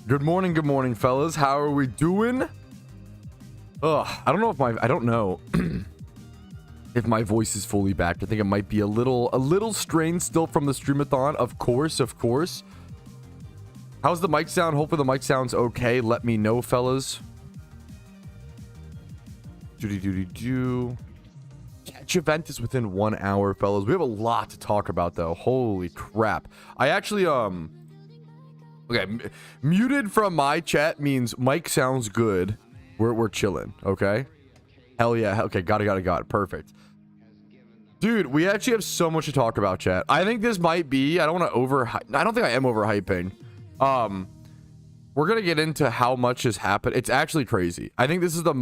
Good morning, fellas. How are we doing? I don't know if my voice is fully back. I think it might be a little strained still from the streamathon. Of course. How's the mic sound? Hopefully the mic sounds okay. Let me know, fellas. Catch event is within 1 hour, fellas. We have a lot to talk about, though. Holy crap. I actually, okay, muted from my chat means mic sounds good. We're chilling, okay? Hell yeah. Okay, got it. Perfect. Dude, we actually have so much to talk about, chat. I think this might be, I don't want to I don't think I am overhyping. We're gonna get into how much has happened. It's actually crazy. I think this is the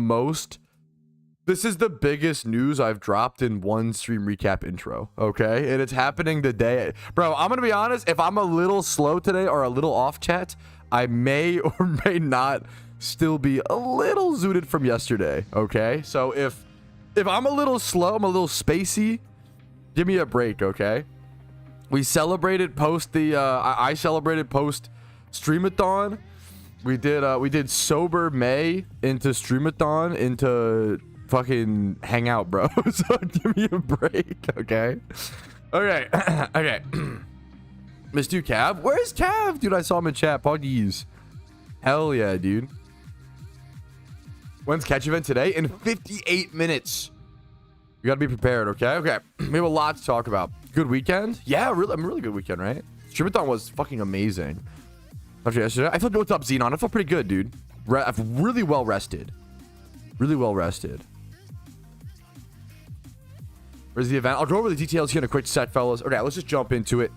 biggest news I've dropped in one stream recap intro, okay? And it's happening the day. Bro, I'm gonna be honest, if I'm a little slow today or a little off, chat, I may or may not still be a little zooted from yesterday, okay? So if I'm a little slow, I'm a little spacey, give me a break, okay? We celebrated post the I celebrated post streamathon. We did sober May into streamathon into fucking hangout, bro. So give me a break, okay? Okay. Miss Dude Cav, where's Cav? Dude, I saw him in chat. Poggies. Hell yeah, dude. When's catch event today? In 58 minutes. You gotta be prepared, okay? Okay. We have a lot to talk about. Good weekend? Yeah, really good weekend, right? Streamathon was fucking amazing. After yesterday, I felt, what's up, Xenon? I felt pretty good, dude. I've really well rested. Really well rested. Where's the event? I'll go over the details here in a quick sec, fellas. Okay, let's just jump into it.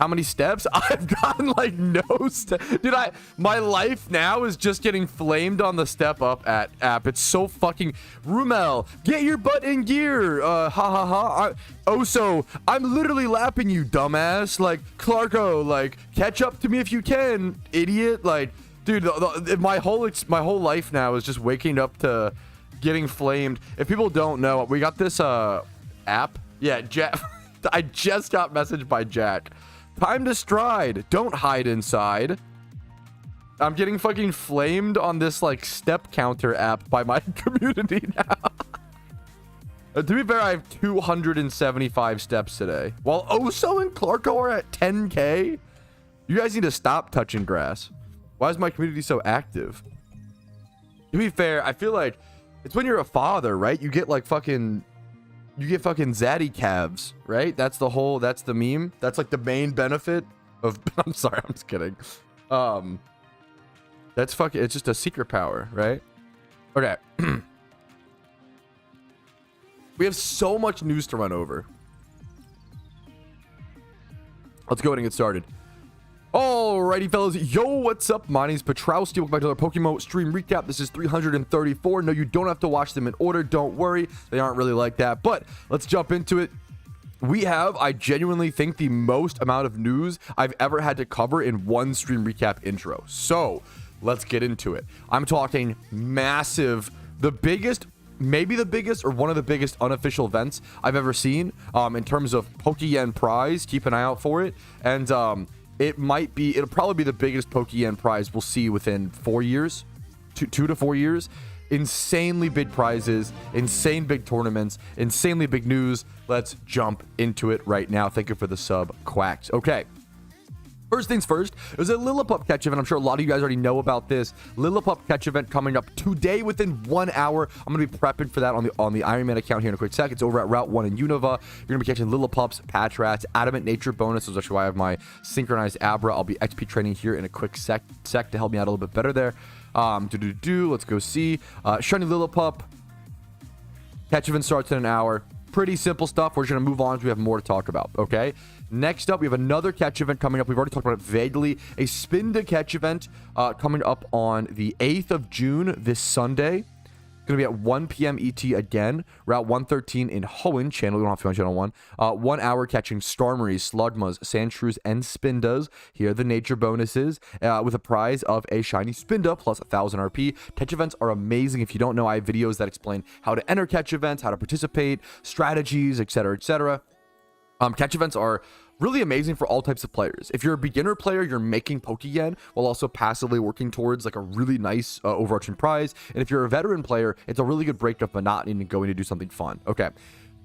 How many steps? I've gotten like no steps. Dude, my life now is just getting flamed on the step up app. It's so fucking... Rumel, get your butt in gear. Oso, I'm literally lapping you, dumbass. Like, Clarko, like, catch up to me if you can, idiot. Like, dude, my whole life now is just waking up to getting flamed. If people don't know, we got this app. Yeah, Jack. I just got messaged by Jack. Time to stride. Don't hide inside. I'm getting fucking flamed on this like step counter app by my community now. To be fair, I have 275 steps today. While Oso and Clarko are at 10K. You guys need to stop touching grass. Why is my community so active? To be fair, I feel like it's when you're a father, right? You get fucking zaddy calves, right? That's the meme. That's like the main benefit of... I'm sorry, I'm just kidding. That's fucking... It's just a secret power, right? Okay. We have so much news to run over. Let's go ahead and get started. Alrighty, fellas. Yo, what's up? My name's Patrouski. Welcome back to another PokeMMO stream recap. This is 334. No, you don't have to watch them in order. Don't worry. They aren't really like that. But let's jump into it. We have, I genuinely think, the most amount of news I've ever had to cover in one stream recap intro. So let's get into it. I'm talking massive, the biggest, maybe the biggest or one of the biggest unofficial events I've ever seen in terms of Pokeyen prize. Keep an eye out for it. And it'll probably be the biggest Pokeyen prize we'll see within 4 years, 2 to 4 years. Insanely big prizes, insane big tournaments, insanely big news. Let's jump into it right now. Thank you for the sub, Quacks. Okay. First things first, there's a Lillipup catch event. I'm sure a lot of you guys already know about this. Lillipup catch event coming up today within 1 hour. I'm going to be prepping for that on the Iron Man account here in a quick sec. It's over at Route 1 in Unova. You're going to be catching Lillipups, Patrats, Adamant Nature bonus. That's actually why I have my synchronized Abra. I'll be XP training here in a quick sec to help me out a little bit better there. Let's go see. Shiny Lillipup. Catch event starts in an hour. Pretty simple stuff. We're just going to move on because we have more to talk about, okay? Next up, we have another catch event coming up. We've already talked about it vaguely. A spin to catch event coming up on the 8th of June, this Sunday. It's going to be at 1 p.m. ET again. Route 113 in Hoenn. Channel, we don't have to go on channel 1. 1 hour catching Starmie's, Slugmas, Sandshrews, and Spindas. Here are the nature bonuses with a prize of a shiny Spinda plus 1,000 RP. Catch events are amazing. If you don't know, I have videos that explain how to enter catch events, how to participate, strategies, etc., etc. Catch events are really amazing for all types of players. If you're a beginner player, you're making Pokeyen while also passively working towards like a really nice overarching prize. And if you're a veteran player, it's a really good break of monotony and going to do something fun. Okay.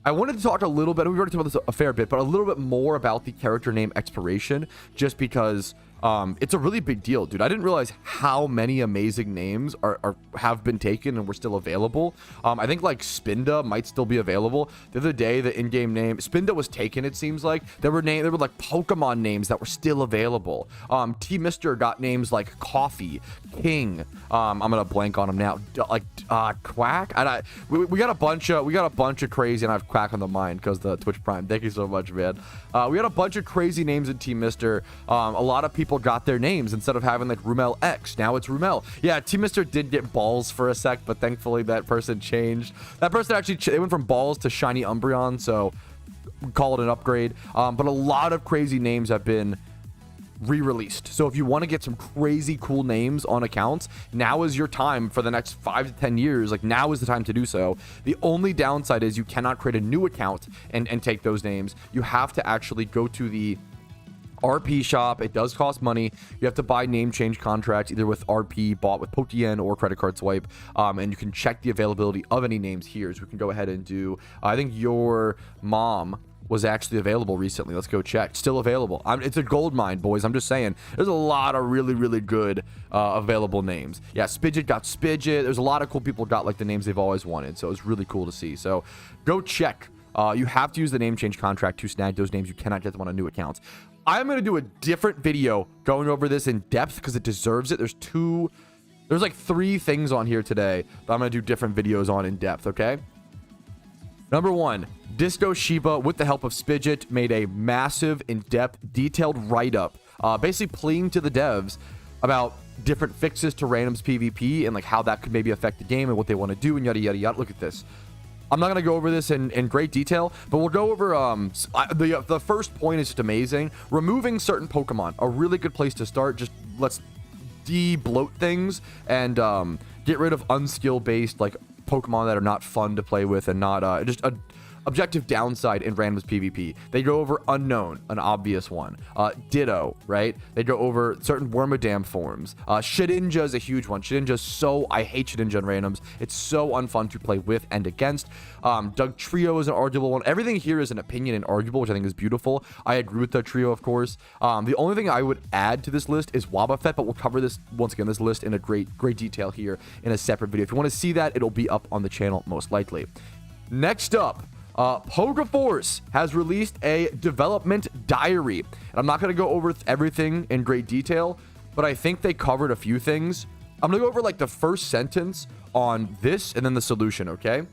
I wanted to talk a little bit, we've already talked about this a fair bit, but a little bit more about the character name expiration, just because it's a really big deal, dude. I didn't realize how many amazing names have been taken and were still available. I think like Spinda might still be available. The other day, the in-game name Spinda was taken. It seems like there were like Pokemon names that were still available. T-Mister got names like Coffee, King. I'm gonna blank on him now. Quack. We got a bunch of crazy, and I have Quack on the mind because the Twitch Prime. Thank you so much, man. We had a bunch of crazy names in T-Mister. A lot of people got their names instead of having like Rumel X. Now it's Rumel. Yeah, T-Mister did get balls for a sec, but thankfully that person changed. That person actually they went from balls to shiny Umbreon, so call it an upgrade. But a lot of crazy names have been re-released. So if you want to get some crazy cool names on accounts, now is your time for the next 5 to 10 years. Like, now is the time to do so. The only downside is you cannot create a new account and take those names. You have to actually go to the RP shop. It does cost money. You have to buy name change contracts either with RP bought with Pokeyen or credit card swipe, and you can check the availability of any names here. So we can go ahead and do I think your mom was actually available recently. Let's go check. Still available. It's a gold mine, boys. I'm just saying there's a lot of really good available names. Yeah, Spidget got Spidget. There's a lot of cool people got like the names they've always wanted, so it's really cool to see. So go check. You have to use the name change contract to snag those names. You cannot get them on a new account. I'm going to do a different video going over this in depth because it deserves it. There's like 3 things on here today that I'm going to do different videos on in depth, okay? Number 1, Disco Shiba, with the help of Spidget, made a massive, in-depth, detailed write-up, basically pleading to the devs about different fixes to randoms PvP and like how that could maybe affect the game and what they want to do and yada yada yada. Look at this. I'm not going to go over this in great detail, but we'll go over the first point is just amazing. Removing certain Pokemon, a really good place to start. Just let's de-bloat things and get rid of unskill based like Pokemon that are not fun to play with and not just a objective downside in randoms PvP. They go over Unknown, an obvious one. Ditto, right? They go over certain Wormadam forms. Shedinja is a huge one. I hate Shedinja in randoms. It's so unfun to play with and against. Dugtrio is an arguable one. Everything here is an opinion and arguable, which I think is beautiful. I agree with Dugtrio, of course. The only thing I would add to this list is Wobbuffet, but we'll cover this, once again, this list in a great detail here in a separate video. If you want to see that, it'll be up on the channel most likely. Next up, Pokeforce has released a development diary. And I'm not going to go over everything in great detail, but I think they covered a few things. I'm going to go over like the first sentence on this and then the solution, okay?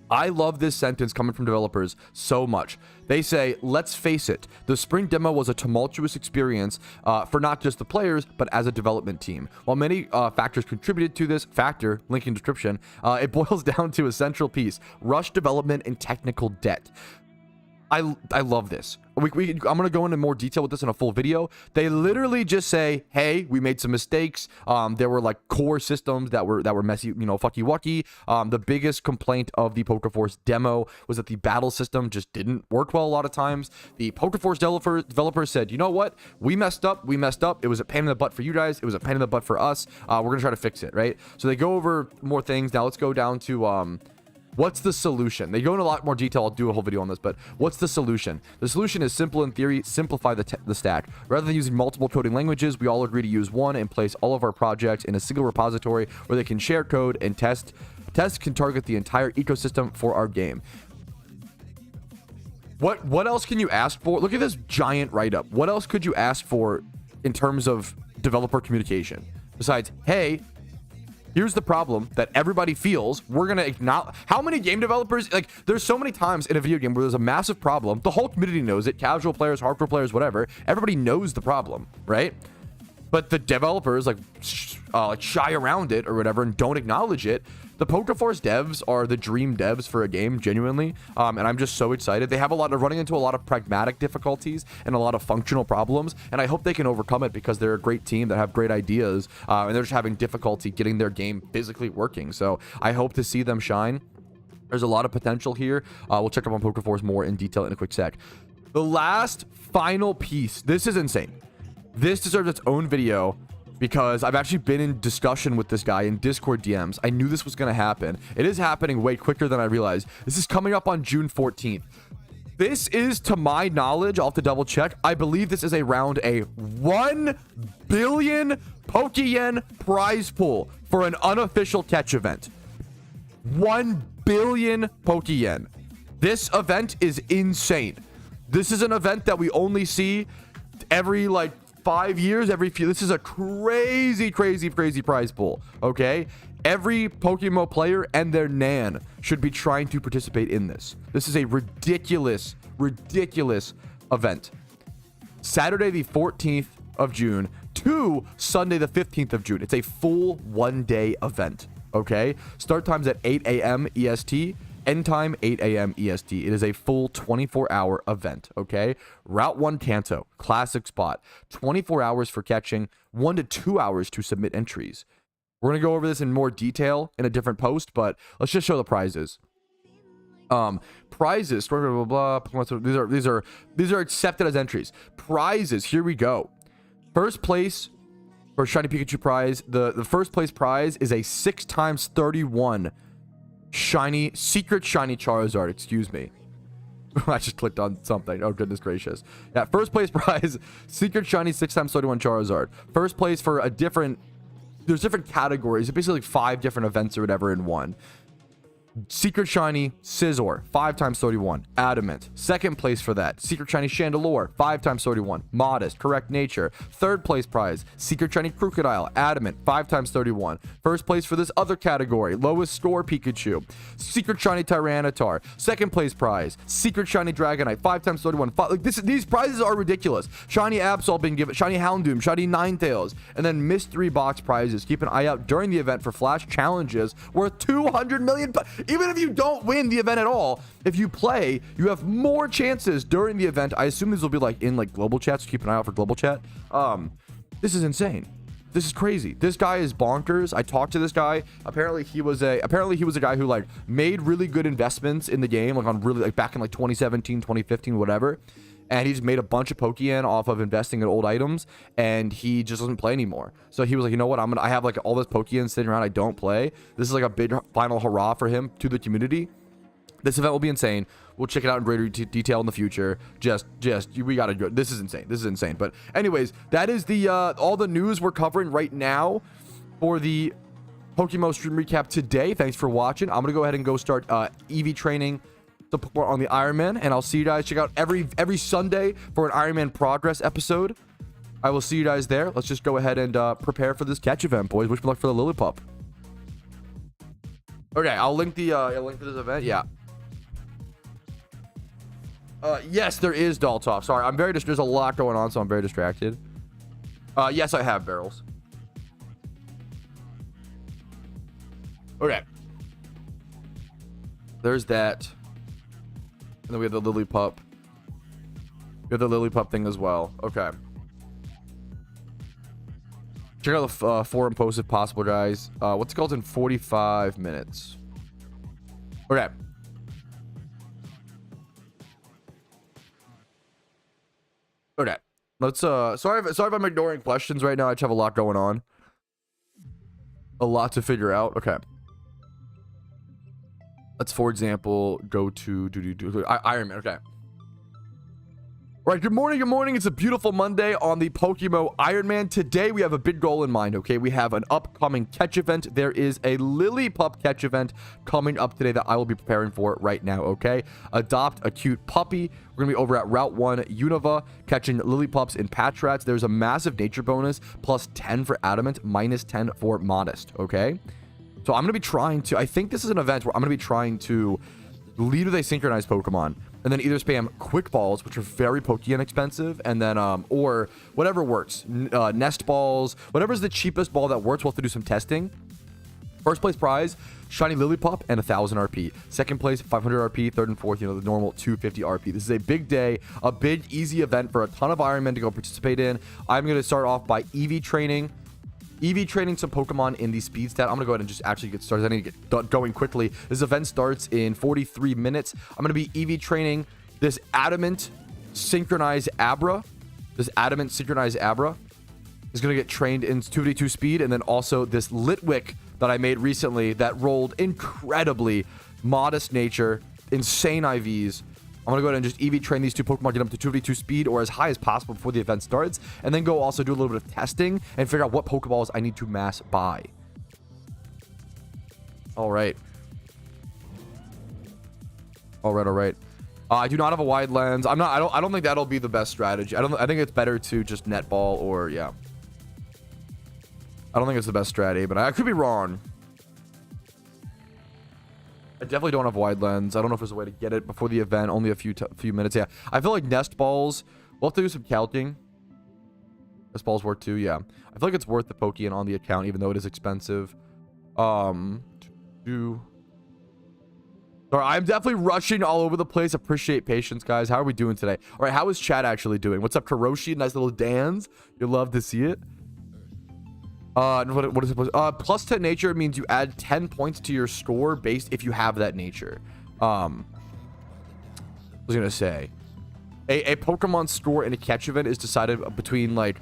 I love this sentence coming from developers so much. They say, let's face it, the spring demo was a tumultuous experience for not just the players, but as a development team. While many factors contributed to this factor, link in description, it boils down to a central piece: rush development and technical debt. I love this. I'm going to go into more detail with this in a full video. They literally just say, hey, we made some mistakes. There were like core systems that were messy, fucky wucky. The biggest complaint of the Pokeforce demo was that the battle system just didn't work well a lot of times. The Pokeforce developers said, you know what? We messed up. It was a pain in the butt for you guys. It was a pain in the butt for us. We're going to try to fix it, right? So they go over more things. Now let's go down to what's the solution? They go into a lot more detail. I'll do a whole video on this, but what's the solution? The solution is simple in theory. Simplify the stack. Rather than using multiple coding languages, we all agree to use one and place all of our projects in a single repository where they can share code and test. Tests can target the entire ecosystem for our game. What else can you ask for? Look at this giant write-up. What else could you ask for in terms of developer communication? Besides, hey, here's the problem that everybody feels. We're going to acknowledge. How many game developers, like, there's so many times in a video game where there's a massive problem. The whole community knows it. Casual players, hardcore players, whatever. Everybody knows the problem, right? But the developers like shy around it or whatever and don't acknowledge it. The Pokeforce devs are the dream devs for a game, genuinely, and I'm just so excited. They have running into a lot of pragmatic difficulties and a lot of functional problems, and I hope they can overcome it because they're a great team that have great ideas, and they're just having difficulty getting their game physically working. So I hope to see them shine. There's a lot of potential here. We'll check up on Pokeforce more in detail in a quick sec. The last final piece. This is insane. This deserves its own video because I've actually been in discussion with this guy in Discord DMs. I knew this was going to happen. It is happening way quicker than I realized. This is coming up on June 14th. This is, to my knowledge, I'll have to double check. I believe this is around a 1 billion Pokeyen prize pool for an unofficial catch event. 1 billion Pokeyen. This event is insane. This is an event that we only see every like 5 years, every few. This is a crazy prize pool. Okay, every PokeMMO player and their nan should be trying to participate in this. This is a ridiculous event. Saturday the 14th of June to Sunday the 15th of June. It's a full 1-day event. Okay, start times at 8 a.m. EST. End time 8 a.m. EST. It is a full 24-hour event. Okay, Route 1 Kanto, classic spot. 24 hours for catching, 1 to 2 hours to submit entries. We're gonna go over this in more detail in a different post, but let's just show the prizes. Prizes, blah blah blah. These are accepted as entries. Prizes. Here we go. First place for Shiny Pikachu prize. The first place prize is a 6x31 secret shiny Charizard. Excuse me. I just clicked on something. Oh, goodness gracious. Yeah, first place prize, secret shiny 6x31 Charizard. First place for a different, there's different categories. It's basically like 5 different events or whatever in one. Secret shiny Scizor, 5x31. Adamant. Second place for that, secret shiny Chandelure, 5x31. Modest. Correct nature. Third place prize, secret shiny Crocodile, Adamant, 5x31. First place for this other category, lowest score Pikachu, secret shiny Tyranitar. Second place prize, secret shiny Dragonite, 5x31. Like these prizes are ridiculous. Shiny Absol being given, shiny Houndoom, shiny Ninetales, and then mystery box prizes. Keep an eye out during the event for flash challenges worth 200 million. Even if you don't win the event at all, if you play, you have more chances during the event. I assume these will be like in like global chats. So keep an eye out for global chat. This is insane. This is crazy. This guy is bonkers. I talked to this guy. Apparently he was a guy who like made really good investments in the game, like on really like back in like 2017, 2015, whatever. And he's made a bunch of Pokeyen off of investing in old items, and he just doesn't play anymore. So he was like, you know what? I have like all this Pokeyen sitting around. I don't play. This is like a big final hurrah for him to the community. This event will be insane. We'll check it out in greater detail in the future. We gotta go. This is insane. This is insane. But anyways, that is the all the news we're covering right now for the PokeMMO stream recap today. Thanks for watching. I'm gonna go ahead and go start EV training support on the Ironman, and I'll see you guys. Check out every Sunday for an Ironman progress episode. I will see you guys there. Let's just go ahead and prepare for this catch event, boys. Wish me luck for the Lillipup. Okay, I'll link the link to this event. Yeah. Yes, there is Doll Talk. Sorry, I'm very there's a lot going on, so I'm very distracted. Yes, I have barrels. Okay. There's that. And then we have the Lillipup. We have the Lillipup thing as well. Okay. Check out the forum post if possible, guys. What's it called in 45 minutes? Okay. Okay. Let's sorry if I'm ignoring questions right now. I just have a lot going on. A lot to figure out. Okay. Let's, for example, go to Iron Man. Okay. All right, good morning, good morning. It's a beautiful Monday on the PokeMMO Iron Man. Today, we have a big goal in mind, okay? We have an upcoming catch event. There is a Lillipup catch event coming up today that I will be preparing for right now, okay? Adopt a cute puppy. We're going to be over at Route 1 Unova, catching Lillipups in Patrats. There's a massive nature bonus, plus 10 for Adamant, minus 10 for Modest, okay? So I'm going to be trying to, I think this is an event where I'm going to be trying to lead with a synchronized Pokemon, and then either spam quick balls, which are very Pokeyen expensive, and then or whatever works, nest balls, whatever's the cheapest ball that works. We'll have to do some testing. First place prize, shiny Lillipup and 1000 RP. Second place, 500 RP. Third and fourth, the normal 250 RP. This is a big day, a big easy event for a ton of Ironmen to go participate in. I'm going to start off by EV training some Pokemon in the speed stat. I'm gonna go ahead and just actually get started. I need to get going quickly. This event starts in 43 minutes. I'm gonna be EV training this Adamant synchronized Abra. This adamant synchronized Abra is going to get trained in 2v2 speed. And then also this Litwick that I made recently that rolled incredibly modest nature, insane IVs. I'm going to go ahead and just EV train these two Pokemon, get them to 2v2 speed or as high as possible before the event starts. And then go also do a little bit of testing and figure out what Pokeballs I need to mass buy. All right. All right. I do not have a wide lens. I don't think that'll be the best strategy. I think it's better to just netball or yeah. I don't think it's the best strategy, but I could be wrong. I definitely don't have a wide lens. I don't know if there's a way to get it before the event. Only a few minutes. Yeah, I feel like nest balls. We'll have to do some calcing. Nest balls work too. Yeah, I feel like it's worth the Pokeyen on the account, even though it is expensive. Sorry, I'm definitely rushing all over the place. Appreciate patience, guys. How are we doing today? All right, how is chat actually doing? What's up, Karoshi? Nice little Dans. You'll love to see it. What is it? Plus 10 nature means you add 10 points to your score based if you have that nature. I was gonna say, a Pokemon score in a catch event is decided between like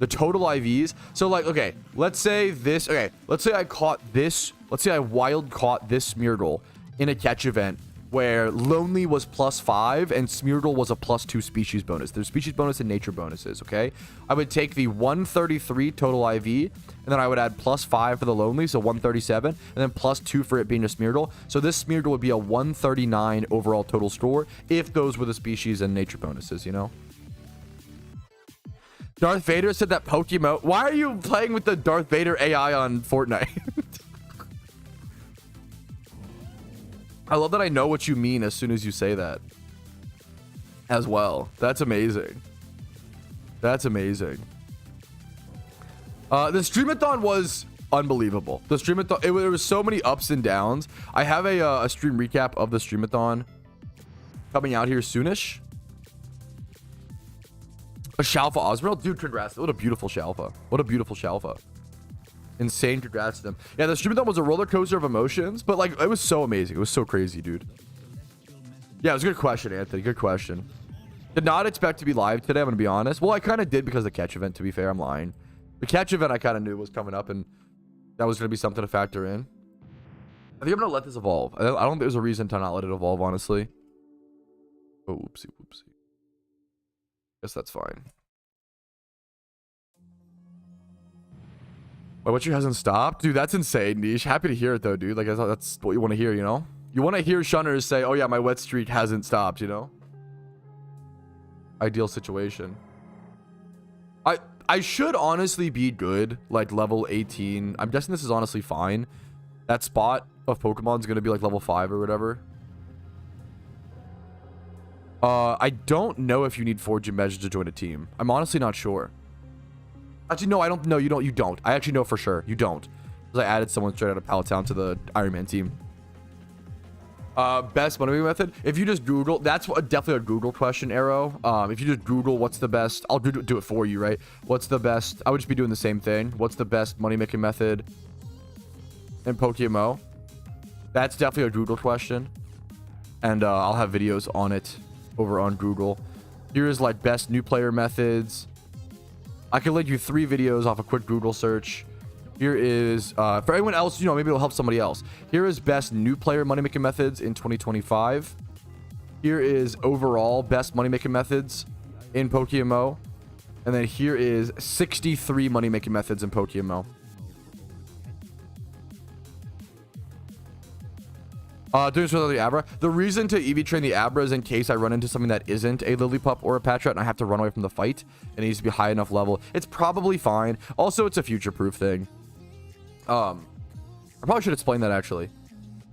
the total IVs. So like, okay, let's say this. Okay, let's say I caught this. Let's say I wild caught this Smeargle in a catch event where Lonely was +5 and Smeargle was a +2 species bonus. There's species bonus and nature bonuses, okay? I would take the 133 total IV, and then I would add +5 for the Lonely, so 137, and then +2 for it being a Smeargle. So this Smeargle would be a 139 overall total score if those were the species and nature bonuses, you know? Darth Vader said that PokeMMO... Why are you playing with the Darth Vader AI on Fortnite? I love that I know what you mean as soon as you say that. As well. That's amazing. That's amazing. The Streamathon was unbelievable. The Streamathon, there was so many ups and downs. I have a stream recap of the Streamathon coming out here soonish. A Shalfa Osmerald? Dude, congrats. What a beautiful Shalfa. What a beautiful Shalfa. Insane, congrats to them. Yeah, the Streamathon was a roller coaster of emotions, but like it was so amazing. It was so crazy, dude. Yeah, it was a good question, Anthony. Good question. Did not expect to be live today, I'm gonna be honest. Well, I kind of did because of the catch event, to be fair. I'm lying. The catch event I kind of knew was coming up, and that was gonna be something to factor in. I think I'm gonna let this evolve. I don't think there's a reason to not let it evolve, honestly. Oh, whoopsie. Guess that's fine. My Witcher hasn't stopped? Dude, that's insane, Niche. Happy to hear it, though, dude. Like, I thought that's what you want to hear, you know? You want to hear shunners say, oh, yeah, my wet streak hasn't stopped, you know? Ideal situation. I should honestly be good, like, level 18. I'm guessing this is honestly fine. That spot of Pokemon is going to be, like, level 5 or whatever. I don't know if you need 4 gym badges to join a team. I'm honestly not sure. Actually, no, I don't. No, you don't. I actually know for sure. You don't. Because I added someone straight out of Pallet Town to the Iron Man team. Best money method? If you just Google, that's definitely a Google question, Arrow. If you just Google what's the best, I'll do it for you, right? What's the best? I would just be doing the same thing. What's the best money making method in PokeMMO? That's definitely a Google question. And I'll have videos on it over on Google. Here's like best new player methods. I can link you 3 videos off a quick Google search. Here is, for anyone else, you know, maybe it'll help somebody else. Here is best new player money-making methods in 2025. Here is overall best money-making methods in PokeMMO. And then here is 63 money-making methods in PokeMMO. Doing this with the Abra. The reason to EV train the Abra is in case I run into something that isn't a Lillipup or a Patrat and I have to run away from the fight. It needs to be high enough level. It's probably fine. Also, it's a future-proof thing. I probably should explain that, actually.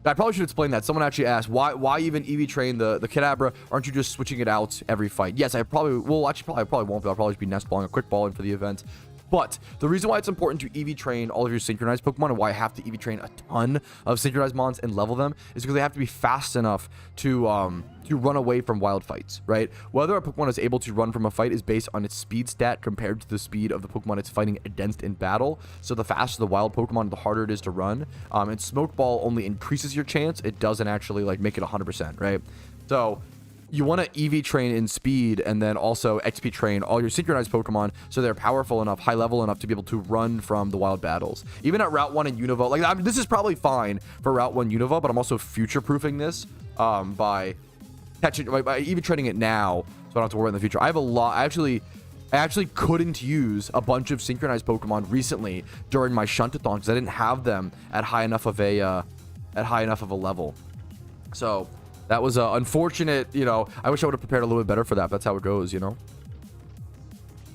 I probably should explain that. Someone actually asked, why even EV train the Kadabra? Aren't you just switching it out every fight? Yes, I probably will. Actually, I probably won't, but I'll probably just be nest balling a quick ball in for the event. But the reason why it's important to EV train all of your synchronized Pokemon and why I have to EV train a ton of synchronized mons and level them is because they have to be fast enough to run away from wild fights, right? Whether a Pokemon is able to run from a fight is based on its speed stat compared to the speed of the Pokemon it's fighting against in battle. So the faster the wild Pokemon, the harder it is to run. And Smoke Ball only increases your chance. It doesn't actually like make it 100%, right? So you want to EV train in speed and then also XP train all your synchronized Pokemon so they're powerful enough, high level enough to be able to run from the wild battles. Even at Route 1 and Unova, like, I mean, this is probably fine for Route 1 Unova, but I'm also future-proofing this by EV training it now so I don't have to worry in the future. I have a lot. I actually couldn't use a bunch of synchronized Pokemon recently during my Shuntathon because I didn't have them at high enough of a level. So that was unfortunate, you know. I wish I would have prepared a little bit better for that. But that's how it goes, you know.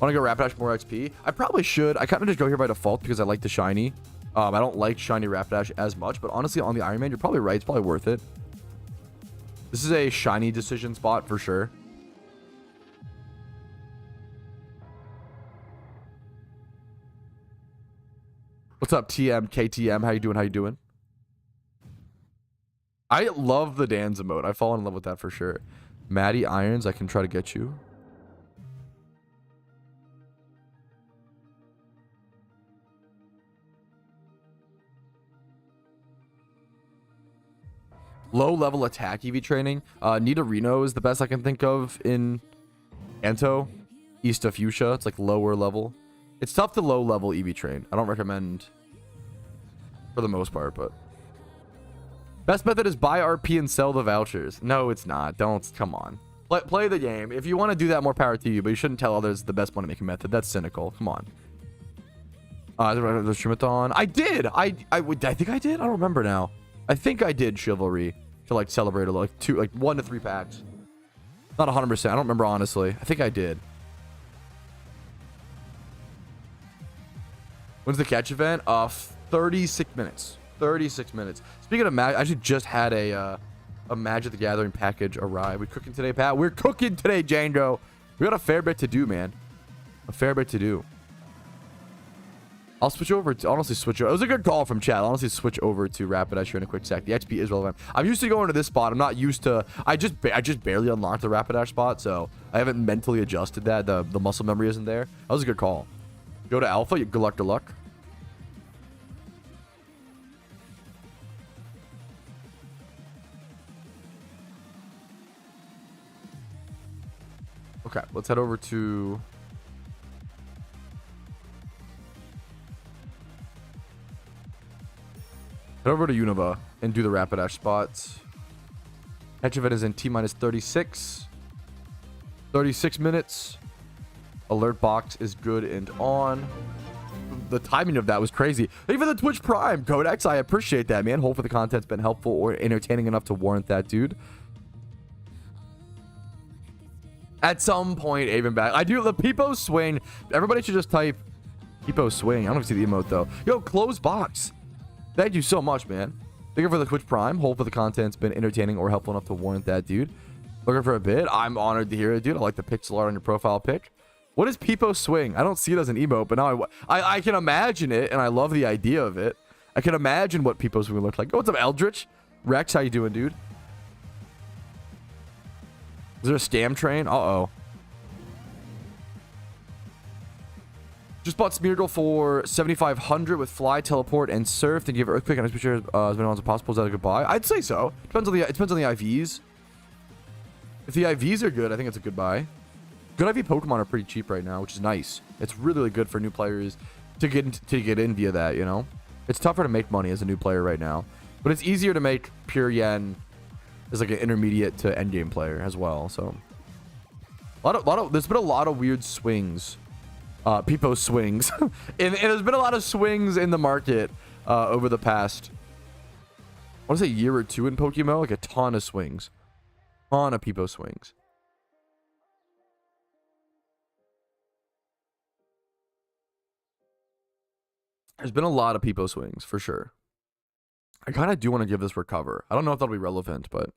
Want to go Rapidash more XP? I probably should. I kind of just go here by default because I like the shiny. I don't like shiny Rapidash as much, but honestly, on the Iron Man, you're probably right. It's probably worth it. This is a shiny decision spot for sure. What's up, TM, KTM? How you doing? How you doing? I love the Dan's emote. I've fallen in love with that for sure. Maddie Irons, I can try to get you. Low level attack EV training. Nidorino is the best I can think of in Kanto. East of Fuchsia. It's like lower level. It's tough to low level EV train. I don't recommend for the most part, but best method is buy RP and sell the vouchers. No, it's not. Don't. Come on. Play the game. If you want to do that, more power to you, but you shouldn't tell others the best money making method. That's cynical. Come on. The Shumathon. I did. I think I did. I don't remember now. I think I did Chivalry to like celebrate a like 1 to 3 packs. Not 100%. I don't remember honestly. I think I did. When's the catch event? 36 minutes. 36 minutes. Speaking of Magic, I actually just had a Magic the Gathering package arrive. We cooking today, Pat? We're cooking today, Django. We got a fair bit to do, man. A fair bit to do. I'll switch over to, honestly, switch over. It was a good call from chat. I'll honestly switch over to Rapidash here in a quick sec. The XP is relevant. I'm used to going to this spot. I'm not used to, I just barely unlocked the Rapidash spot, so I haven't mentally adjusted that. The muscle memory isn't there. That was a good call. Go to Alpha. Good luck, good luck. Okay, let's head over to... Head over to Unova and do the Rapidash spots. Catch event is in T-minus 36. 36 minutes. Alert box is good and on. The timing of that was crazy. Thank you for the Twitch Prime, Codex. I appreciate that, man. Hopefully the content's been helpful or entertaining enough to warrant that, dude. At some point, Avon back. I do the Peepo swing. Everybody should just type Peepo swing. I don't see the emote though. Yo, close box. Thank you so much, man. Thank you for the Twitch Prime. Hopefully the content's been entertaining or helpful enough to warrant that, dude. Looking for a bid. I'm honored to hear it, dude. I like the pixel art on your profile pic. What is Peepo swing? I don't see it as an emote, but now I can imagine it, and I love the idea of it. I can imagine what Peepo swing look like. Oh, what's up, Eldritch? Rex, how you doing, dude? Is there a scam train? Uh-oh. Just bought Smeargle for 7,500 with Fly, Teleport, and Surf. Then give Earthquake and Ice as many ones as possible. Is that a good buy? I'd say so. It depends on the IVs. If the IVs are good, I think it's a good buy. Good IV Pokemon are pretty cheap right now, which is nice. It's really, really good for new players to get in via that, you know? It's tougher to make money as a new player right now. But it's easier to make pure yen as like an intermediate to endgame player as well. So there's been a lot of weird swings. Peepo swings. and there's been a lot of swings in the market over the past, I want to say year or two in Pokemon. Like a ton of swings. Ton of Peepo swings. There's been a lot of Peepo swings, for sure. I kind of do want to give this recover. I don't know if that'll be relevant, but...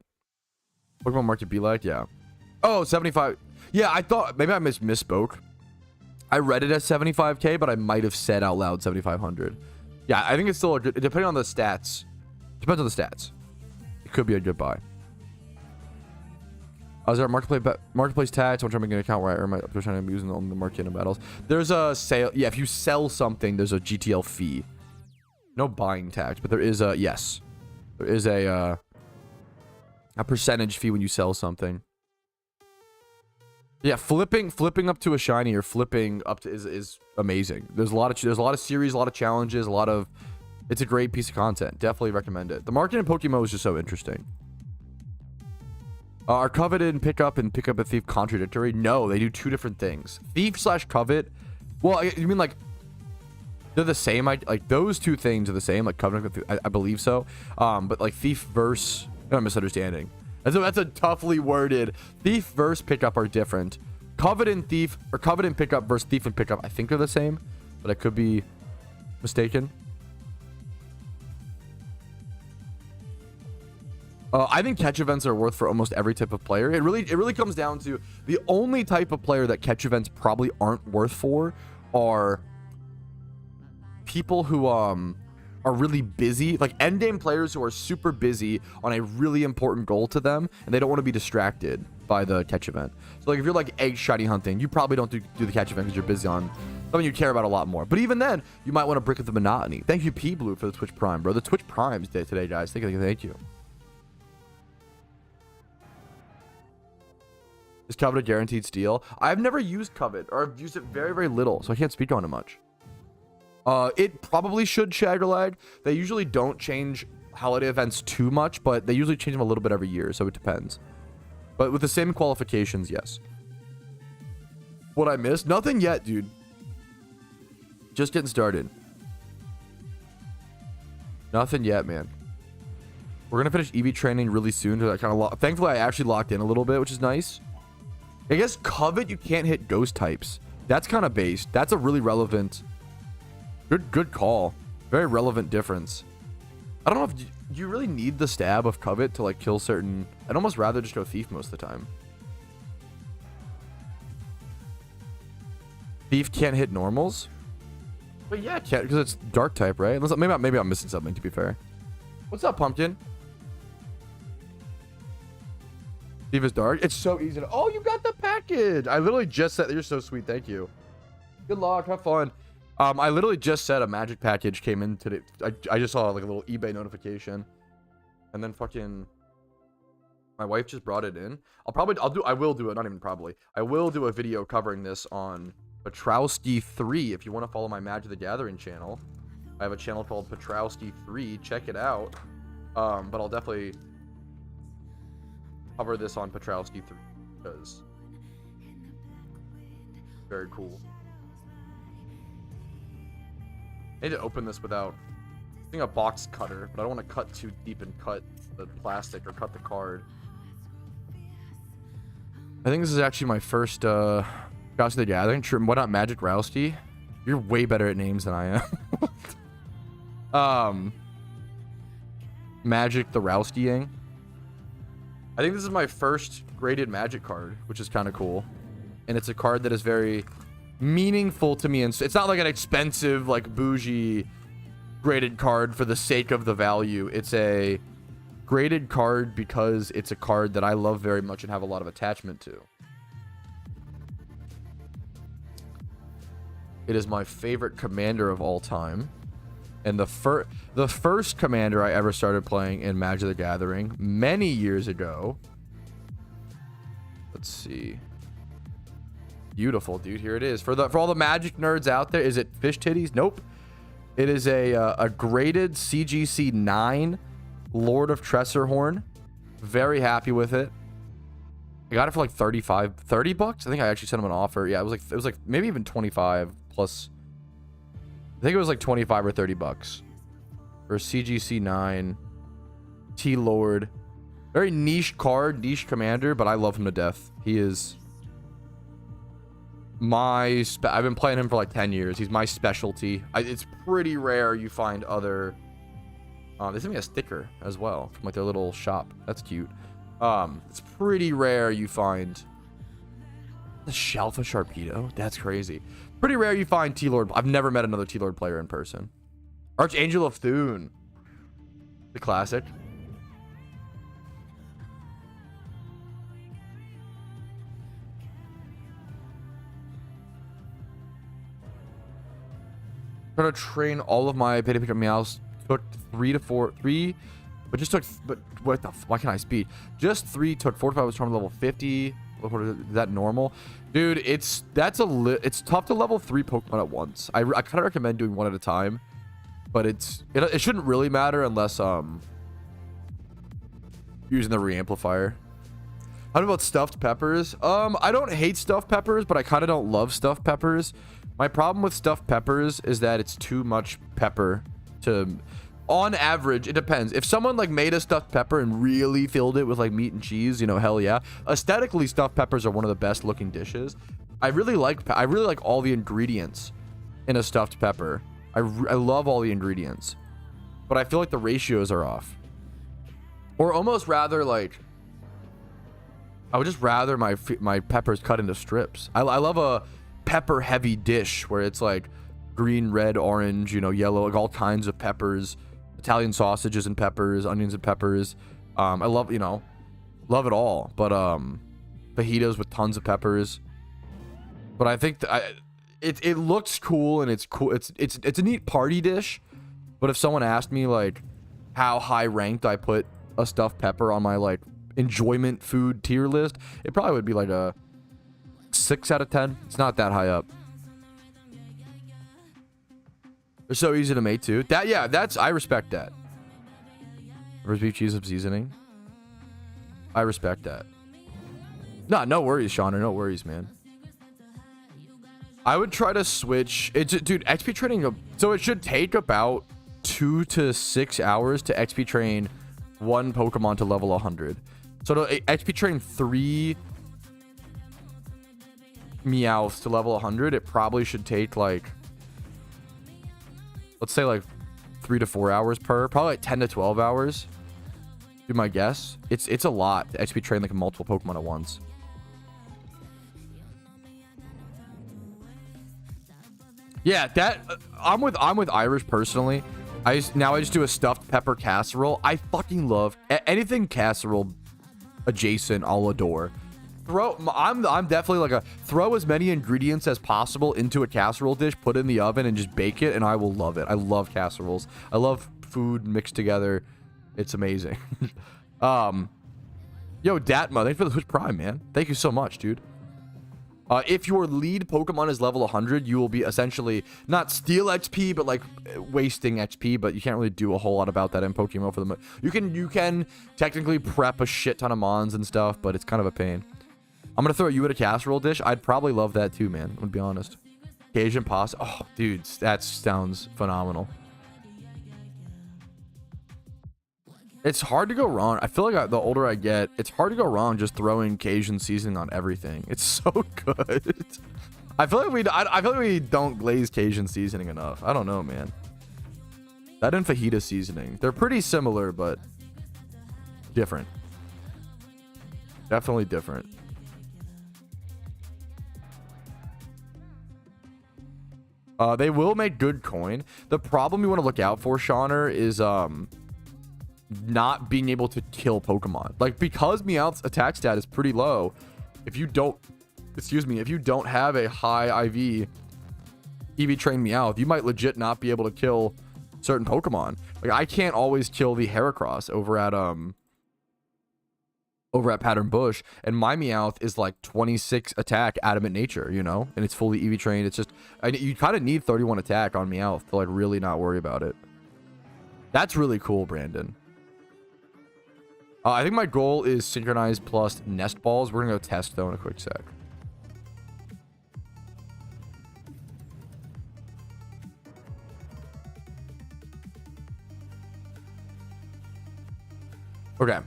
Pokemon market be like, yeah. Oh, 75. Yeah, I thought... Maybe I misspoke. I read it as 75k, but I might have said out loud 7,500. Yeah, I think it's still a good... Depending on the stats. Depends on the stats. It could be a good buy. Is there a marketplace tax? I'm trying to make an account where I'm trying to use on the market in battles. There's a sale. Yeah, if you sell something, there's a GTL fee. No buying tax, but there is a, yes. There is a percentage fee when you sell something. Yeah, flipping up to a shiny or flipping up to is amazing. There's a lot of series, a lot of challenges, it's a great piece of content. Definitely recommend it. The market in PokeMMO is just so interesting. Are coveted and pick up and thief contradictory? No, they do two different things. Thief slash covet. Well, you mean like they're the same? Like those two things are the same. Like covet, I believe so. But like thief versus I'm misunderstanding. That's a toughly worded. Thief versus pickup are different. Covet and thief, or covet and pickup versus thief and pickup, I think they're the same, but I could be mistaken. I think catch events are worth for almost every type of player. It really comes down to the only type of player that catch events probably aren't worth for are people who are really busy, like end game players who are super busy on a really important goal to them, and they don't want to be distracted by the catch event. So like if you're like egg shiny hunting, you probably don't do the catch event because you're busy on something you care about a lot more. But even then, you might want to break up the monotony. Thank you, P Blue, for the Twitch Prime, bro. The Twitch Prime's day today, guys. Thank you. Is Covet a guaranteed steal? I've never used Covet, or I've used it very, very little, so I can't speak on it much. It probably should Shaggerlag. They usually don't change holiday events too much, but they usually change them a little bit every year, so it depends. But with the same qualifications, yes. What I missed? Nothing yet, dude. Just getting started. Nothing yet, man. We're gonna finish EV training really soon. To kind of thankfully, I actually locked in a little bit, which is nice. I guess Covet, you can't hit ghost types. That's kind of based. That's a really relevant. Good call. Very relevant difference. I don't know if you really need the stab of Covet to like kill certain. I'd almost rather just go Thief most of the time. Thief can't hit normals. But yeah, it can't because it's dark type, right? Unless, maybe I'm missing something. To be fair. What's up, Pumpkin? Thief is dark. It's so easy to. Oh, you got the package. I literally just said. You're so sweet. Thank you. Good luck. Have fun. I literally just said a magic package came in today. I just saw like a little eBay notification, and then fucking my wife just brought it in. I will do it. Not even probably. I will do a video covering this on Patrouski 3. If you want to follow my Magic the Gathering channel, I have a channel called Patrouski 3. Check it out. But I'll definitely cover this on Patrouski 3 because very cool. I need to open this without using a box cutter, but I don't want to cut too deep and cut the plastic or cut the card. I think this is actually my first Patrouski the Gathering. Why not Magic Rowski? You're way better at names than I am. Magic the Rowski-ing. I think this is my first graded Magic card, which is kind of cool. And it's a card that is very meaningful to me. And it's not like an expensive, like bougie graded card for the sake of the value. It's a graded card because it's a card that I love very much and have a lot of attachment to. It is my favorite commander of all time. And the first commander I ever started playing in Magic the Gathering many years ago. Let's see. Beautiful, dude. Here it is. For all the Magic nerds out there, is it fish titties? Nope. It is a graded CGC 9 Lord of Tressorhorn. Very happy with it. I got it for like 30 bucks. I think I actually sent him an offer. Yeah, it was like maybe even 25 plus. I think it was like 25 or 30 bucks for CGC 9 T-Lord. Very niche card, niche commander, but I love him to death. He is I've been playing him for like 10 years. He's my specialty. It's pretty rare you find other. They sent me a sticker as well from like their little shop. That's cute. It's pretty rare you find the Shalfa Sharpedo. That's crazy. Pretty rare you find T-Lord. I've never met another T-Lord player in person. Archangel of Thune. The classic. Trying to train all of my pay to pick up meows. Took 3 to 4. 3. But what the why can't I speed? Just 3 took 4 to 5 was charm level 50. Is that normal? Dude, it's tough to level 3 Pokemon at once. I kind of recommend doing one at a time, but it shouldn't really matter unless using the re-amplifier. How about stuffed peppers? I don't hate stuffed peppers, but I kind of don't love stuffed peppers. My problem with stuffed peppers is that it's too much pepper to... On average, it depends. If someone like made a stuffed pepper and really filled it with like meat and cheese, you know, hell yeah. Aesthetically, stuffed peppers are one of the best looking dishes. I really like all the ingredients in a stuffed pepper. I love all the ingredients, but I feel like the ratios are off. Or almost rather like, I would just rather my peppers cut into strips. I love a pepper heavy dish where it's like green, red, orange, you know, yellow, like all kinds of peppers. Italian sausages and peppers, onions and peppers. I love, you know, love it all. But fajitas with tons of peppers. But I think it looks cool and it's cool. It's a neat party dish. But if someone asked me like how high ranked I put a stuffed pepper on my like enjoyment food tier list, it probably would be like a 6 out of 10. It's not that high up. They're so easy to make too. I respect that. Roast beef, cheese, and seasoning. I respect that. No worries, Shauna. No worries, man. I would try to switch. Dude, XP training. So it should take about 2 to 6 hours to XP train one Pokemon to level 100. So to XP train 3 Meowths to level 100, it probably should take like, let's say like 3 to 4 hours per, probably like 10 to 12 hours. Be my guess. It's a lot to XP train like multiple Pokemon at once. Yeah, that I'm with Irish personally. I just do a stuffed pepper casserole. I fucking love anything casserole adjacent. I'll adore. I'm definitely like a throw as many ingredients as possible into a casserole dish, put it in the oven and just bake it, and I will love it. I love casseroles. I love food mixed together. It's amazing. Yo, Datma, thanks for the Twitch Prime, man. Thank you so much, dude. If your lead Pokemon is level 100, you will be essentially not steal XP, but like wasting XP. But you can't really do a whole lot about that in Pokemon for the. You can technically prep a shit ton of mons and stuff, but it's kind of a pain. I'm gonna throw you in a casserole dish. I'd probably love that too, man. I'm gonna be honest. Cajun pasta. Oh, dude, that sounds phenomenal. It's hard to go wrong. I feel like the older I get, it's hard to go wrong just throwing Cajun seasoning on everything. It's so good. I feel like we don't glaze Cajun seasoning enough. I don't know, man. That and fajita seasoning. They're pretty similar, but different. Definitely different. They will make good coin. The problem you want to look out for, Shauner, is not being able to kill Pokemon. Like, because Meowth's attack stat is pretty low, if you don't have a high IV EV trained Meowth, you might legit not be able to kill certain Pokemon. Like, I can't always kill the Heracross over at Pattern Bush, and my Meowth is like 26 attack adamant nature, you know, and it's fully EV trained. It's just you kind of need 31 attack on Meowth to like really not worry about it. That's really cool, Brandon. I think my goal is synchronized plus nest balls. We're gonna go test though in a quick sec. Okay.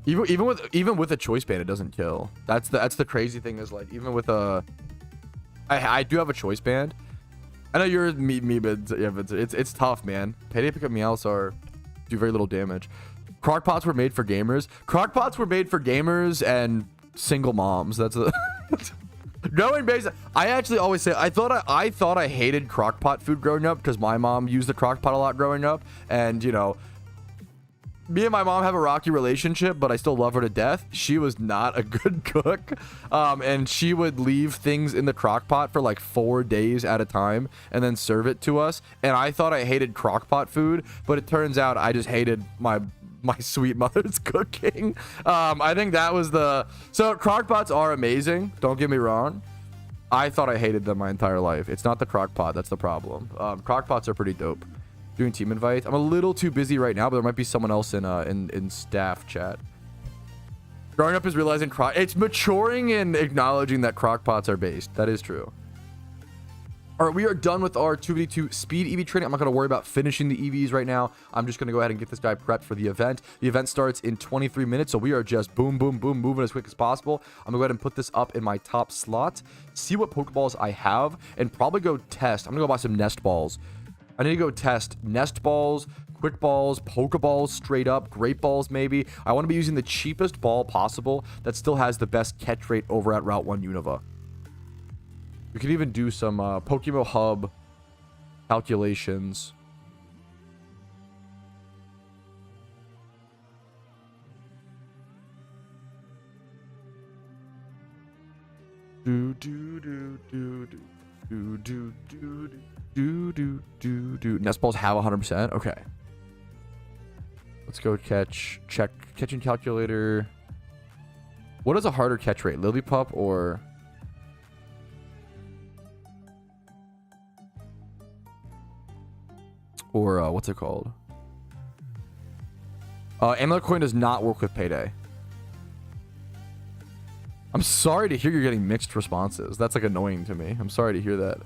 Even with a choice band, it doesn't kill. That's the crazy thing is like even with a I do have a choice band. I know you're me, but yeah, but it's tough, man. Payday pickup Meowths do very little damage. Crockpots were made for gamers. Crockpots were made for gamers and single moms. That's a going basic. I actually always say I thought I hated crockpot food growing up because my mom used the crockpot a lot growing up, and you know, me and my mom have a rocky relationship, but I still love her to death. She was not a good cook. And she would leave things in the crock pot for like 4 days at a time and then serve it to us. And I thought I hated crock pot food, but it turns out I just hated my my sweet mother's cooking. I think that was so crockpots are amazing, don't get me wrong. I thought I hated them my entire life. It's not the crockpot that's the problem. Crockpots are pretty dope. Doing team invites. I'm a little too busy right now, but there might be someone else in staff chat. Growing up is realizing it's maturing and acknowledging that crockpots are based. That is true. All right, we are done with our 2v2 speed EV training. I'm not going to worry about finishing the EVs right now. I'm just going to go ahead and get this guy prepped for the event. The event starts in 23 minutes, so we are just boom, boom, boom, moving as quick as possible. I'm going to go ahead and put this up in my top slot, see what Pokeballs I have, and probably go test. I'm going to go buy some Nest Balls. I need to go test Nest Balls, Quick Balls, Pokeballs straight up, Great Balls maybe. I want to be using the cheapest ball possible that still has the best catch rate over at Route 1 Unova. We could even do some PokeMMO Hub calculations. Do do do do do do do do do do do. Nest balls have 100%. Okay. Let's go check catching calculator. What is a harder catch rate, Lillipup or? Or what's it called? Amulet coin does not work with payday. I'm sorry to hear you're getting mixed responses. That's like annoying to me. I'm sorry to hear that.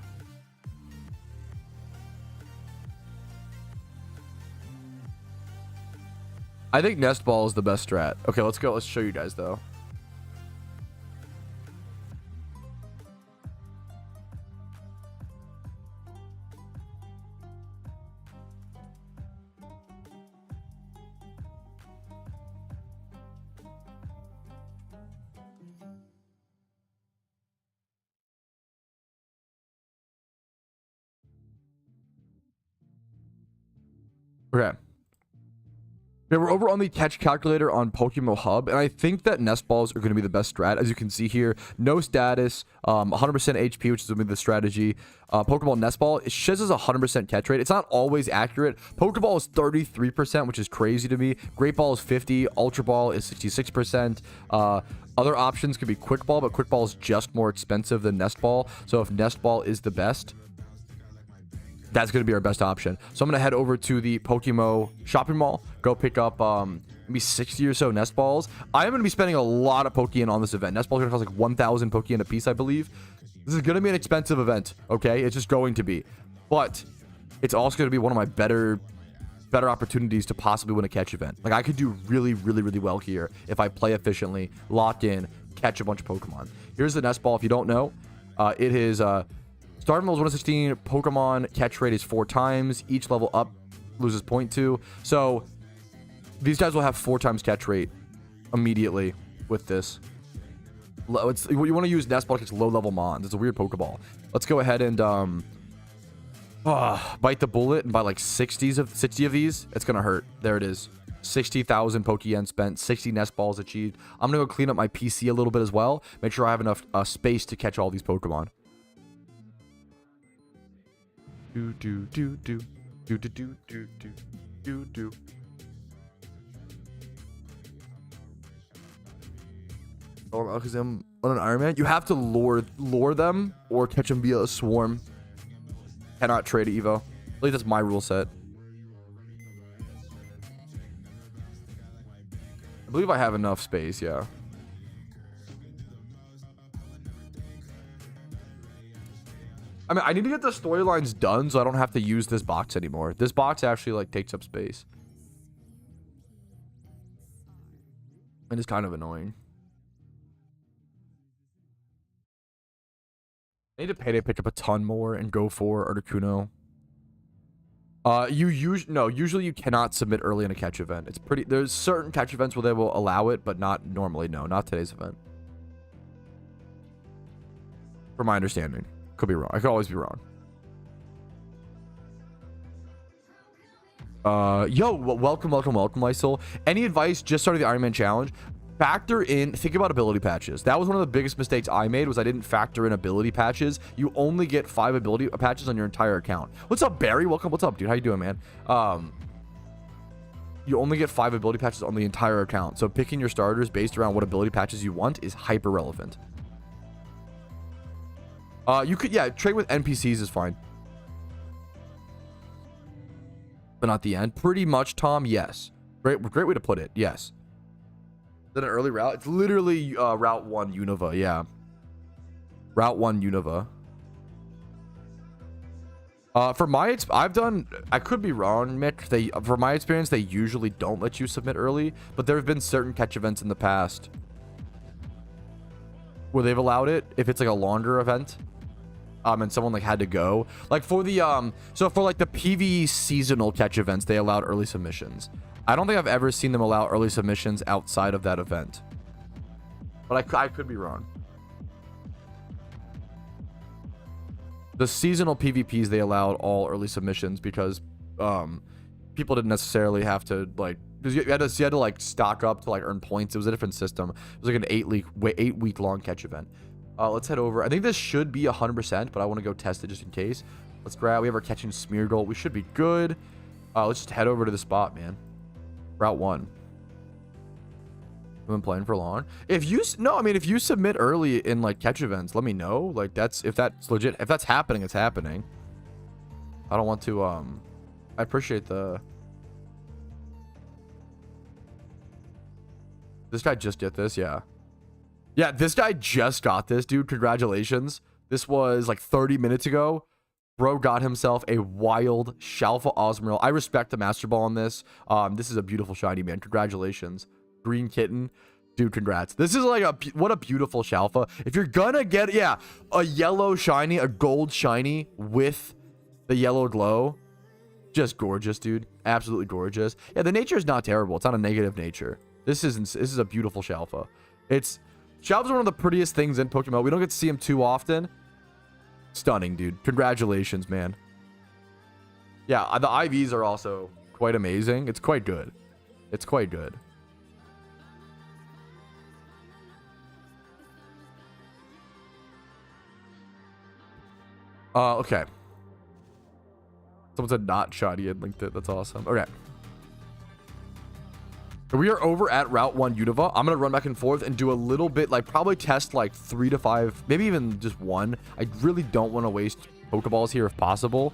I think Nest Ball is the best strat. Okay, let's go. Let's show you guys though. Okay. Yeah, we're over on the catch calculator on PokeMMO Hub, and I think that Nest Balls are going to be the best strat. As you can see here, no status, 100% HP, which is going to be the strategy. Pokeball Nest Ball, it shows us a 100% catch rate. It's not always accurate. Pokeball is 33%, which is crazy to me. Great Ball is 50. Ultra Ball is 66%. Other options could be Quick Ball, but Quick Ball is just more expensive than Nest Ball. So if Nest Ball is the best, that's going to be our best option. So I'm going to head over to the PokeMMO shopping mall, go pick up maybe 60 or so Nest Balls. I am going to be spending a lot of Pokeyen on this event. Nest Balls are going to cost like 1,000 Pokeyen a piece, I believe. This is going to be an expensive event, okay? It's just going to be. But it's also going to be one of my better opportunities to possibly win a catch event. Like, I could do really, really, really well here if I play efficiently, lock in, catch a bunch of Pokemon. Here's the Nest Ball. If you don't know, it is... Starting level is 116, Pokemon catch rate is 4 times. Each level up loses 0.2. So these guys will have 4 times catch rate immediately with this. You want to use Nest Ball to catch low level Mons. It's a weird Pokeball. Let's go ahead and bite the bullet and buy like 60 of these. It's gonna hurt. There it is. 60,000 Pokeyen spent, 60 Nest Balls achieved. I'm gonna go clean up my PC a little bit as well. Make sure I have enough space to catch all these Pokemon. Do do do do do do do do do do. Oh, because I'm on an Iron Man. You have to lure them or catch them via a swarm. Cannot trade Evo. At least that's my rule set. I believe I have enough space. Yeah. I mean, I need to get the storylines done so I don't have to use this box anymore. This box actually, like, takes up space. And it's kind of annoying. I need to payday pick up a ton more and go for Articuno. Usually you cannot submit early in a catch event. It's pretty... There's certain catch events where they will allow it, but not normally. No, not today's event. From my understanding. Could be wrong. I could always be wrong. Welcome, Lysol. Any advice? Just started the Iron Man challenge. Think about ability patches. That was one of the biggest mistakes I made, was I didn't factor in ability patches. You only get 5 ability patches on your entire account. What's up, Barry? Welcome. What's up, dude? How you doing, man? you only get 5 ability patches on the entire account. So picking your starters based around what ability patches you want is hyper relevant. You could, yeah, trade with NPCs is fine. But not the end. Pretty much, Tom, yes. Great way to put it, yes. Is that an early route? It's literally Route 1 Unova, yeah. Route 1 Unova. For my, I could be wrong, Mick. For my experience, they usually don't let you submit early, but there have been certain catch events in the past where they've allowed it if it's like a longer event. And someone like had to go, like for the so for like the PvE seasonal catch events, they allowed early submissions. I don't think I've ever seen them allow early submissions outside of that event, but I could be wrong. The seasonal PvPs, they allowed all early submissions because people didn't necessarily have to, like, because you had to like stock up to like earn points. It was a different system. It was like an 8-week long catch event. Let's head over. I think this should be 100%, but I want to go test it just in case. Let's grab. We have our catching smear goal. We should be good. Let's just head over to the spot, man. Route 1. I've been playing for long. If you submit early in like catch events, let me know. Like if that's legit. If that's happening, it's happening. I don't want to. I appreciate the. This guy just get this, yeah. Yeah, this guy just got this, dude. Congratulations. This was like 30 minutes ago. Bro got himself a wild Shalfa Osmeril. I respect the Master Ball on this. This is a beautiful shiny, man. Congratulations. Green Kitten. Dude, congrats. This is like what a beautiful Shalfa. If you're gonna get, yeah, a yellow shiny, a gold shiny with the yellow glow, just gorgeous, dude. Absolutely gorgeous. Yeah, the nature is not terrible. It's not a negative nature. This is a beautiful Shalfa. Shalfas are one of the prettiest things in Pokemon. We don't get to see them too often. Stunning, dude. Congratulations, man. Yeah, the IVs are also quite amazing. It's quite good. It's quite good. Okay. Someone said not shoddy and linked it. That's awesome. Okay. We are over at Route 1 Unova. I'm going to run back and forth and do a little bit, like probably test like 3 to 5, maybe even just 1. I really don't want to waste Pokeballs here if possible.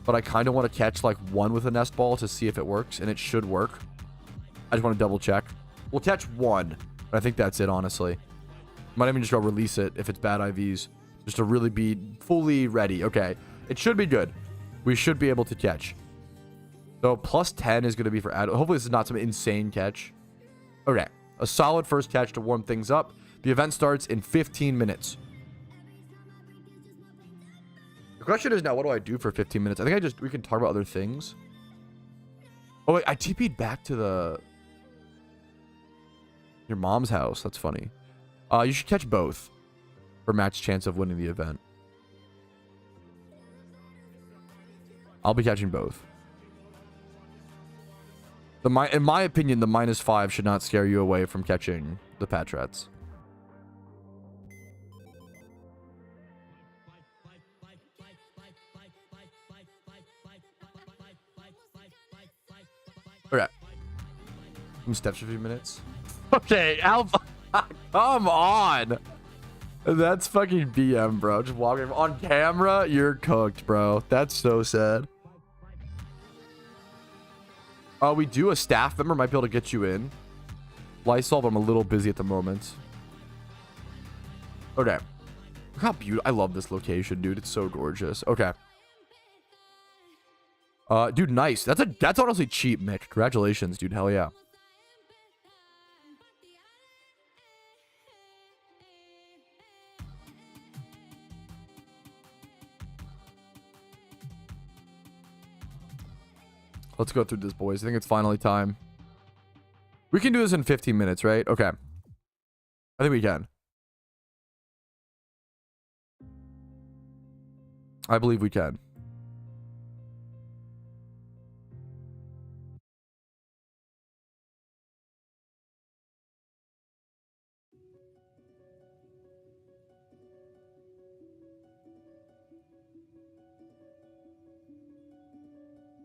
But I kind of want to catch like 1 with a nest ball to see if it works, and it should work. I just want to double check. We'll catch 1, but I think that's it, honestly. Might even just go release it if it's bad IVs, just to really be fully ready. Okay, it should be good. We should be able to catch. So plus 10 is going to be for adult. Hopefully this is not some insane catch. Okay, a solid first catch to warm things up. The event starts in 15 minutes. The question is now, what do I do for 15 minutes? I think we can talk about other things. Oh wait, I TP'd back to your mom's house. That's funny. You should catch both for match chance of winning the event. I'll be catching both. In my opinion, the -5 should not scare you away from catching the Patrats. Okay. Some steps for a few minutes. Okay, Alpha. Come on. That's fucking BM, bro. Just walking on camera. You're cooked, bro. That's so sad. We do. A staff member might be able to get you in. Lysol, but I'm a little busy at the moment. Okay. Look how beautiful. I love this location, dude. It's so gorgeous. Okay. Dude, nice. That's honestly cheap, Mick. Congratulations, dude. Hell yeah. Let's go through this, boys. I think it's finally time. We can do this in 15 minutes, right? Okay. I think we can. I believe we can.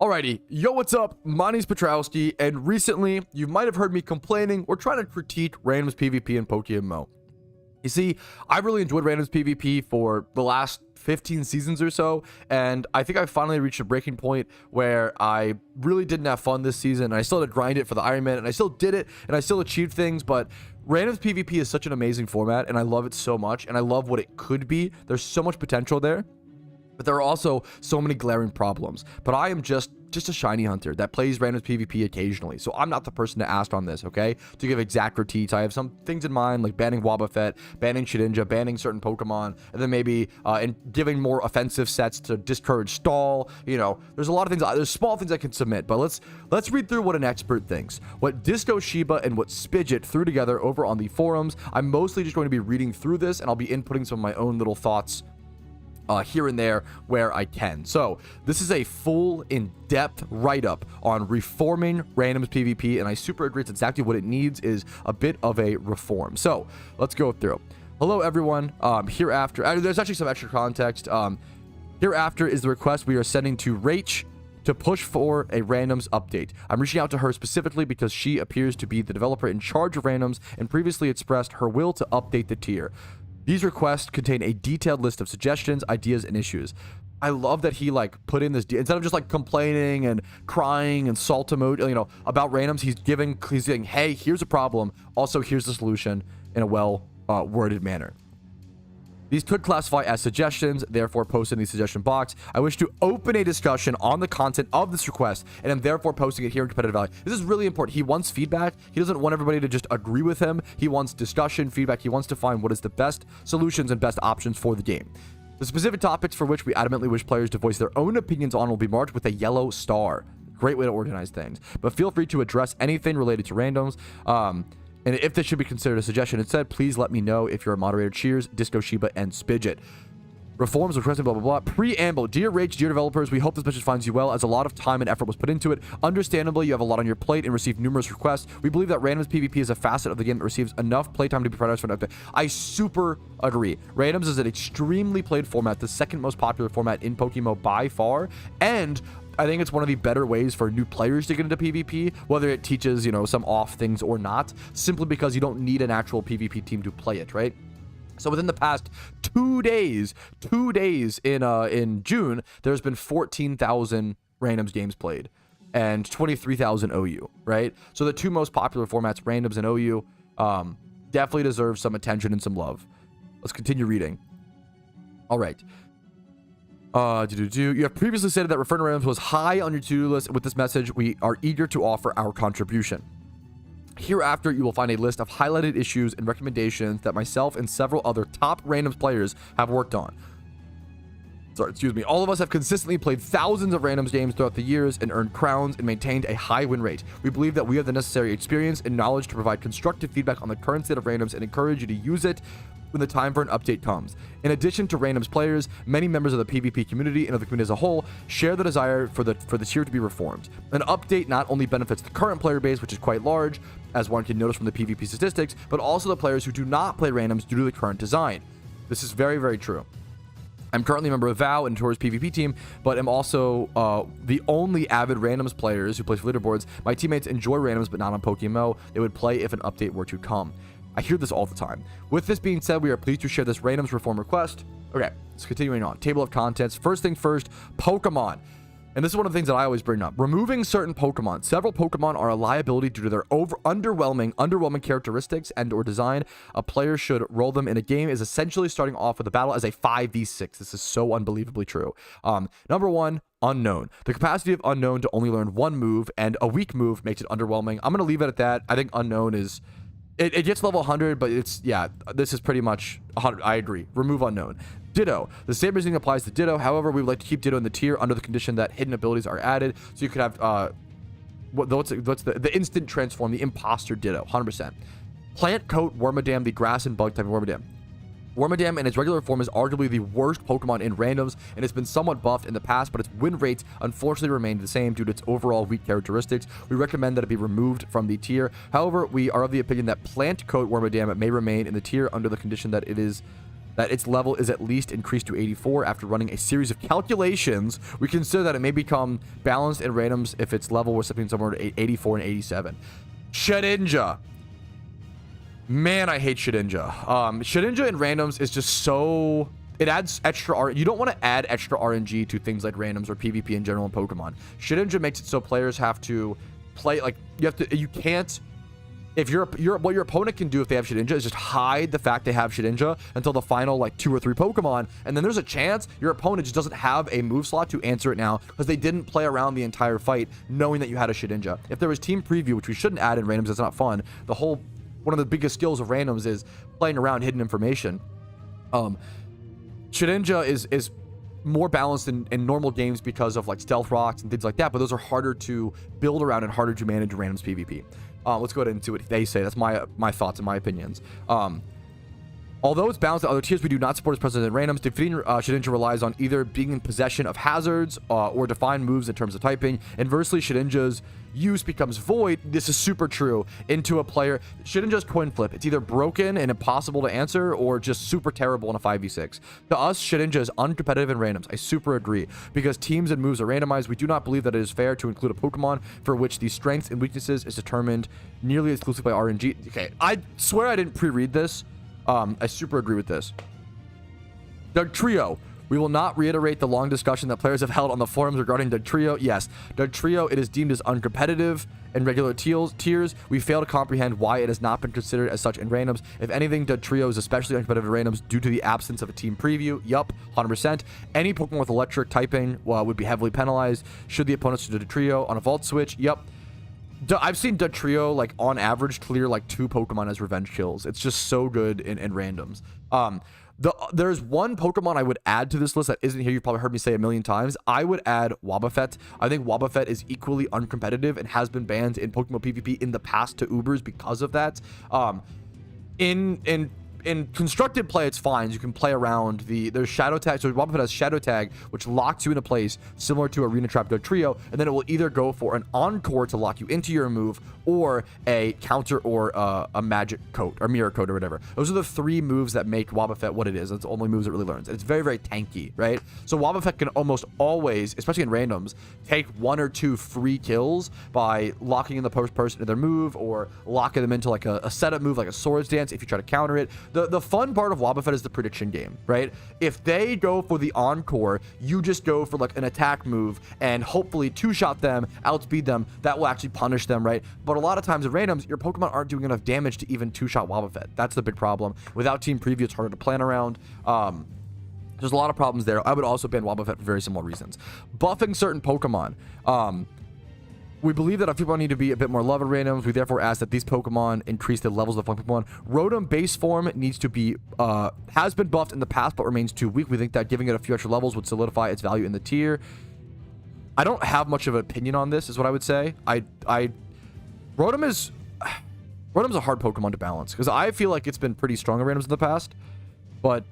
Alrighty, yo, what's up? My name's Patrouski, and recently you might have heard me complaining or trying to critique randoms PvP in PokeMMO. You see, I really enjoyed randoms PvP for the last 15 seasons or so, and I think I finally reached a breaking point where I really didn't have fun this season, and I still had to grind it for the Iron Man, and I still did it, and I still achieved things, but randoms PvP is such an amazing format, and I love it so much, and I love what it could be. There's so much potential there. But there are also so many glaring problems. But I am just a shiny hunter that plays randoms PvP occasionally. So I'm not the person to ask on this, okay? To give exact critiques. I have some things in mind, like banning Wobbuffet, banning Shedinja, banning certain Pokemon, and then maybe and giving more offensive sets to discourage stall. You know, there's a lot of things. There's small things I can submit. But let's read through what an expert thinks. What Disco Shiba and what Spidget threw together over on the forums. I'm mostly just going to be reading through this, and I'll be inputting some of my own little thoughts here and there where I can. So this is a full in-depth write-up on reforming randoms PvP, and I super agree. It's exactly what it needs, is a bit of a reform. So let's go through. Hello everyone. Hereafter, there's actually some extra context. Hereafter is the request we are sending to Rach to push for a randoms update. I'm reaching out to her specifically because she appears to be the developer in charge of randoms and previously expressed her will to update the tier. These requests contain a detailed list of suggestions, ideas, and issues. I love that he put in this instead of just complaining and crying and salt emote, about randoms. He's saying, hey, here's a problem. Also, here's the solution in a well worded manner. These could classify as suggestions, therefore post in the suggestion box. I wish to open a discussion on the content of this request, and am therefore posting it here in Competitive Valley. This is really important. He wants feedback. He doesn't want everybody to just agree with him. He wants discussion, feedback. He wants to find what is the best solutions and best options for the game. The specific topics for which we adamantly wish players to voice their own opinions on will be marked with a yellow star. Great way to organize things. But feel free to address anything related to randoms. And if this should be considered a suggestion instead, please let me know if you're a moderator. Cheers, Disco Shiba and Spidget. Reforms requested, blah, blah, blah. Preamble. Dear Rach, dear developers, we hope this message finds you well, as a lot of time and effort was put into it. Understandably, you have a lot on your plate and received numerous requests. We believe that randoms PvP is a facet of the game that receives enough playtime to be prioritized for an update. I super agree. Randoms is an extremely played format, the second most popular format in PokeMMO by far, and I think it's one of the better ways for new players to get into PvP, whether it teaches, some off things or not, simply because you don't need an actual PvP team to play it, right? So within the past 2 days in June, there's been 14,000 randoms games played and 23,000 OU, right? So the two most popular formats, randoms and OU, definitely deserve some attention and some love. Let's continue reading. All right. You have previously stated that referring to randoms was high on your to-do list. With this message, we are eager to offer our contribution. Hereafter, you will find a list of highlighted issues and recommendations that myself and several other top randoms players have worked on. All of us have consistently played thousands of randoms games throughout the years and earned crowns and maintained a high win rate. We believe that we have the necessary experience and knowledge to provide constructive feedback on the current state of randoms and encourage you to use it when the time for an update comes. In addition to randoms players, many members of the PvP community and of the community as a whole share the desire for the tier to be reformed. An update not only benefits the current player base, which is quite large, as one can notice from the PvP statistics, but also the players who do not play randoms due to the current design. This is very, very true. I'm currently a member of VOW and Tor's PvP team, but am also the only avid randoms players who plays for leaderboards. My teammates enjoy randoms, but not on PokeMMO. They would play if an update were to come. I hear this all the time. With this being said, we are pleased to share this randoms reform request. Okay, let's continuing on. Table of contents. First thing first, Pokemon. And this is one of the things that I always bring up. Removing certain Pokemon. Several Pokemon are a liability due to their underwhelming characteristics and or design. A player should roll them in a game is essentially starting off with a battle as a 5v6. This is so unbelievably true. Number one, Unknown. The capacity of Unknown to only learn one move and a weak move makes it underwhelming. I'm going to leave it at that. I think Unknown is... It gets level 100, but it's, yeah, this is pretty much 100. I agree. Remove Unknown. Ditto. The same reasoning applies to Ditto. However, we would like to keep Ditto in the tier under the condition that hidden abilities are added. So you could have, what's the instant transform, the imposter Ditto, 100%. Plant Coat Wormadam, the grass and bug type of Wormadam. Wormadam in its regular form is arguably the worst Pokemon in randoms, and it's been somewhat buffed in the past, but its win rates unfortunately remained the same due to its overall weak characteristics. We recommend that it be removed from the tier. However, we are of the opinion that Plant Coat Wormadam may remain in the tier under the condition that it is that its level is at least increased to 84 after running a series of calculations. We consider that it may become balanced in randoms if its level was something somewhere to 84 and 87. Shedinja. Man, I hate Shedinja. Shedinja in randoms is just so... It adds extra R. You don't want to add extra RNG to things like randoms or PvP in general in Pokemon. Shedinja makes it so players have to play, like, you can't... If what your opponent can do if they have Shedinja is just hide the fact they have Shedinja until the final like 2 or 3 Pokemon, and then there's a chance your opponent just doesn't have a move slot to answer it now because they didn't play around the entire fight knowing that you had a Shedinja. If there was team preview, which we shouldn't add in randoms, it's not fun. One of the biggest skills of randoms is playing around hidden information. Shedinja is more balanced in normal games because of like stealth rocks and things like that, but those are harder to build around and harder to manage in randoms PvP. Let's go ahead and see what they say. That's my thoughts and my opinions. Although it's balanced to other tiers, we do not support its presence in randoms. Defeating Shedinja relies on either being in possession of hazards or defined moves in terms of typing. Inversely, Shedinja's use becomes void. This is super true into a player. Shedinja's coin flip. It's either broken and impossible to answer or just super terrible in a 5v6. To us, Shedinja is uncompetitive in randoms. I super agree. Because teams and moves are randomized, we do not believe that it is fair to include a Pokemon for which the strengths and weaknesses is determined nearly exclusively by RNG. Okay, I swear I didn't pre-read this. I super agree with this. Dugtrio. We will not reiterate the long discussion that players have held on the forums regarding Dugtrio. Yes, Dugtrio, it is deemed as uncompetitive in regular tiers. We fail to comprehend why it has not been considered as such in randoms. If anything, Dugtrio is especially uncompetitive in randoms due to the absence of a team preview. Yup, 100%. Any Pokemon with electric typing would be heavily penalized should the opponents do Dugtrio on a Vault Switch. Yup. I've seen Dugtrio, like, on average, clear, like, 2 Pokemon as revenge kills. It's just so good in randoms. There's one Pokemon I would add to this list that isn't here. You've probably heard me say a million times. I would add Wobbuffet. I think Wobbuffet is equally uncompetitive and has been banned in PokeMMO PvP in the past to Ubers because of that. In constructed play, it's fine. You can play around there's Shadow Tag. So Wobbuffet has Shadow Tag, which locks you into place, similar to Arena Trap Dugtrio, and then it will either go for an Encore to lock you into your move, or a counter, or a Magic Coat, or Mirror Coat, or whatever. Those are the 3 moves that make Wobbuffet what it is. That's the only moves it really learns. And it's very, very tanky, right? So Wobbuffet can almost always, especially in randoms, take 1 or 2 free kills by locking in the person to their move, or locking them into like a setup move, like a Swords Dance, if you try to counter it. The fun part of Wobbuffet is the prediction game, right? If they go for the Encore, you just go for like an attack move and hopefully 2-shot them, outspeed them. That will actually punish them, right? But a lot of times in randoms, your Pokemon aren't doing enough damage to even 2-shot Wobbuffet. That's the big problem. Without team preview, it's harder to plan around. There's a lot of problems there. I would also ban Wobbuffet for very similar reasons. Buffing certain Pokemon. We believe that our people need to be a bit more love in randoms. We therefore ask that these Pokemon increase the levels of fun Pokemon. Rotom base form needs to be, has been buffed in the past, but remains too weak. We think that giving it a few extra levels would solidify its value in the tier. I don't have much of an opinion on this, is what I would say. Rotom's a hard Pokemon to balance, because I feel like it's been pretty strong in randoms in the past, but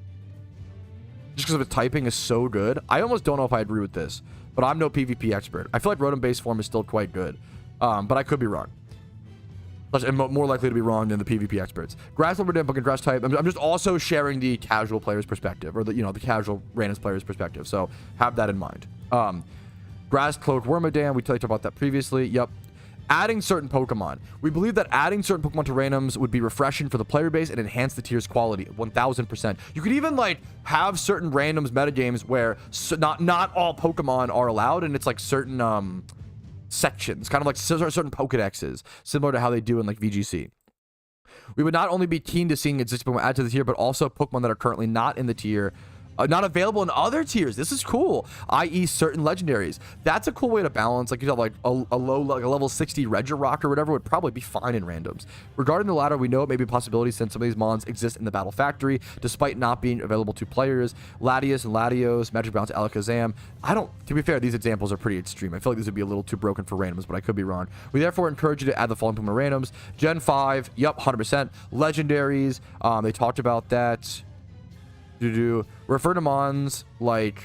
just because of its typing is so good, I almost don't know if I agree with this. But I'm no PvP expert. I feel like Rotom base form is still quite good. But I could be wrong. I'm more likely to be wrong than the PvP experts. Grass Lumber Dam, Grass type. I'm just also sharing the casual player's perspective, or the casual randoms player's perspective. So have that in mind. Grass Cloak Wormadam, we talked about that previously. Yep. Adding certain Pokemon. We believe that adding certain Pokemon to randoms would be refreshing for the player base and enhance the tier's quality 1000%. You could even like have certain randoms metagames where not all Pokemon are allowed, and it's like certain sections, kind of like certain Pokedexes, similar to how they do in like VGC. We would not only be keen to seeing existing Pokemon added to the tier, but also Pokemon that are currently not in the tier, not available in other tiers. This is cool, i.e. certain legendaries. That's a cool way to balance. Like you have like a low, like a level 60 Regirock or whatever would probably be fine in randoms. Regarding the latter, we know it may be a possibility since some of these mons exist in the Battle Factory despite not being available to players. Latios and Latios, Magic Bounce, Alakazam. To be fair, these examples are pretty extreme. I feel like these would be a little too broken for randoms, but I could be wrong. We therefore encourage you to add the following Pokemon randoms. Gen 5, yep, 100%. Legendaries, they talked about that. Refer to mons like,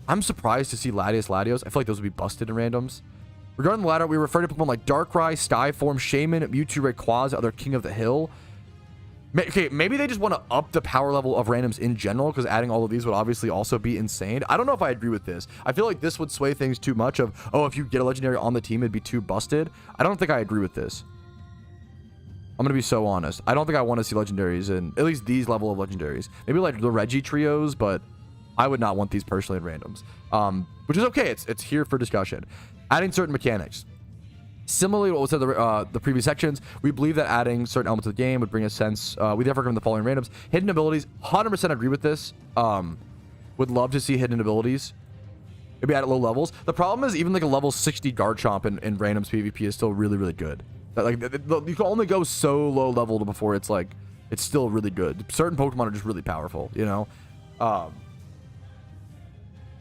I'm surprised to see Latios. I feel like those would be busted in randoms. Regarding the latter, we refer to Pokemon like Darkrai, Skyform, Shaman, Mewtwo, Rayquaza, other King of the Hill. Okay, maybe they just want to up the power level of randoms in general, because adding all of these would obviously also be insane. I don't know if I agree with this. I feel like this would sway things too much of, oh, if you get a legendary on the team, it'd be too busted. I don't think I agree with this. I'm going to be so honest. I don't think I want to see legendaries in at least these level of legendaries. Maybe like the Reggie trios, but I would not want these personally in randoms. Which is okay. It's here for discussion. Adding certain mechanics. Similarly to what was said in the previous sections, we believe that adding certain elements of the game would bring a sense. We therefore recommend the following randoms. Hidden abilities, 100% agree with this. Would love to see hidden abilities. Maybe at low levels. The problem is even like a level 60 Garchomp in randoms PvP is still really, really good. Like you can only go so low level before it's like, it's still really good. Certain Pokemon are just really powerful, you know?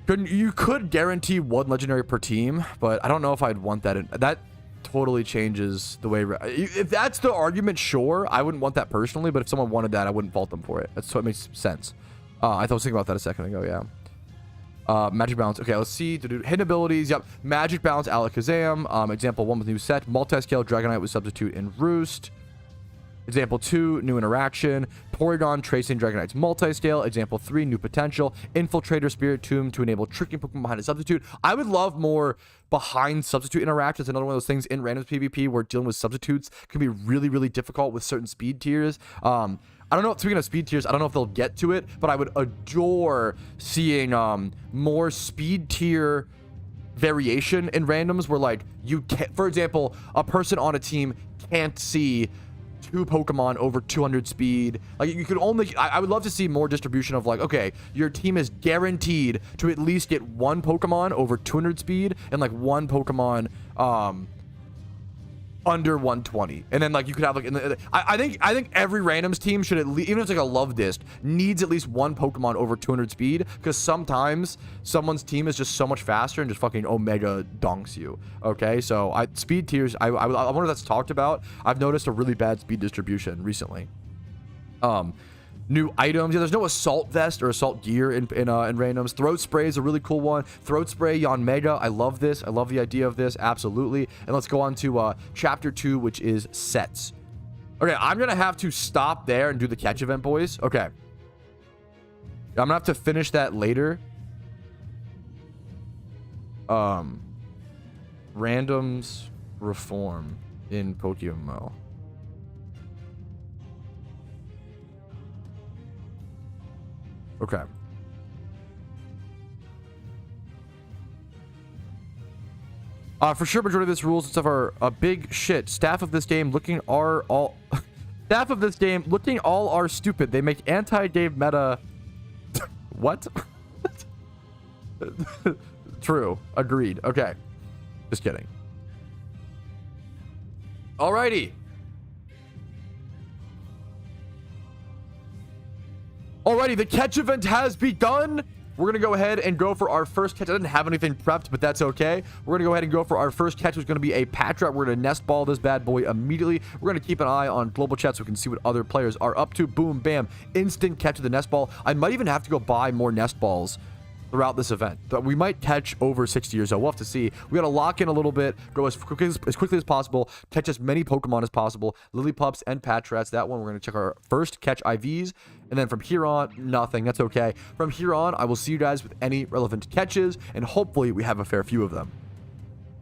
You could guarantee one legendary per team, but I don't know if I'd want that. That totally changes the way. If that's the argument, sure, I wouldn't want that personally, but if someone wanted that, I wouldn't fault them for it. That's what makes sense. I thought I was thinking about that a second ago. Yeah. Magic Bounce. Okay, let's see. Hidden abilities. Yep. Magic Bounce, Alakazam. Example 1 with new set. Multi-scale Dragonite with substitute in Roost. Example 2, new interaction. Porygon, Tracing Dragonite's multi-scale. Example 3, new potential. Infiltrator, Spirit Tomb to enable tricking Pokemon behind a substitute. I would love more behind substitute interactions. Another one of those things in randoms PvP where dealing with substitutes can be really, really difficult with certain speed tiers. I don't know. Speaking of speed tiers, I don't know if they'll get to it, but I would adore seeing more speed tier variation in randoms where, like, you can, for example, a person on a team can't see 2 Pokemon over 200 speed. Like, you could only, I would love to see more distribution of, like, okay, your team is guaranteed to at least get 1 Pokemon over 200 speed and like 1 Pokemon under 120, and then like you could have like I think every randoms team should at least, even if it's like a love disc, needs at least 1 Pokemon over 200 speed, because sometimes someone's team is just so much faster and just fucking omega donks you. Okay, so speed tiers, I wonder if that's talked about. I've noticed a really bad speed distribution recently. New items. Yeah, there's no assault vest or assault gear in randoms. Throat spray is a really cool one. Throat spray, Yanmega. I love this. I love the idea of this. Absolutely. And let's go on to chapter 2, which is sets. Okay, I'm gonna have to stop there and do the catch event, boys. Okay. I'm gonna have to finish that later. Randoms reform in PokeMMO. Okay. For sure, majority of this rules and stuff are a big shit. Staff of this game looking are all staff of this game looking all are stupid. They make anti-game meta. What? True. Agreed. Okay. Just kidding. Alrighty. Alrighty, the catch event has begun. We're going to go ahead and go for our first catch. I didn't have anything prepped, but that's okay. We're going to go ahead and go for our first catch, which is going to be a Patrouski. We're going to nest ball this bad boy immediately. We're going to keep an eye on global chat so we can see what other players are up to. Boom, bam, instant catch of the nest ball. I might even have to go buy more nest balls throughout this event. But we might catch over 60 years old. We'll have to see. We got to lock in a little bit, go as quickly as possible, catch as many Pokemon as possible, Lillipups and Patrats. That one, we're going to check our first catch IVs, and then from here on, nothing. That's okay. From here on, I will see you guys with any relevant catches, and hopefully we have a fair few of them.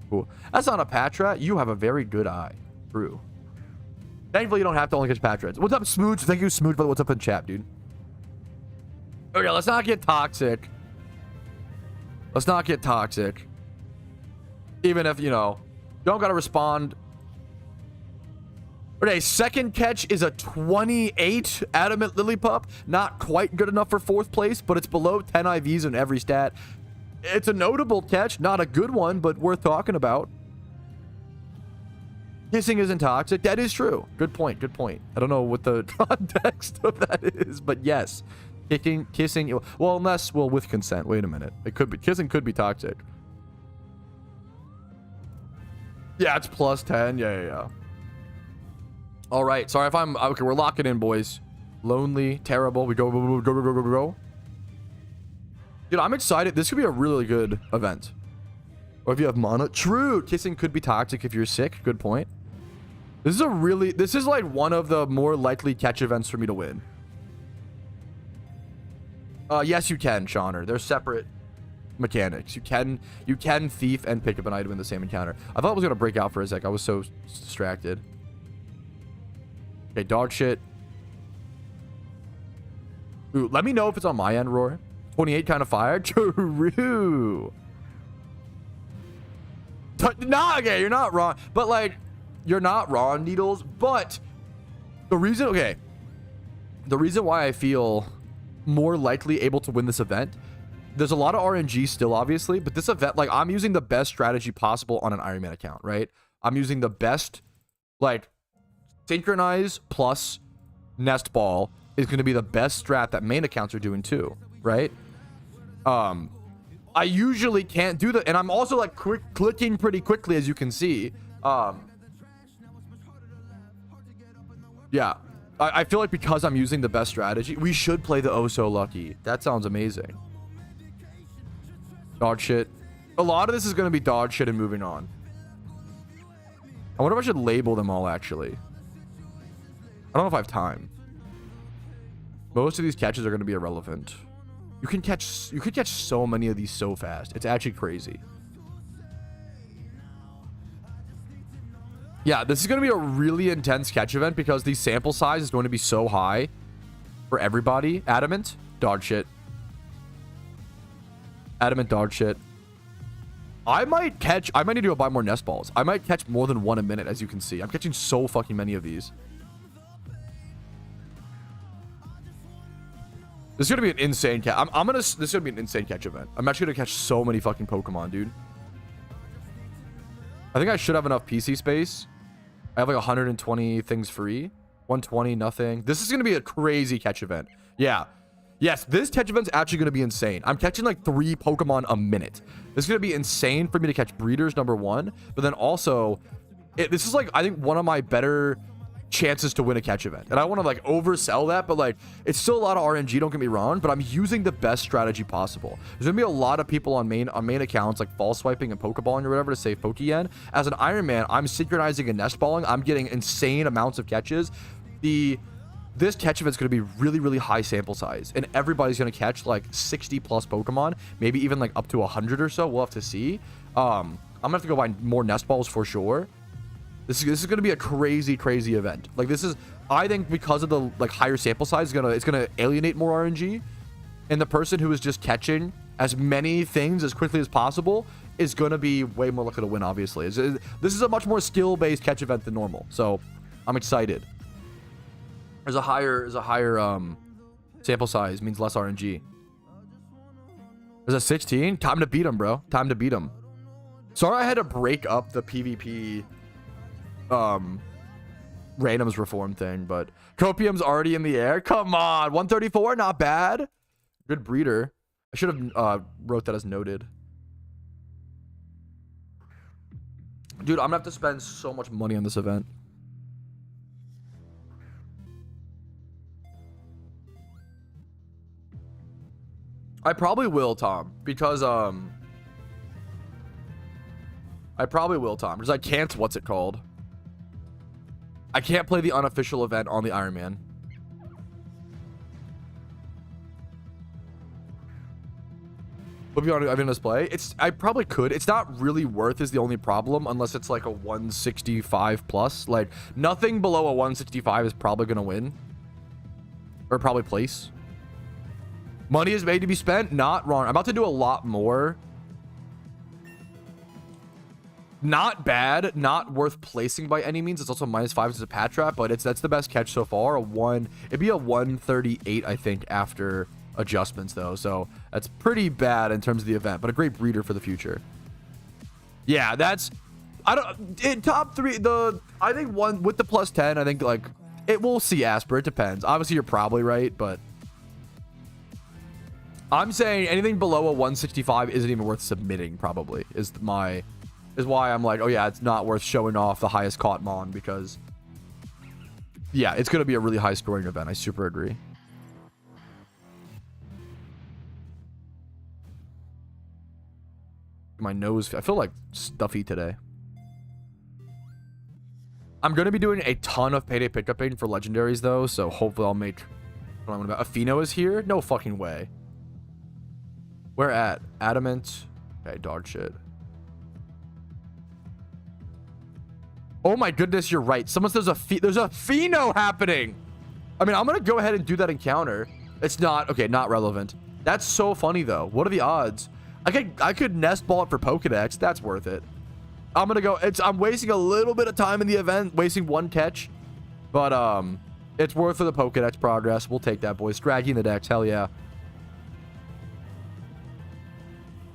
Cool. That's not a Patrat. You have a very good eye. True. Thankfully, you don't have to only catch Patrats. What's up, Smooch? Thank you, Smooch, for what's up in chat, dude. Okay, let's not get toxic. Let's not get toxic. Even if, you know, don't gotta respond. Okay, second catch is a 28 Adamant Lillipup. Not quite good enough for 4th place, but it's below 10 IVs in every stat. It's a notable catch. Not a good one, but worth talking about. Kissing isn't toxic. That is true. Good point. Good point. I don't know what the context of that is, but yes. Kissing, well, unless, well, with consent. Wait a minute. It could be, kissing could be toxic. Yeah, it's plus 10. Yeah. All right. Sorry if I'm, okay, we're locking in, boys. Lonely, terrible. We go. Dude, I'm excited. This could be a really good event. Or if you have mana. True. Kissing could be toxic if you're sick. Good point. This is like one of the more likely catch events for me to win. Yes, you can, Shauner. They're separate mechanics. You can thief and pick up an item in the same encounter. I thought it was gonna break out for a sec. I was so distracted. Okay, dog shit. Ooh, let me know if it's on my end, Roar. 28 kind of fire. True. Nah, okay, you're not wrong. But like, you're not wrong, Needles. But the reason why I feel more likely able to win this event, there's a lot of RNG still, obviously, but this event, like, I'm using the best strategy possible on an Iron Man account, right? I'm using the best, like, synchronize plus nest ball is going to be the best strat that main accounts are doing too, right? I usually can't do that, and I'm also like clicking pretty quickly, as you can see. Yeah, I feel like because I'm using the best strategy, we should play the Oh So Lucky. That sounds amazing. Dog shit. A lot of this is going to be dog shit and moving on. I wonder if I should label them all, actually. I don't know if I have time. Most of these catches are going to be irrelevant. You could catch so many of these so fast. It's actually crazy. Yeah, this is going to be a really intense catch event because the sample size is going to be so high for everybody. Adamant, dog shit. Adamant, dog shit. I might need to go buy more nest balls. I might catch more than one a minute, as you can see. I'm catching so fucking many of these. This is gonna be an insane catch. This is gonna be an insane catch event. I'm actually gonna catch so many fucking Pokemon, dude. I think I should have enough PC space. I have like 120 things free. 120, nothing. This is gonna be a crazy catch event. Yeah. Yes, this catch event's actually gonna be insane. I'm catching like 3 Pokemon a minute. This is gonna be insane for me to catch breeders, number 1. But then also, this is like, I think, one of my better chances to win a catch event, and I want to like oversell that, but like, it's still a lot of RNG, don't get me wrong, but I'm using the best strategy possible. There's gonna be a lot of people on main accounts like fall swiping and pokeballing or whatever to save Pokeyen. As an Iron Man, I'm synchronizing and nest balling. I'm getting insane amounts of catches. This catch event's gonna be really, really high sample size, and everybody's gonna catch like 60 plus Pokemon, maybe even like up to 100 or so. We'll have to see. I'm gonna have to go buy more nest balls for sure. This is going to be a crazy, crazy event. Like, this is, I think, because of the like higher sample size, it's going to alienate more RNG, and the person who is just catching as many things as quickly as possible is going to be way more likely to win. Obviously, this is a much more skill-based catch event than normal, so I'm excited. There's a higher sample size means less RNG. There's a 16. Time to beat him, bro. Time to beat him. Sorry, I had to break up the PvP. Randoms reform thing, but Copium's already in the air. Come on, 134, not bad. Good breeder. I should have wrote that as noted. Dude, I'm gonna have to spend so much money on this event. I probably will, Tom, because I probably will, Tom, because I can't. What's it called? I can't play the unofficial event on the Iron Man. Will be on Ivan display. I probably could. It's not really worth is the only problem, unless it's like a 165 plus. Like, nothing below a 165 is probably gonna win. Or probably place. Money is made to be spent. Not wrong. I'm about to do a lot more. Not bad, not worth placing by any means. It's also -5 as a pat trap, but that's the best catch so far. It'd be a 138, I think, after adjustments though. So that's pretty bad in terms of the event, but a great breeder for the future. Yeah, that's in top 3. I think one with the +10. I think like it will see Asper. It depends. Obviously, you're probably right, but I'm saying anything below a 165 isn't even worth submitting. Probably is why I'm like, oh yeah, it's not worth showing off the highest caught mon, because yeah, it's going to be a really high scoring event. I super agree. My nose, I feel like stuffy today. I'm going to be doing a ton of payday pickuping for legendaries though, so hopefully I'll make what I'm about. Afino is here? No fucking way. Where at? Adamant. Okay, dog shit. Oh my goodness, you're right. Someone says there's a Fino happening. I mean, I'm going to go ahead and do that encounter. It's not, okay, not relevant. That's so funny though. What are the odds? I could nest ball it for Pokedex. That's worth it. I'm going to go, I'm wasting a little bit of time in the event, wasting one catch, but it's worth for the Pokedex progress. We'll take that, boys. Scraggy in the dex. Hell yeah.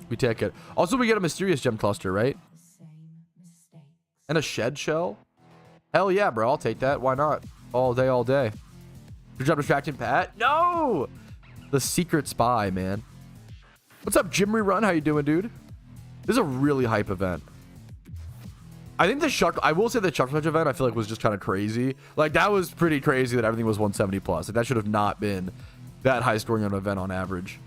We take it. Also, we get a mysterious gem cluster, right? And a shed shell? Hell yeah, bro. I'll take that. Why not? All day, all day. Good job distracting Pat. No! The secret spy, man. What's up, Jim Rerun? How you doing, dude? This is a really hype event. I think I will say the Chuck Fletch event, I feel like was just kind of crazy. Like, that was pretty crazy that everything was 170 plus. Like, that should have not been that high scoring on an event on average.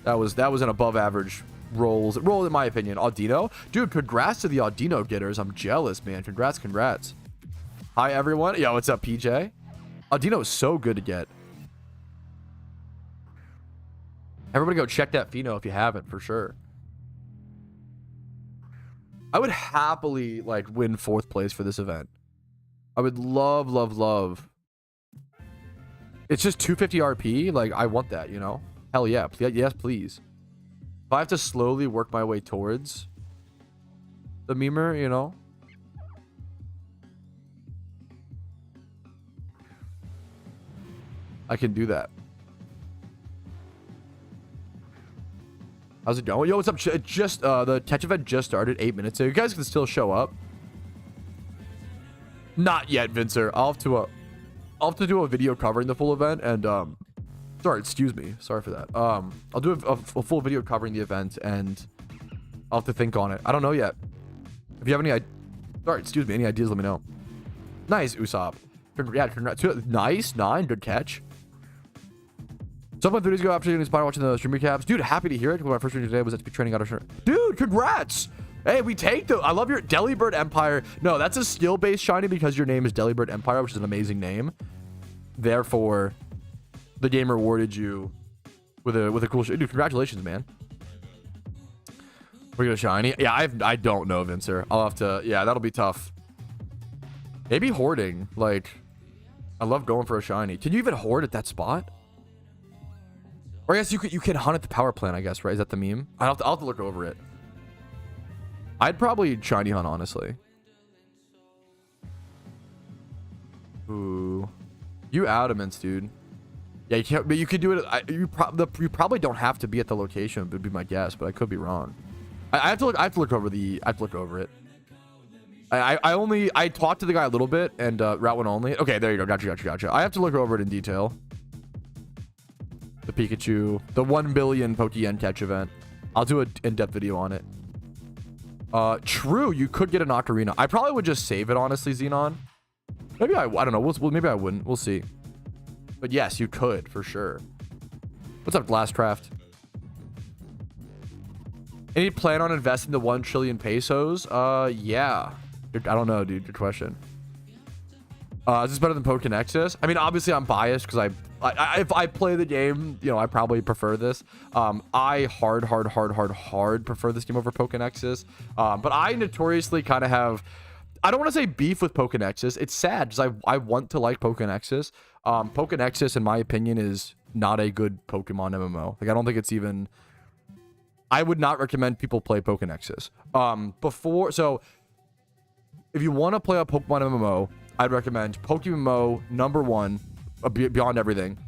That was an above average roll in my opinion. Audino? Dude, congrats to the Audino getters. I'm jealous, man. Congrats. Hi, everyone. Yo, what's up, PJ? Audino is so good to get. Everybody go check that Fino if you haven't, for sure. I would happily, like, win 4th place for this event. I would love. It's just 250 RP. Like, I want that, you know? Hell yeah. Yes, please. If I have to slowly work my way towards the memer, you know? I can do that. How's it going? Yo, what's up? It just the catch event just started 8 minutes ago. You guys can still show up. Not yet, Vincer. I'll have to do a video covering the full event, and sorry, excuse me. Sorry for that. I'll do a full video covering the event, and I'll have to think on it. I don't know yet. If you have any any ideas, let me know. Nice, Usopp. Yeah, congrats. Nice, 9, good catch. Someone 3 days ago after getting inspired watching the stream recaps. Dude, happy to hear it. My first stream today was at to be training out of Dude, congrats. Hey, we take I love your Delibird Empire. No, that's a skill-based shiny because your name is Delibird Empire, which is an amazing name. Therefore, the game rewarded you with a cool shiny. Dude, congratulations, man. We're gonna shiny. Yeah, I don't know, Vincer. I'll have to. Yeah, that'll be tough. Maybe hoarding. Like, I love going for a shiny. Can you even hoard at that spot? Or I guess you can hunt at the power plant, I guess, right? Is that the meme? I'll have to look over it. I'd probably shiny hunt, honestly. Ooh. You adamants, dude. Yeah, you can't, but you could do it. You probably don't have to be at the location, would be my guess, but I could be wrong. I have to look over it. I talked to the guy a little bit and route 1 only. Okay, there you go. Gotcha. I have to look over it in detail. The Pikachu, the 1 billion Pokeyen catch event. I'll do an in-depth video on it. True, you could get an Ocarina. I probably would just save it, honestly, Xenon. Maybe I don't know. Maybe I wouldn't. We'll see. But yes, you could for sure. What's up, Glasscraft? Any plan on investing the 1 trillion pesos? Yeah. I don't know, dude. Good question. Is this better than Pokenexus? I mean, obviously I'm biased because if I play the game, you know, I probably prefer this. I hard prefer this game over Pokenexus. But I notoriously kind of have, I don't want to say beef with Pokenexus. It's sad because I want to like Pokenexus. Pokenexus, in my opinion, is not a good Pokemon MMO. Like, I don't think it's even, I would not recommend people play Pokenexus. So if you want to play a Pokemon MMO, I'd recommend PokeMMO #1, beyond everything.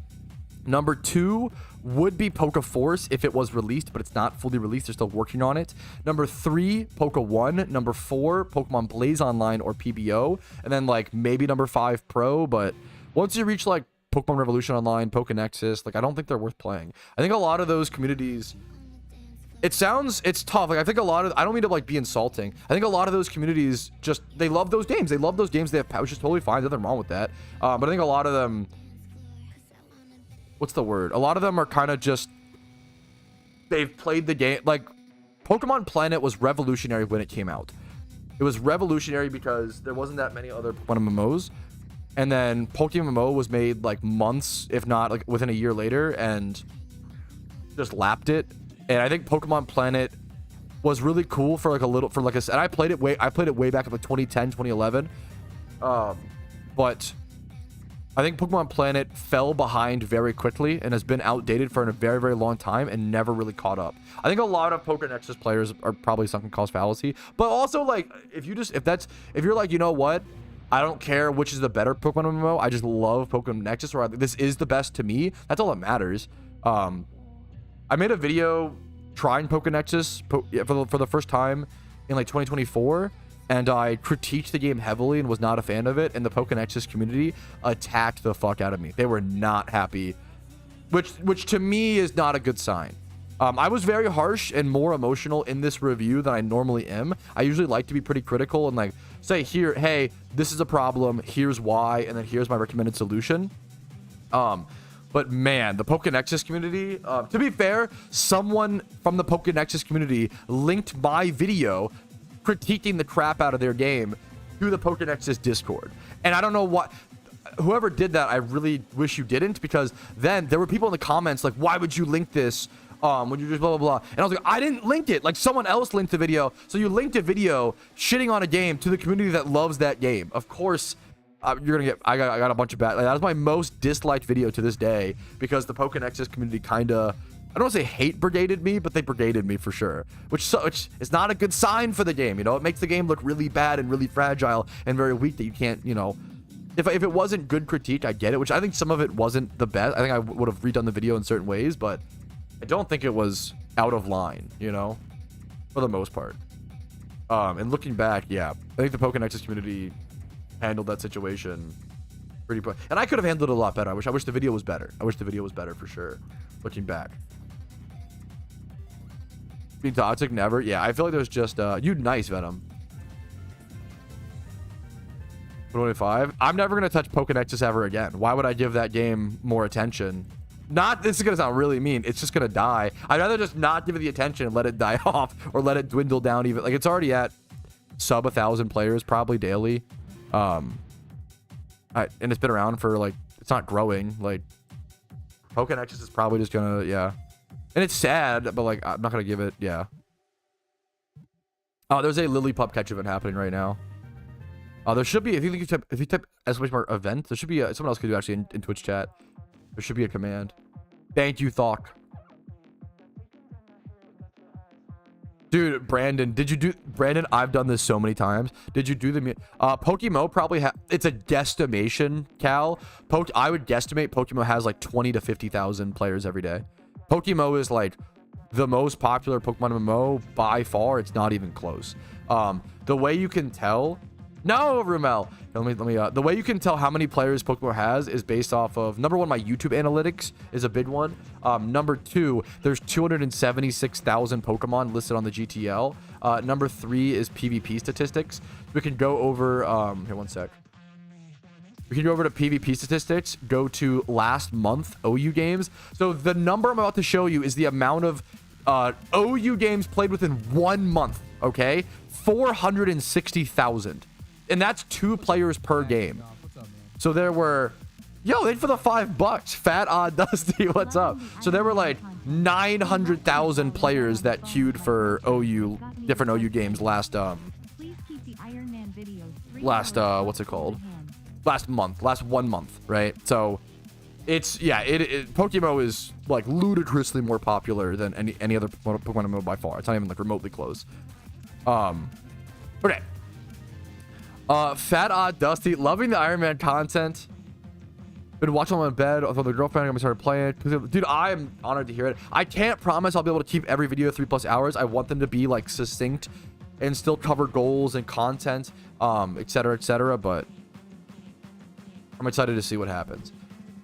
#2 would be PokeForce if it was released, but it's not fully released. They're still working on it. #3, Poke1. #4, Pokemon Blaze Online or PBO. And then, like, maybe #5, Pro. But once you reach, like, Pokemon Revolution Online, Pokenexus, like, I don't think they're worth playing. I think a lot of those communities, it's tough. Like, I think a lot of, I don't mean to, like, be insulting. I think a lot of those communities just, they love those games. They love those games. They have power, which is totally fine. There's nothing wrong with that. But I think a lot of them, what's the word? A lot of them are kind of just, they've played the game. Like, Pokemon Planet was revolutionary when it came out. It was revolutionary because there wasn't that many other Pokemon MMOs. And then PokeMMO was made like months, if not like within a year later, and just lapped it. And I think Pokemon Planet was really cool for like a little, for like a, and I played it way back in like 2010, 2011. But I think Pokemon Planet fell behind very quickly and has been outdated for a very, very long time and never really caught up. I think a lot of PokeNexus players are probably sunken cost fallacy, but also like if you're like, you know what, I don't care which is the better Pokemon MMO, I just love PokeNexus, or this is the best to me. That's all that matters. I made a video trying PokeNexus for the first time in like 2024. And I critiqued the game heavily and was not a fan of it. And the PokeNexus community attacked the fuck out of me. They were not happy, which to me is not a good sign. I was very harsh and more emotional in this review than I normally am. I usually like to be pretty critical and like say here, hey, this is a problem. Here's why. And then here's my recommended solution. But man, the PokeNexus community, to be fair, someone from the PokeNexus community linked my video critiquing the crap out of their game to the PokeNexus Discord. And I don't know what, whoever did that, I really wish you didn't, because then there were people in the comments like, why would you link this? When you just blah, blah, blah. And I was like, I didn't link it. Like someone else linked the video. So you linked a video shitting on a game to the community that loves that game. Of course, you're gonna get, I got a bunch of bad, like, that was my most disliked video to this day, because the PokeNexus community kinda, I don't want to say hate brigaded me, but they brigaded me for sure, which is not a good sign for the game. You know, it makes the game look really bad and really fragile and very weak that you can't, you know, if it wasn't good critique, I get it, which I think some of it wasn't the best. I think I would have redone the video in certain ways, but I don't think it was out of line, you know, for the most part. And looking back, yeah, I think the PokeNexus community handled that situation pretty, and I could have handled it a lot better. I wish the video was better. I wish the video was better for sure, looking back. Being toxic, never. Yeah, I feel like there's just you nice Venom. 25. I'm never gonna touch PokeNexus ever again. Why would I give that game more attention? Not, this is gonna sound really mean, it's just gonna die. I'd rather just not give it the attention and let it die off, or let it dwindle down. Even like it's already at sub 1,000 players probably daily, and it's been around for like, it's not growing. Like PokeNexus is probably just gonna, yeah. And it's sad, but like, I'm not gonna give it, yeah. Oh, there's a Lillipup catch event happening right now. There should be, if you type exclamation mark event, there should be someone else could do actually in Twitch chat. There should be a command. Thank you, Thok. Dude, Brandon, Brandon, I've done this so many times. Did you do the, PokeMMO probably it's a guesstimation, Cal. I would guesstimate PokeMMO has like 20 to 50,000 players every day. PokeMMO is like the most popular Pokemon MMO by far. It's not even close. The way you can tell, no, Rumel, the way you can tell how many players PokeMMO has is based off of, number one, my YouTube analytics is a big one. Number two, there's 276,000 Pokemon listed on the GTL. Number three is PvP statistics. We can go over, here, one sec. We can go over to PvP statistics, go to last month OU games. So the number I'm about to show you is the amount of OU games played within 1 month, okay? 460,000. And that's 2 players per game. So there were, yo, thanks for the $5. Fat Odd Dusty, what's up? So there were like 900,000 players that queued for different OU games last, what's it called? Last 1 month, right? So it's, yeah, PokeMMO is like ludicrously more popular than any other Pokemon MMO by far. It's not even like remotely close. Okay. Fat Odd Dusty, loving the Iron Man content. Been watching on my bed. I thought the girlfriend I'm gonna start playing. Dude, I'm honored to hear it. I can't promise I'll be able to keep every video 3+ hours. I want them to be like succinct and still cover goals and content, etc., etc. But I'm excited to see what happens.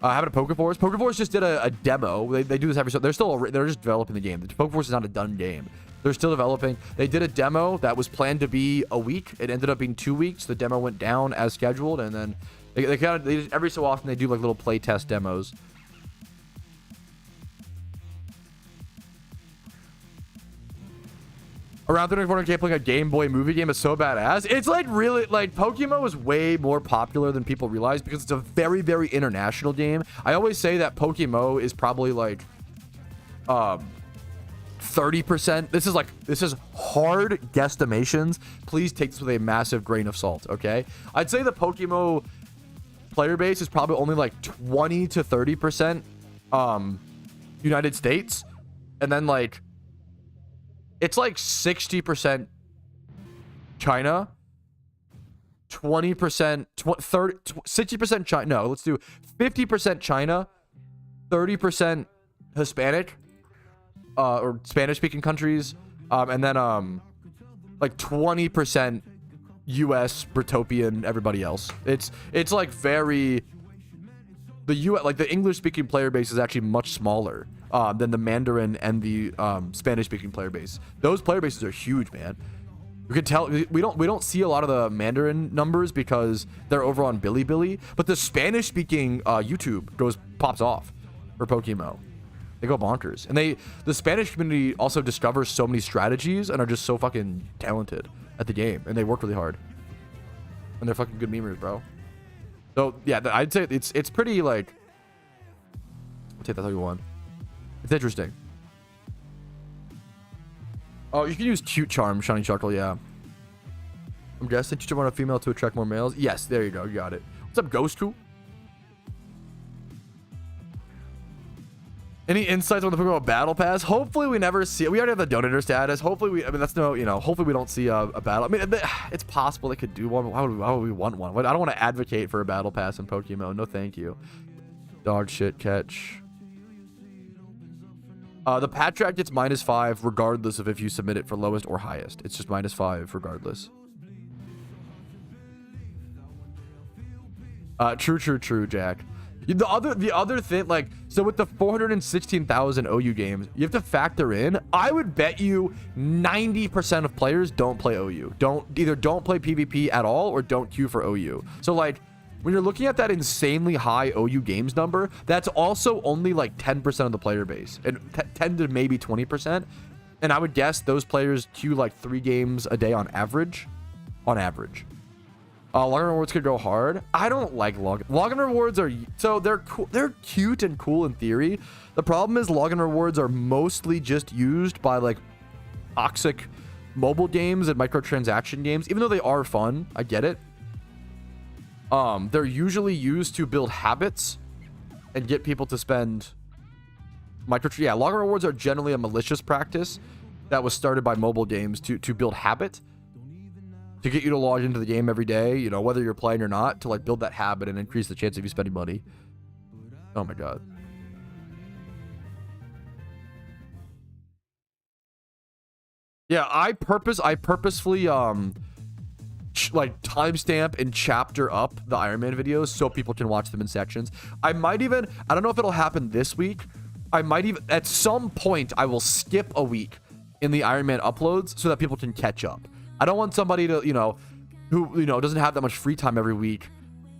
Having a PokeForce. PokeForce just did a demo. They do this every so. They're just developing the game. The PokeForce is not a done game. They're still developing. They did a demo that was planned to be a week. It ended up being 2 weeks. The demo went down as scheduled, and then they just, every so often they do like little play test demos. Around 3400K playing a Game Boy movie game is so badass. It's like really like PokeMMO is way more popular than people realize because it's a very, very international game. I always say that PokeMMO is probably like 30%. This is hard guesstimations. Please take this with a massive grain of salt, okay? I'd say the PokeMMO player base is probably only like 20 to 30% United States, and then like it's like 60% China, 20%, 60% China. No, let's do 50% China, 30% Hispanic, or Spanish-speaking countries, and then like 20% U.S., Britopian, everybody else. It's like very the U.S. like the English-speaking player base is actually much smaller than the Mandarin and the Spanish-speaking player base. Those player bases are huge, man. You can tell we don't see a lot of the Mandarin numbers because they're over on Bilibili, but the Spanish-speaking YouTube pops off for PokeMMO. They go bonkers, and the Spanish community also discovers so many strategies and are just so fucking talented at the game, and they work really hard, and they're fucking good memers, bro. So yeah, I'd say it's pretty like. I'll take that 31. It's interesting. Oh, you can use cute charm, shiny chuckle. Yeah, I'm guessing you should want a female to attract more males. Yes, there you go. You got it. What's up, Ghost? Any insights on the PokeMMO Battle Pass? Hopefully we never see it. We already have the donator status. Hopefully that's no, hopefully we don't see a battle. I mean, it's possible they could do one, but why would we want one? I don't want to advocate for a battle pass in PokeMMO. No, thank you. Dog shit catch. The pat track gets -5 regardless of if you submit it for lowest or highest. It's just -5 regardless. True, Jack. The other thing, like, so with the 416,000 OU games, you have to factor in, I would bet you 90% of players don't play OU. Either don't play PvP at all or don't queue for OU. So like, when you're looking at that insanely high OU games number, that's also only like 10% of the player base, and 10 to maybe 20%. And I would guess those players queue like 3 games a day on average. Login rewards could go hard. I don't like login rewards are so they're cool. They're cute and cool in theory. The problem is login rewards are mostly just used by like toxic mobile games and microtransaction games. Even though they are fun, I get it. They're usually used to build habits and get people to spend yeah, login rewards are generally a malicious practice that was started by mobile games to build habit. To get you to log into the game every day, whether you're playing or not, to like build that habit and increase the chance of you spending money. Oh my god. Yeah, I purposefully like timestamp and chapter up the Iron Man videos so people can watch them in sections. I don't know if it'll happen this week. I might even at some point I will skip a week in the Iron Man uploads so that people can catch up. I don't want somebody to, who, doesn't have that much free time every week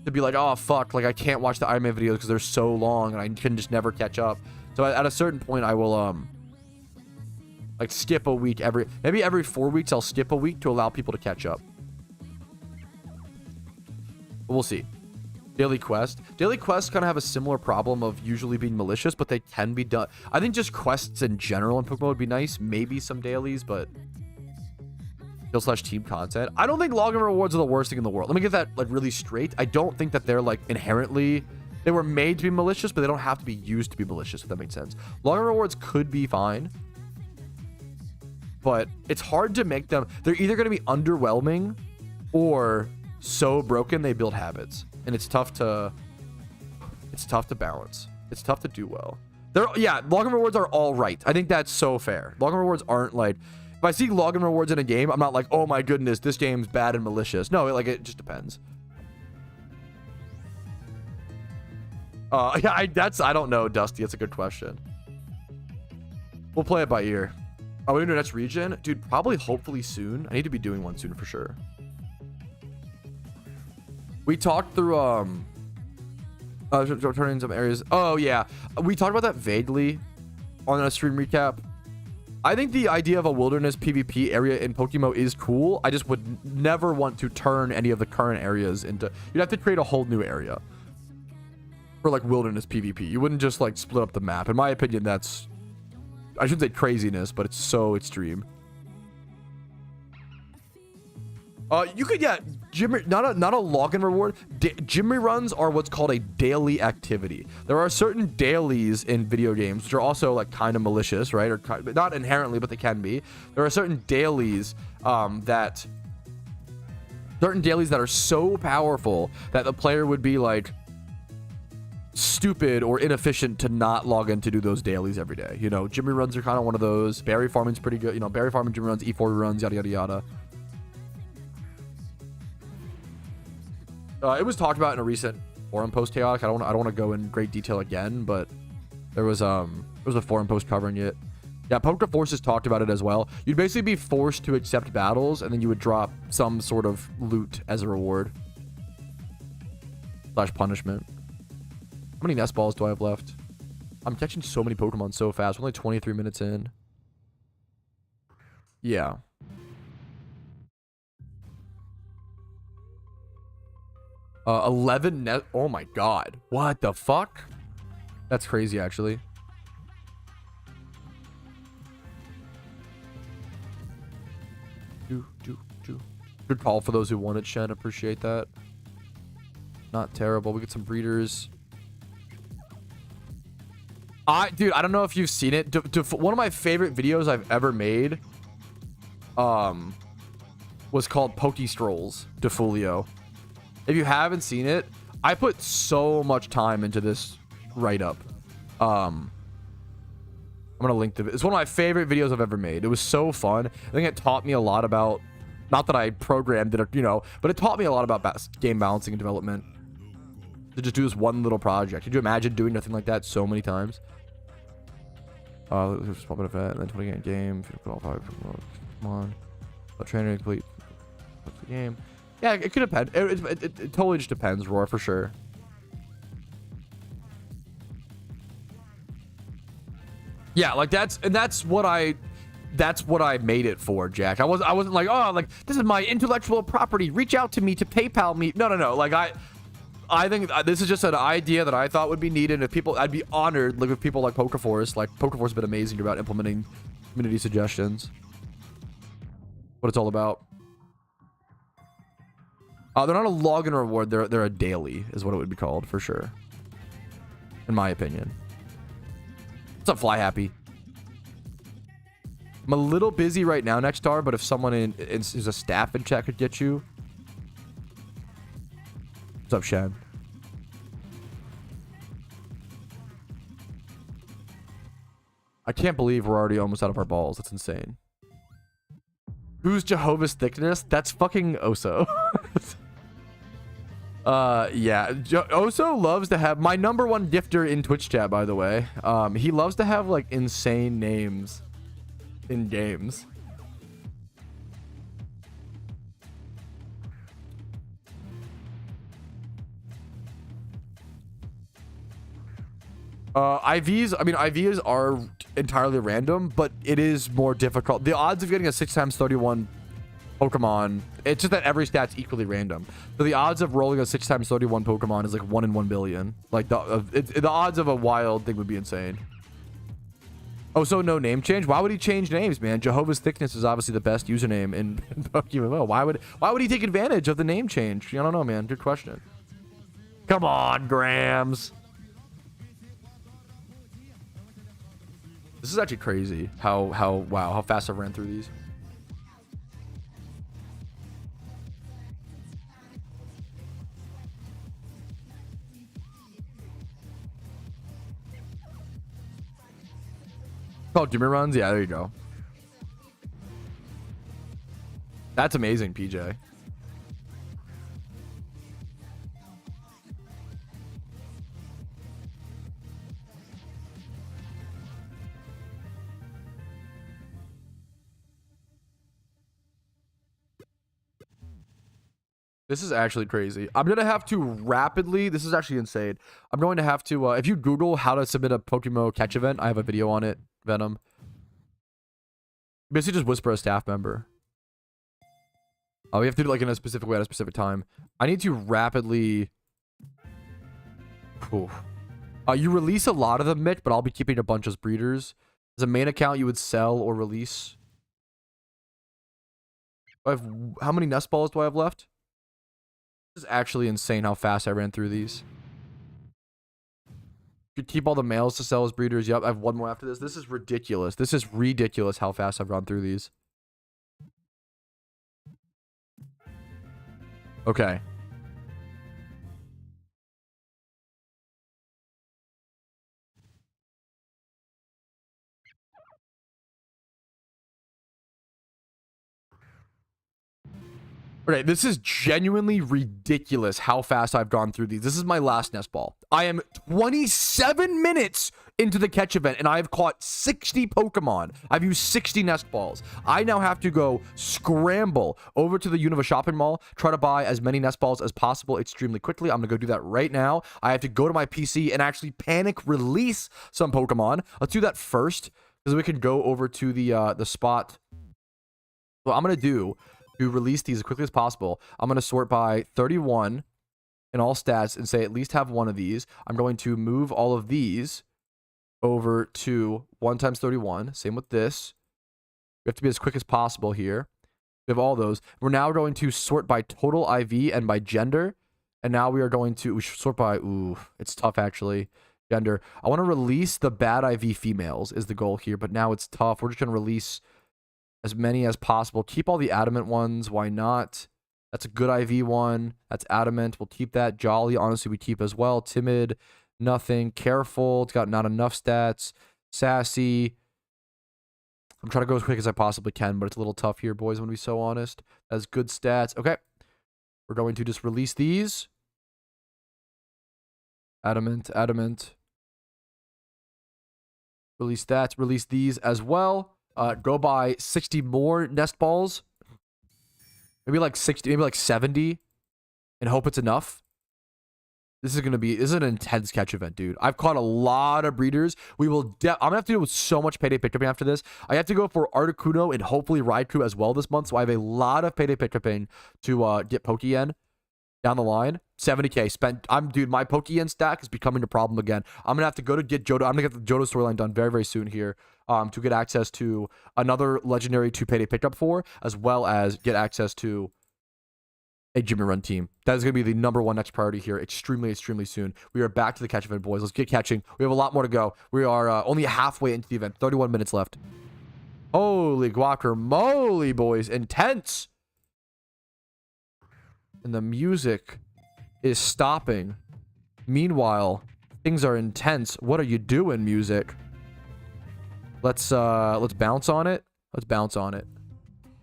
to be like, oh, fuck, like I can't watch the Iron Man videos because they're so long and I can just never catch up. So at a certain point, I will, like skip a week maybe every 4 weeks, I'll skip a week to allow people to catch up. But we'll see. Daily quests kind of have a similar problem of usually being malicious, but they can be done. I think just quests in general in PokeMMO would be nice. Maybe some dailies, but /team content. I don't think login rewards are the worst thing in the world. Let me get that like really straight. I don't think that they're like inherently, they were made to be malicious, but they don't have to be used to be malicious, if that makes sense. Login rewards could be fine, but it's hard to make them. They're either going to be underwhelming or so broken they build habits, and it's tough to balance. It's tough to do well. Login rewards are all right. I think that's so fair. Login rewards aren't like, if I see login rewards in a game, I'm not like, oh my goodness, this game's bad and malicious. No, it just depends. Yeah, I don't know, Dusty. That's a good question. We'll play it by ear. Are we doing the next region? Dude, probably hopefully soon. I need to be doing one soon for sure. We talked through turning some areas. Oh yeah, we talked about that vaguely on a stream recap. I think the idea of a wilderness PvP area in PokeMMO is cool. I just would never want to turn any of the current areas into... You'd have to create a whole new area for like wilderness PvP. You wouldn't just like split up the map. In my opinion, that's... I shouldn't say craziness, but it's so extreme. You could, yeah, not a login reward. Gym runs are what's called a daily activity. There are certain dailies in video games which are also like kind of malicious, right? Or not inherently, but they can be. There are certain dailies that are so powerful that the player would be like stupid or inefficient to not log in to do those dailies every day. You know, gym runs are kind of one of those. Berry farming's pretty good. You know, berry farming, gym runs, E4 runs, yada yada yada. It was talked about in a recent forum post, Chaotic. I don't want to go in great detail again, but there was a forum post covering it. Yeah, Poke Forces talked about it as well. You'd basically be forced to accept battles, and then you would drop some sort of loot as a reward / punishment. How many nest balls do I have left? I'm catching so many Pokemon so fast. We're only 23 minutes in. Yeah. Uh, 11 net. Oh my god. What the fuck? That's crazy, actually. Good call for those who won it, Shen. Appreciate that. Not terrible. We get some breeders. Dude, I don't know if you've seen it. One of my favorite videos I've ever made was called Poke Strolls Defulio. If you haven't seen it, I put so much time into this write-up. I'm gonna link to it. It's one of my favorite videos I've ever made. It was so fun. I think it taught me a lot about, not that I programmed it, you know, but it taught me a lot about game balancing and development. To just do this one little project. Could you imagine doing nothing like that so many times? Let's pop an event and then 20 game. Put all 5. Come on. Trainer complete. What's the game? Yeah, it could depend. It totally just depends, Roar, for sure. Yeah, like that's what I made it for, Jack. I wasn't like, oh, like this is my intellectual property. Reach out to me to PayPal me. No. Like I think this is just an idea that I thought would be needed. If people, I'd be honored, like with people like PokeForce. Like PokeForce has been amazing about implementing community suggestions. What it's all about. They're not a login reward. They're a daily, is what it would be called for sure. In my opinion. What's up, Fly Happy? I'm a little busy right now, Nextar, but if someone is a staff in chat could get you. What's up, Shan? I can't believe we're already almost out of our balls. That's insane. Who's Jehovah's Thickness? That's fucking Oso. Yeah. Oso loves to have... My #1 gifter in Twitch chat, by the way. He loves to have, like, insane names in games. IVs are entirely random, but it is more difficult. The odds of getting a 6x31 Pokemon, it's just that every stat's equally random. So the odds of rolling a 6x31 Pokemon is like 1 in 1 billion. Like the odds of a wild thing would be insane. Oh, so no name change? Why would he change names, man? Jehovah's Thickness is obviously the best username in PokeMMO. Why would he take advantage of the name change? I don't know, man. Good question. Come on, Grams. This is actually crazy how fast I ran through these. Oh, Jimmy runs? Yeah, there you go. That's amazing, PJ. This is actually crazy. I'm going to have to rapidly... This is actually insane. I'm going to have to... if you Google how to submit a PokeMMO catch event, I have a video on it, Venom. Basically just whisper a staff member. Oh, we have to do like in a specific way at a specific time. I need to rapidly... Ooh. You release a lot of them, Mitch, but I'll be keeping a bunch as breeders. As a main account, you would sell or release. How many nest balls do I have left? This is actually insane how fast I ran through these. You could keep all the males to sell as breeders. Yep, I have one more after this. This is ridiculous. This is ridiculous how fast I've run through these. Okay. Okay, this is genuinely ridiculous how fast I've gone through these. This is my last nest ball. I am 27 minutes into the catch event, and I have caught 60 Pokemon. I've used 60 nest balls. I now have to go scramble over to the Unova shopping mall, try to buy as many nest balls as possible extremely quickly. I'm going to go do that right now. I have to go to my PC and actually panic release some Pokemon. Let's do that first, because we can go over to the spot. What I'm going to do to release these as quickly as possible, I'm going to sort by 31 in all stats and say at least have one of these. I'm going to move all of these over to 1 times 31. Same with this. We have to be as quick as possible here. We have all those. We're now going to sort by total IV and by gender. And now we are going to we should sort by, ooh, it's tough actually. Gender. I want to release the bad IV females is the goal here, but now it's tough. We're just going to release as many as possible. Keep all the adamant ones. Why not? That's a good IV one. That's adamant. We'll keep that. Jolly, honestly, we keep as well. Timid, nothing. Careful. It's got not enough stats. Sassy. I'm trying to go as quick as I possibly can, but it's a little tough here, boys. I'm going to be so honest. That's good stats. Okay. We're going to just release these. Adamant, adamant. Release that. Release these as well. Go buy 60 more nest balls. Maybe like 60, maybe like 70. And hope it's enough. This is an intense catch event, dude. I've caught a lot of breeders. I'm gonna have to deal with so much payday pick after this. I have to go for Articuno and hopefully Raikou as well this month. So I have a lot of payday pick to get Pokeyen down the line. 70k spent. Dude, my Pokeyen stack is becoming a problem again. I'm gonna have to go to get Johto. I'm gonna get the Johto storyline done very, very soon here. To get access to another legendary to payday pickup for, as well as get access to a Jimmy Run team. That is going to be the #1 next priority here extremely, extremely soon. We are back to the catch event, boys. Let's get catching. We have a lot more to go. We are only halfway into the event. 31 minutes left. Holy guacamole, boys. Intense. And the music is stopping. Meanwhile, things are intense. What are you doing, music? Let's bounce on it. Let's bounce on it.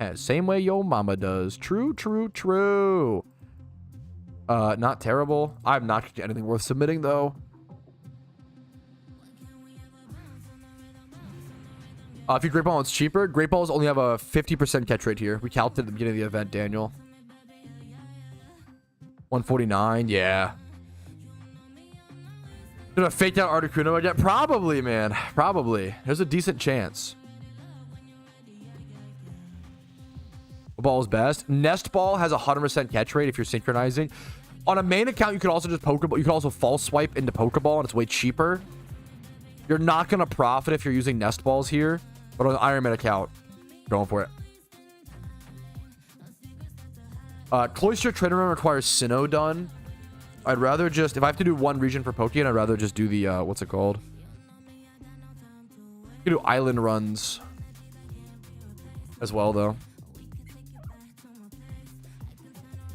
Yeah, same way yo mama does. True, true, true. Not terrible. I'm not gonna get anything worth submitting though. If you Great Ball, it's cheaper. Great Balls only have a 50% catch rate here. We calculated at the beginning of the event, Daniel. 149, yeah. Did I fake out Articuno again? Probably, man. Probably. There's a decent chance. What ball is best? Nest Ball has a 100% catch rate if you're synchronizing. On a main account, you could also just Pokeball. You could also false swipe into Pokeball, and it's way cheaper. You're not going to profit if you're using Nest Balls here. But on an Iron Man account, going for it. Cloister Trainer Run requires Sinnoh done. I'd rather just, if I have to do one region for Pokeyen, I'd rather just do the, what's it called? You can do island runs as well, though.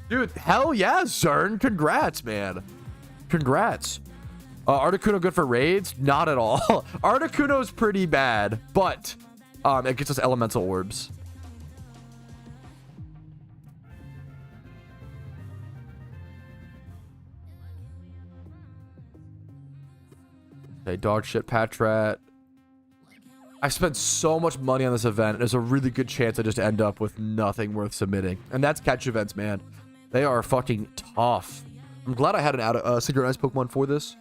Dude, hell yeah, Zern. Congrats, man. Congrats. Articuno good for raids? Not at all. Articuno's pretty bad, but it gets us elemental orbs. Okay, dog shit Patrat. I spent so much money on this event. There's a really good chance I just end up with nothing worth submitting. And that's catch events, man. They are fucking tough. I'm glad I had an synchronized Pokemon for this.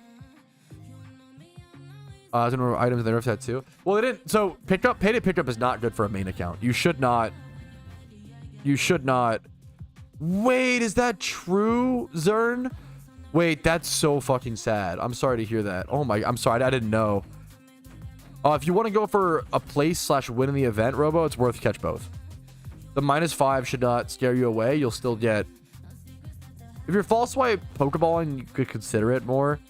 I don't remember items they nerfed that too. Well, they didn't. So pickup, payday pickup is not good for a main account. You should not. You should not. Wait, is that true, Zern? Wait, that's so fucking sad. I'm sorry to hear that. Oh my, I'm sorry. I didn't know. If you want to go for a place / win in the event, Robo, it's worth catch both. The -5 should not scare you away. You'll still get... If you're false swipe Pokeballing, you could consider it more.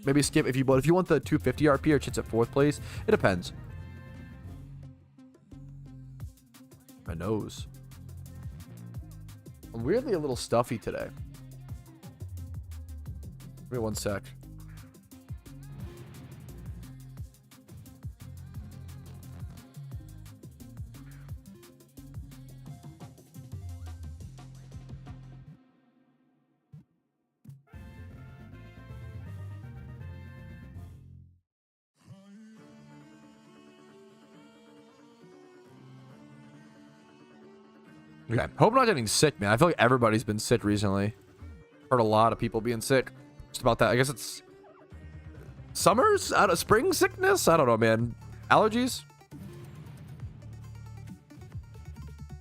Maybe skip if you... But if you want the 250 RP or chance at 4th place, it depends. My nose. I'm weirdly a little stuffy today. Wait 1 sec. Okay, hope I'm not getting sick, man. I feel like everybody's been sick recently. Heard a lot of people being sick. Just about that. I guess it's summer's out of spring sickness. I don't know, man. Allergies.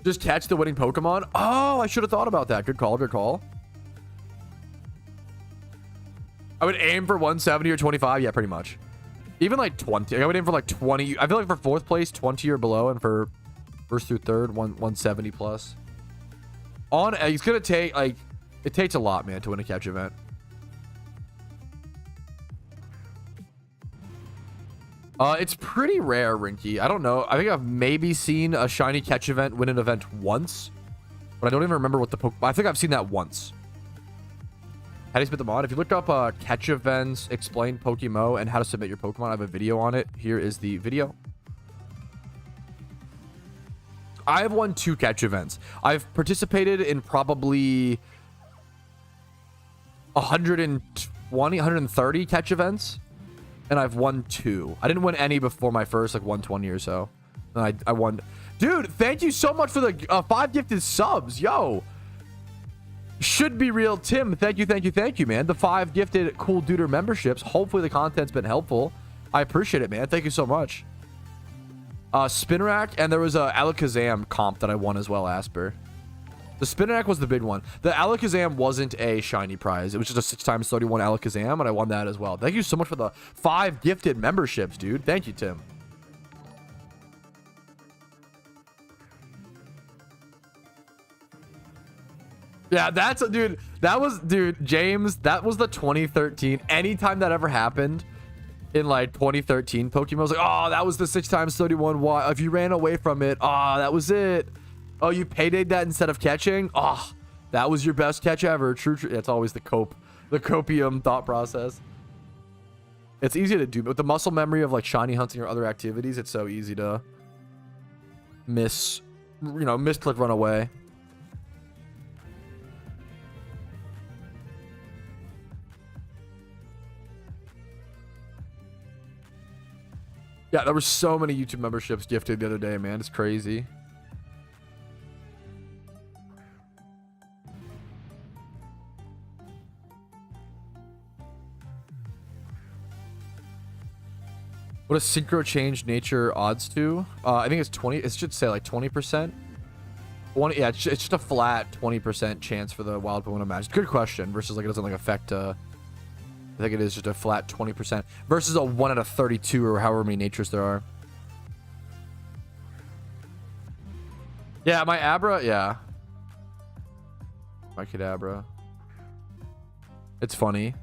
Just catch the winning Pokemon. Oh, I should have thought about that. Good call. Good call. I would aim for 170 or 25. Yeah, pretty much. Even like 20. I would aim for like 20. I feel like for 4th place, 20 or below, and for 1st through 3rd, 170 plus. It's gonna take like it takes a lot, man, to win a catch event. It's pretty rare, Rinky. I don't know. I think I've maybe seen a shiny catch event win an event once, but I don't even remember what the I think I've seen that once. How do you submit them on? If you look up catch events, explain PokeMMO, and how to submit your Pokemon, I have a video on it. Here is the video. I have won 2 catch events. I've participated in probably 120, 130 catch events, and I've won 2. I didn't win any before my first like 120 or so. And I won. Dude, thank you so much for the 5 gifted subs. Yo. Should be real, Tim. Thank you, man. The 5 gifted cool duder memberships. Hopefully the content's been helpful. I appreciate it, man. Thank you so much. Spinarak, and there was a Alakazam comp that I won as well, Asper. The Spinarak was the big one. The Alakazam wasn't a shiny prize. It was just a 6x31 Alakazam, and I won that as well. Thank you so much for the 5 gifted memberships, dude. Thank you, Tim. Yeah, that's dude. That was, dude, James. That was the 2013. Anytime that ever happened in like 2013, Pokemon was like, oh, that was the 6x31. Why? If you ran away from it, oh, that was it. Oh, you paydayed that instead of catching. Oh, that was your best catch ever. True. It's always the copium thought process. It's easy to do, but with the muscle memory of like shiny hunting or other activities, it's so easy to misclick, run away. Yeah, there were so many YouTube memberships gifted the other day, man. It's crazy. What does synchro change nature odds to? I think it's 20. It should say like 20%. Yeah, it's just a flat 20% chance for the wild Pokemon to match. Good question. Versus like it doesn't like affect. I think it is just a flat 20% versus a 1 out of 32 or however many natures there are. Yeah, my Abra. Yeah, my Kadabra. It's funny.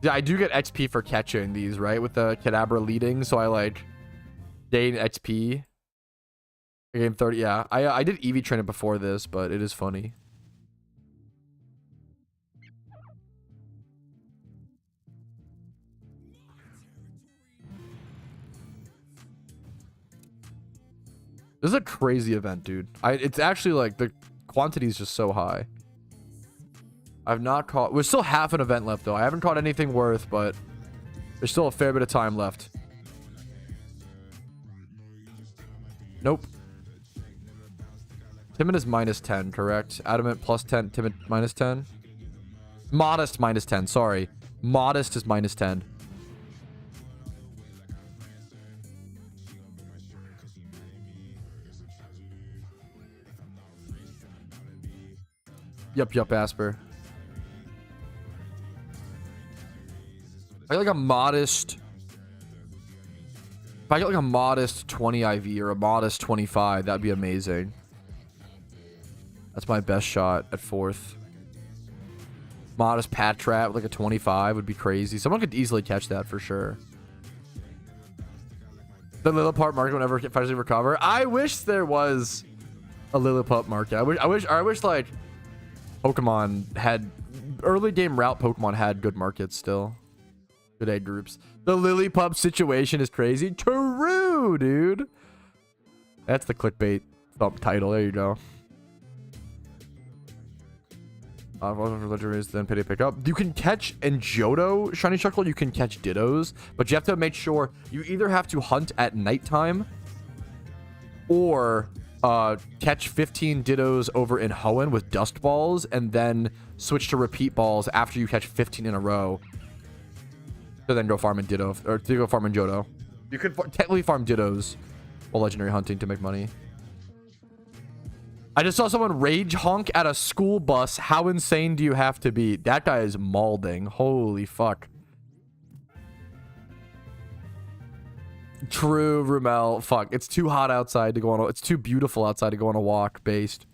Yeah, I do get XP for catching these, right? With the Kadabra leading, so I like gain XP. I gain 30. Yeah, I did EV train it before this, but it is funny. This is a crazy event, dude. It's actually like the quantity is just so high. I've not caught... We're still half an event left, though. I haven't caught anything worth, but there's still a fair bit of time left. Nope. Timid is -10, correct? Adamant +10, timid -10. Modest -10, sorry. Modest is -10. Yup, Asper. I get like a modest. If I get like a modest 20 IV or a modest 25, that'd be amazing. That's my best shot at 4th. Modest Patrat with like a 25 would be crazy. Someone could easily catch that for sure. The Lilliput market will never finally recover. I wish there was a Lilliput market. I wish like Pokemon had early game route. Pokemon had good markets still. Good egg groups. The Lillipup situation is crazy. True, dude. That's the clickbait title. There you go. Then pity pick up. You can catch in Johto Shiny Shuckle. You can catch Dittos, but you have to make sure you either have to hunt at nighttime or catch 15 Dittos over in Hoenn with Dust Balls, and then switch to repeat balls after you catch 15 in a row. So then go farm in Ditto, or to go farm in Johto. You could technically farm Dittos while legendary hunting to make money. I just saw someone rage honk at a school bus. How insane do you have to be? That guy is malding. Holy fuck. True, Rumel. Fuck. It's too hot outside to go on a... It's too beautiful outside to go on a walk based.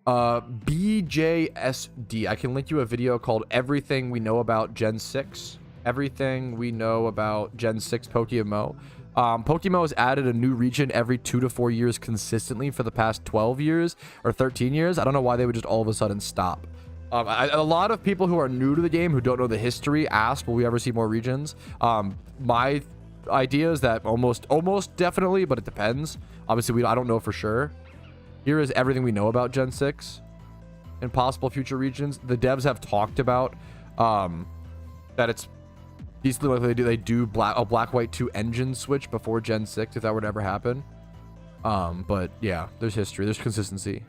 BJSD. I can link you a video called Everything We Know About Gen 6. Everything We Know About Gen 6 PokeMMO. PokeMMO has added a new region every 2 to 4 years consistently for the past 12 years or 13 years. I don't know why they would just all of a sudden stop. A lot of people who are new to the game, who don't know the history, asked, will we ever see more regions? My idea is that almost definitely, but it depends. Obviously, I don't know for sure. Here is everything we know about Gen 6 and possible future regions. The devs have talked about that it's decently likely they do a Black-White 2 engine switch before Gen 6 if that were to ever happen. But yeah, there's history, there's consistency.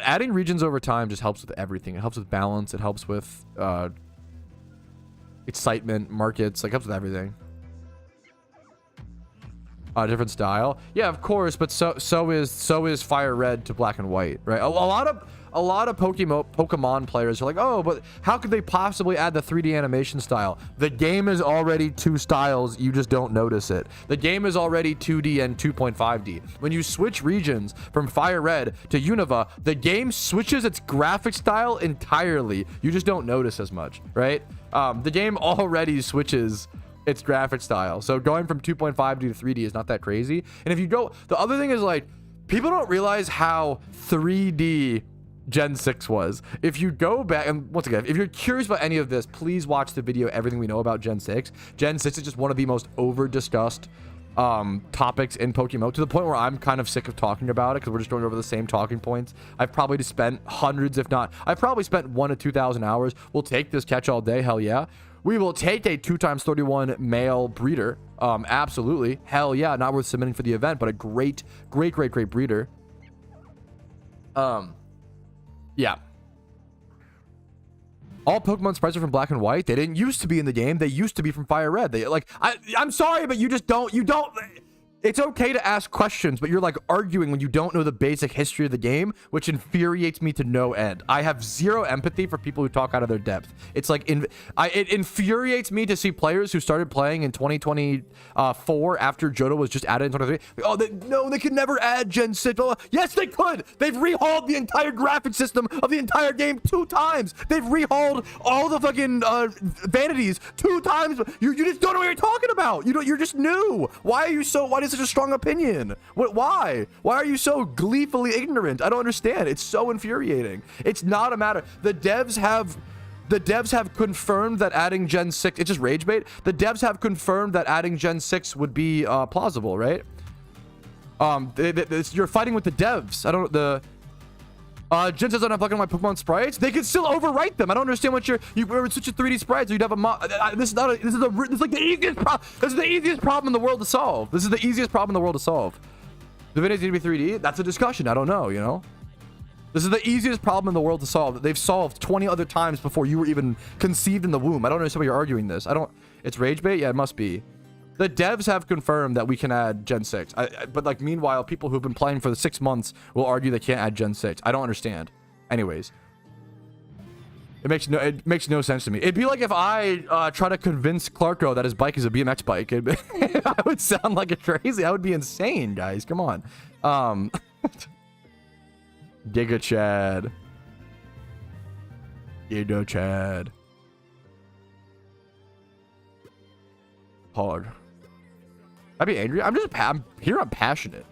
Adding regions over time just helps with everything. It helps with balance. It helps with excitement, markets. Like, helps with everything. Different style, yeah, of course, but so is Fire Red to Black and White, right? A lot of Pokemon players are like, oh, but how could they possibly add the 3D animation style? The game is already 2 styles, you just don't notice it. The game is already 2D and 2.5D. When you switch regions from Fire Red to Unova, the game switches its graphic style entirely. You just don't notice as much, right? The game already switches its graphic style, so going from 2.5D to 3D is not that crazy. And if you go, the other thing is, like, people don't realize how 3D Gen 6 was. If you go back, and once again, if you're curious about any of this, please watch the video Everything We Know About Gen 6. Gen 6 is just one of the most over discussed topics in PokeMMO, to the point where I'm kind of sick of talking about it because we're just going over the same talking points. I've probably just spent hundreds, if not, I've probably spent 1,000 to 2,000 hours. We'll take this catch all day, hell yeah. We will take a 2x31 male breeder. Absolutely. Hell yeah. Not worth submitting for the event, but a great breeder. Yeah. All Pokemon sprites are from Black and White. They didn't used to be in the game. They used to be from Fire Red. They I'm sorry, but you don't. It's okay to ask questions, but you're like arguing when you don't know the basic history of the game, which infuriates me to no end. I have zero empathy for people who talk out of their depth. It's like, it infuriates me to see players who started playing in 2024 after Johto was just added in 2023. Oh, no, they could never add Gen 6. Yes, they could. They've rehauled the entire graphic system of the entire game 2 times. They've rehauled all the fucking vanities 2 times. You just don't know what you're talking about. You're just new. Why is such a strong opinion? Why are you so gleefully ignorant? I don't understand. It's so infuriating. It's not a matter. The devs have confirmed that adding Gen 6, it's just rage bait. The devs have confirmed that adding Gen 6 would be plausible, right? You're fighting with the devs. I don't Gen 6 don't have fucking my Pokemon sprites. They could still overwrite them. I don't understand what you were such a 3D sprites. So you'd have a this is like the easiest problem. This is the easiest problem in the world to solve. This is the easiest problem in the world to solve. The videos need to be 3D. That's a discussion. I don't know. You know. This is the easiest problem in the world to solve that they've solved 20 other times before you were even conceived in the womb. I don't understand why you're arguing this. It's rage bait? Yeah, it must be. The devs have confirmed that we can add Gen 6. But like, meanwhile, people who've been playing for the 6 months will argue they can't add Gen 6. I don't understand. Anyways. It makes no sense to me. It'd be like if I try to convince Clarko that his bike is a BMX bike. I would sound like a crazy. I would be insane, guys. Come on. Giga Chad. Giga Chad. Hard. I'd be angry. I'm here. I'm passionate.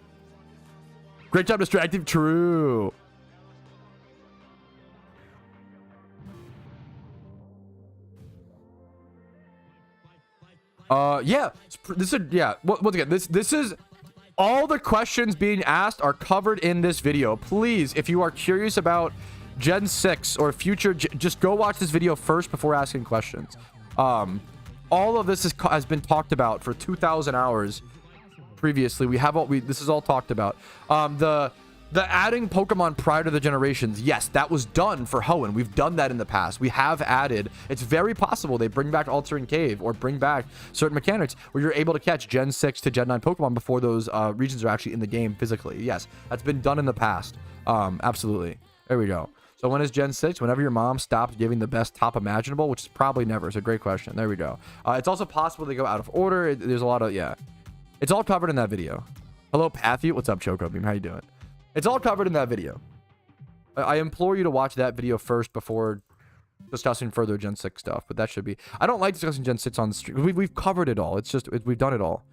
Great job, distractive. True. Yeah. This is once again, this is all the questions being asked are covered in this video. Please, if you are curious about Gen 6 or future, just go watch this video first before asking questions. All of this has been talked about for 2,000 hours previously. This is all talked about. The adding Pokemon prior to the generations, yes, that was done for Hoenn. We've done that in the past. We have added. It's very possible they bring back Altering Cave or bring back certain mechanics where you're able to catch Gen 6 to Gen 9 Pokemon before those regions are actually in the game physically. Yes, that's been done in the past. Absolutely. There we go. So when is Gen 6? Whenever your mom stops giving the best top imaginable, which is probably never. It's a great question. There we go. It's also possible they go out of order. There's a lot of, yeah. It's all covered in that video. Hello, Pathy. What's up, Choco Beam? How you doing? It's all covered in that video. I implore you to watch that video first before discussing further Gen 6 stuff, but that should be... I don't like discussing Gen 6 on the stream. We've covered it all. It's just... we've done it all.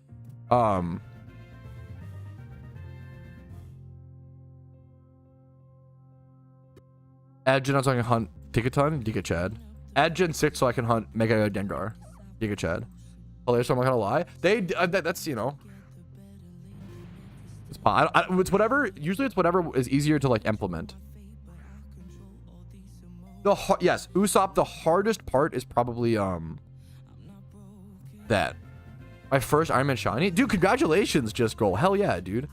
Add Gen 9 so I can hunt Pikaton, Giga Chad. Add Gen 6 so I can hunt Mega Gengar, Giga Chad. Oh, so I'm not gonna lie. That's, you know... It's whatever. Usually it's whatever is easier to like implement. Yes, Usopp, the hardest part is probably that. My first Iron Man shiny. Dude, congratulations, Just Goal. Hell yeah, dude.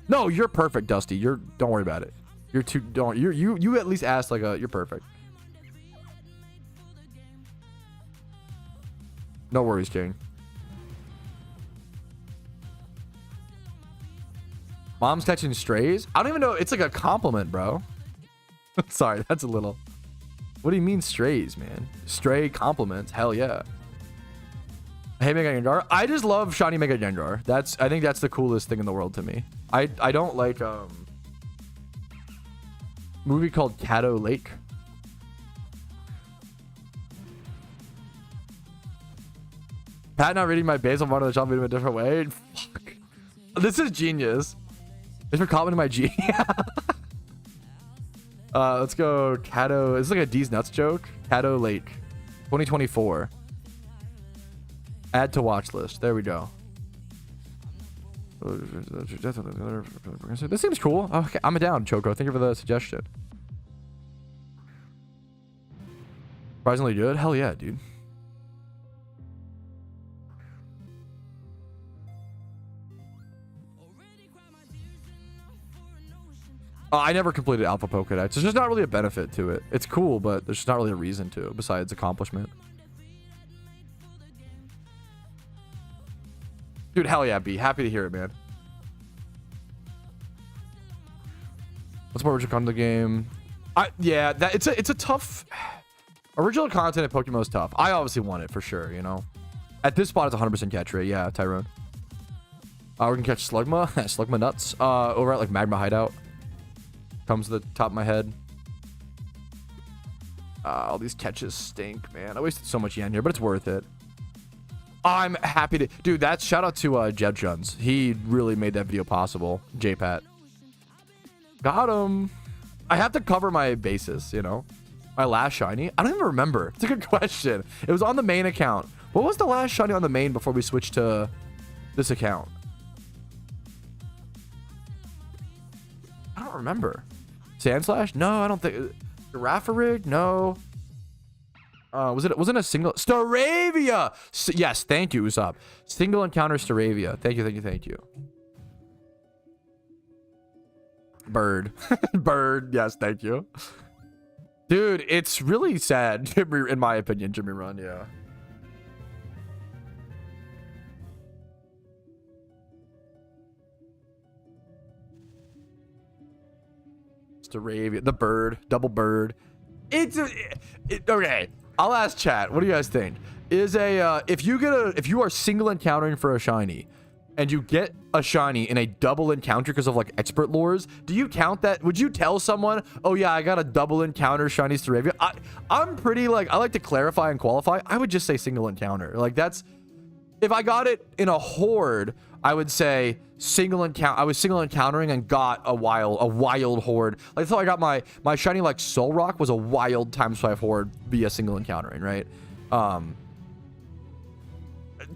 No, you're perfect, Dusty. Don't worry about it. You at least asked like you're perfect. No worries, King. Mom's catching strays? I don't even know. It's like a compliment, bro. Sorry, that's a little... What do you mean strays, man? Stray compliments. Hell yeah. Hey, Mega Gengar. I just love shiny Mega Gengar. I think that's the coolest thing in the world to me. I don't like movie called Caddo Lake. Pat not reading my base on one of the shop video in a different way. Fuck. This is genius. Thanks for commenting my G. Let's go Caddo. This is like a D's Nuts joke. Caddo Lake 2024. Add to watch list. There we go. This seems cool. Okay, I'm down, Choco. Thank you for the suggestion. Surprisingly good. Hell yeah, dude. I never completed Alpha Pokedex. There's just not really a benefit to it. It's cool, but there's just not really a reason to it besides accomplishment. Dude, hell yeah, B. Happy to hear it, man. What's more original content of the game? Yeah, it's a tough... Original content at Pokemon is tough. I obviously want it for sure, you know. At this spot, it's 100% catch rate. Yeah, Tyrone. We're gonna catch Slugma. Slugma nuts. Over at like Magma Hideout. Comes to the top of my head. All these catches stink, man. I wasted so much yen here, but it's worth it. I'm happy to... Dude, that's... Shout out to Jebjuns. He really made that video possible. JPat. Got him. I have to cover my bases, you know. My last shiny. I don't even remember. It's a good question. It was on the main account. What was the last shiny on the main before we switched to this account? I don't remember. Sandslash? No, I don't think. Girafarig? No. Wasn't a single Staravia? Yes, thank you, Usopp. Single encounter Staravia. Thank you. Bird. Bird. Yes, thank you. Dude, it's really sad, in my opinion, Jimmy Run, yeah. Staravia, the bird, double bird. Okay. I'll ask chat. What do you guys think? Is if you are single encountering for a shiny, and you get a shiny in a double encounter because of like expert lures, do you count that? Would you tell someone, oh yeah, I got a double encounter shiny Staravia? I'm pretty like, I like to clarify and qualify. I would just say single encounter. Like that's, if I got it in a horde, I would say single encounter. I was single encountering and got a wild horde. Like, so I got my shiny like Soul Rock was a wild ×5 horde via single encountering, right?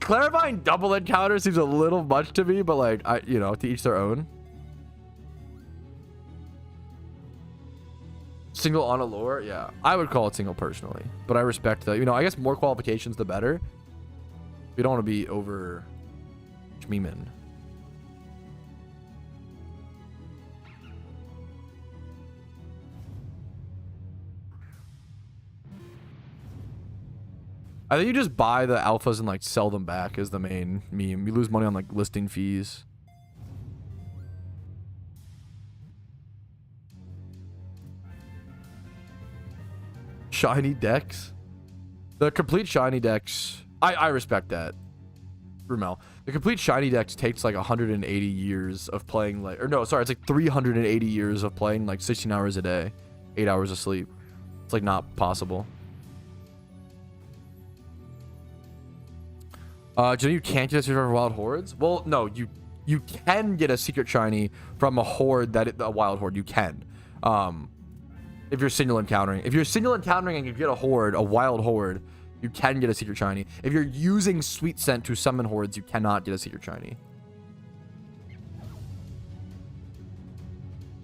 Clarifying double encounter seems a little much to me, but like, you know, to each their own. Single on a lure, yeah, I would call it single personally, but I respect that. You know, I guess more qualifications the better. We don't want to be over schmeemin'. I think you just buy the alphas and like sell them back is the main meme. You lose money on like listing fees. Shiny decks. The complete shiny decks. I respect that. Rumel. The complete shiny decks takes like 180 years of playing like, or no, sorry, it's like 380 years of playing like 16 hours a day, 8 hours of sleep. It's like not possible. Jenny, you can't get a secret from wild hordes? Well, no, you can get a secret shiny from a horde a wild horde. You can. If you're single encountering. If you're single encountering and you get a horde, a wild horde, you can get a secret shiny. If you're using Sweet Scent to summon hordes, you cannot get a secret shiny.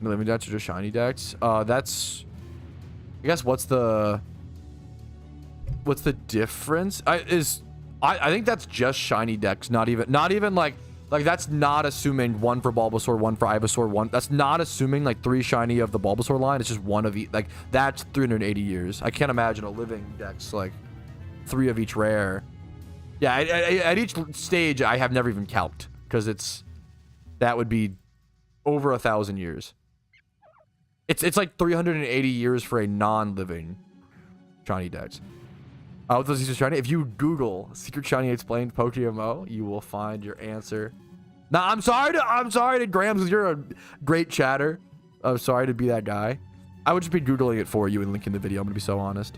Living decks are just shiny decks. That's, I guess, what's the difference? I think that's just shiny decks, not even like that's not assuming one for Bulbasaur, one for Ivysaur, one. That's not assuming like 3 shiny of the Bulbasaur line. It's just one of each. Like that's 380 years. I can't imagine a living deck's like 3 of each rare. Yeah, at each stage I have never even calced because that would be over 1,000 years. It's like 380 years for a non-living shiny dex. What those secret shiny? If you Google secret shiny explained PokeMMO, you will find your answer. Now, I'm sorry to Grams, because you're a great chatter. I'm sorry to be that guy. I would just be Googling it for you and linking the video. I'm gonna be so honest.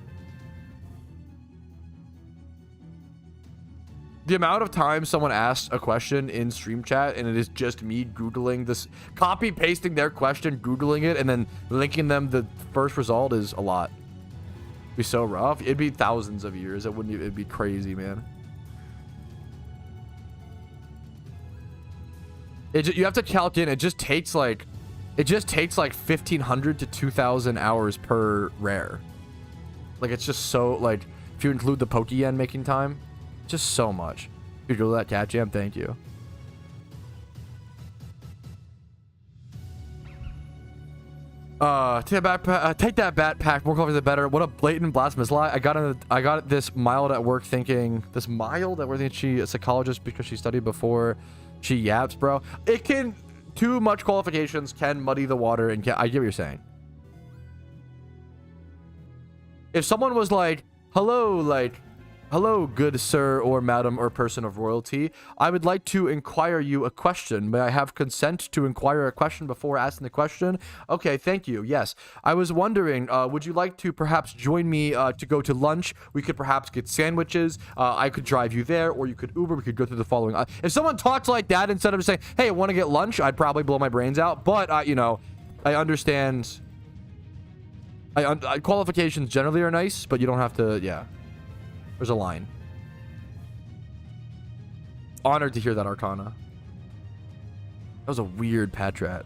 The amount of time someone asks a question in stream chat and it is just me Googling this, copy pasting their question, Googling it, and then linking them the first result is a lot. It'd be so rough. It'd be thousands of years. It'd be crazy, man. You have to calc in. It just takes like 1,500 to 2,000 hours per rare. Like it's just so, like, if you include the Pokeyen making time, just so much. You go to that cat jam. Thank you. Take that backpack. More coffee the better. What a blatant blasphemous lie. I got this mild at work thinking she a psychologist because she studied before she yaps, bro. It can, too much qualifications can muddy the water, and I get what you're saying. If someone was like, hello, good sir or madam or person of royalty, I would like to inquire you a question. May I have consent to inquire a question before asking the question? Okay, thank you. Yes. I was wondering, would you like to perhaps join me to go to lunch? We could perhaps get sandwiches. I could drive you there, or you could Uber. We could go through the following. If someone talks like that instead of saying, hey, I want to get lunch, I'd probably blow my brains out. But, you know, I understand. Qualifications generally are nice, but you don't have to, yeah. There's a line. Honored to hear that, Arcana. That was a weird Patrat.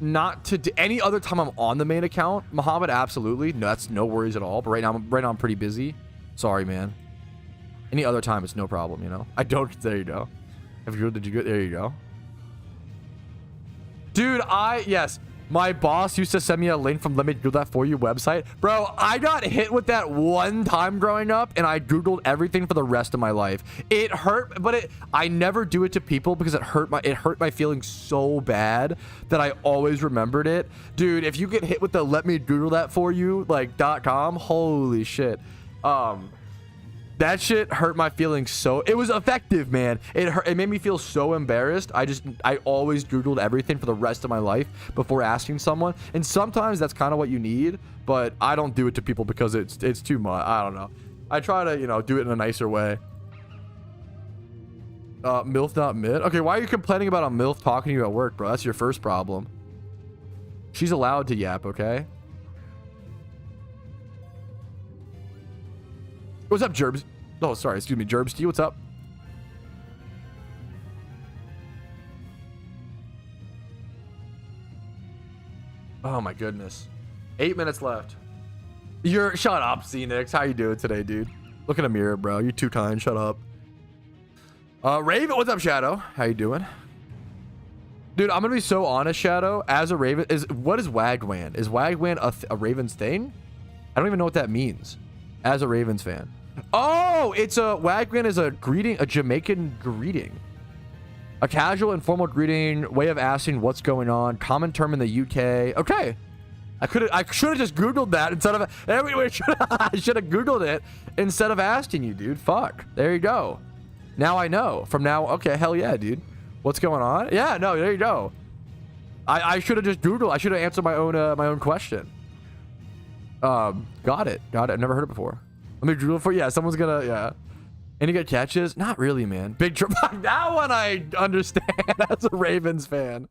Not to any other time I'm on the main account, Muhammad, absolutely. No, that's no worries at all. But right now I'm pretty busy. Sorry, man. Any other time, it's no problem, you know. I don't. There you go. Did you go? There you go. Dude, yes. My boss used to send me a link from Let Me Do That For You website. Bro, I got hit with that one time growing up, and I Googled everything for the rest of my life. It hurt, but I never do it to people because it hurt my feelings so bad that I always remembered it. Dude, if you get hit with the Let Me Google That For You, like, .com, holy shit. That shit hurt my feelings so. It was effective, man. It made me feel so embarrassed. I always Googled everything for the rest of my life before asking someone. And sometimes that's kind of what you need, but I don't do it to people because it's too much. I don't know. I try to, you know, do it in a nicer way. MILF not mid. Okay, why are you complaining about a MILF talking to you at work, bro? That's your first problem. She's allowed to yap, okay? What's up, Jerbs? Oh, sorry. Excuse me, Jerbs. What's up? Oh my goodness. 8 minutes left. Shut up, Cenix. How you doing today, dude? Look in a mirror, bro. You're too kind. Shut up. Raven, what's up, Shadow? How you doing? Dude, I'm gonna be so honest, Shadow. As a Raven, what is Wagwan? Is Wagwan a Ravens thing? I don't even know what that means. As a Ravens fan. Oh, Wagwan is a greeting, a Jamaican greeting. A casual, informal greeting, way of asking what's going on. Common term in the UK. Okay. I should have just Googled that instead of... Anyway, I should have Googled it instead of asking you, dude. Fuck. There you go. Now I know. From now... Okay, hell yeah, dude. What's going on? Yeah, no, there you go. I should have just Googled. I should have answered my own question. Got it. I've never heard it before. Let me Google it for you. Yeah, someone's gonna... Yeah. Any good catches? Not really, man. Big Trust. That one I understand as a Ravens fan.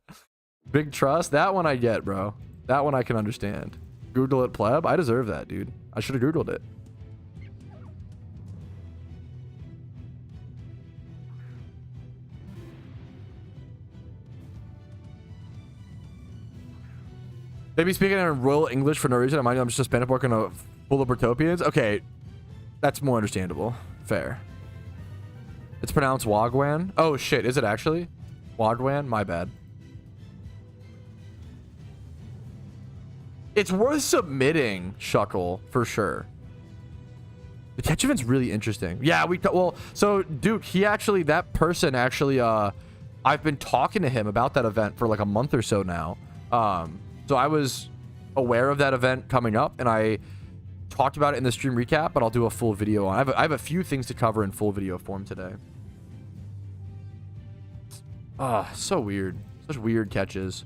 Big Trust. That one I get, bro. That one I can understand. Google it, pleb. I deserve that, dude. I should have Googled it. They be speaking in Royal English for no reason. I'm just a Spanish working full of Bertopians. Okay. That's more understandable. Fair. It's pronounced Wagwan. Oh, shit. Is it actually? Wagwan? My bad. It's worth submitting, Shuckle, for sure. The catch event's really interesting. Yeah, well, so, Duke, that person actually, I've been talking to him about that event for like a month or so now. So I was aware of that event coming up, and I talked about it in the stream recap, but I'll do a full video on. I have a few things to cover in full video form today. So weird. Such weird catches.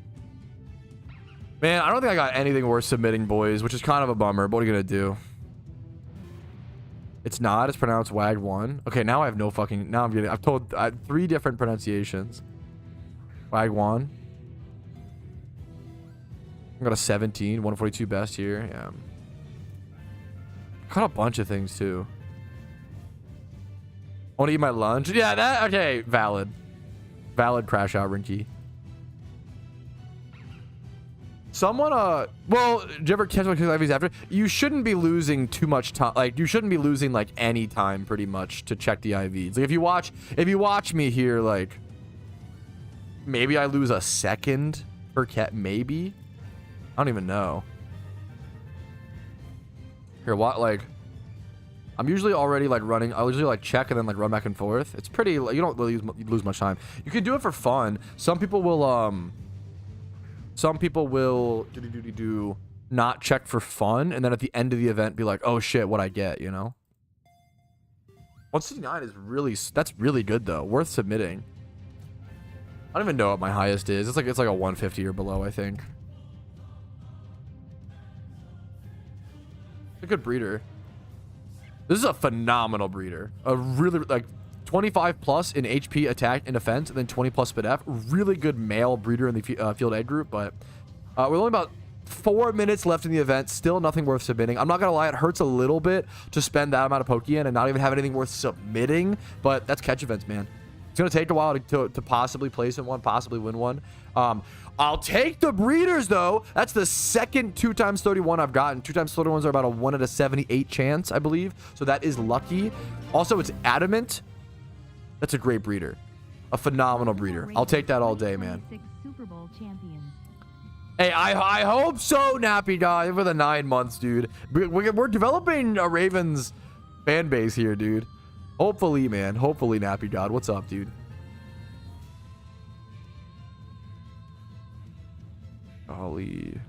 Man, I don't think I got anything worth submitting, boys, which is kind of a bummer, but what are you gonna do? It's not. It's pronounced Wag1. Okay, now I have no fucking... Now I'm getting... I've told 3 different pronunciations. Wag1. I got a 17, 142 best here. Yeah. Caught a bunch of things too. I want to eat my lunch. Yeah, that okay. Valid crash out, Rinky. Someone well, do you ever catch my IVs after? You shouldn't be losing too much time. Like, you shouldn't be losing like any time pretty much to check the IVs. Like, if you watch me here, like maybe I lose a second per cat, maybe. I don't even know. Here, what, like, I'm usually already like running. I usually like check and then like run back and forth. It's pretty, you don't really lose much time. You can do it for fun. Some people will do not check for fun, and then at the end of the event be like, oh shit, what I get, you know? 169 is that's really good though. Worth submitting. I don't even know what my highest is. It's like a 150 or below, I think. A good breeder. This is a phenomenal breeder. A really, like, 25 plus in HP, attack, and defense, and then 20 plus speed F. Really good male breeder in the field A group, but we're only about 4 minutes left in the event. Still nothing worth submitting. I'm not gonna lie, it hurts a little bit to spend that amount of Pokeyen and not even have anything worth submitting, but that's catch events, man. It's gonna take a while to possibly place in one, possibly win one. I'll take the breeders though. That's the second 2 times 31 I've gotten. 2 times 31s are about a 1 in a 78 chance, I believe. So that is lucky. Also, it's adamant. That's a great breeder. A phenomenal breeder. I'll take that all day, man. Super Bowl champions. Hey, I hope so, Nappy Dog, for the 9 months, dude. We're developing a Ravens fan base here, dude. Hopefully, man. Hopefully, Nappy God. What's up, dude? Golly.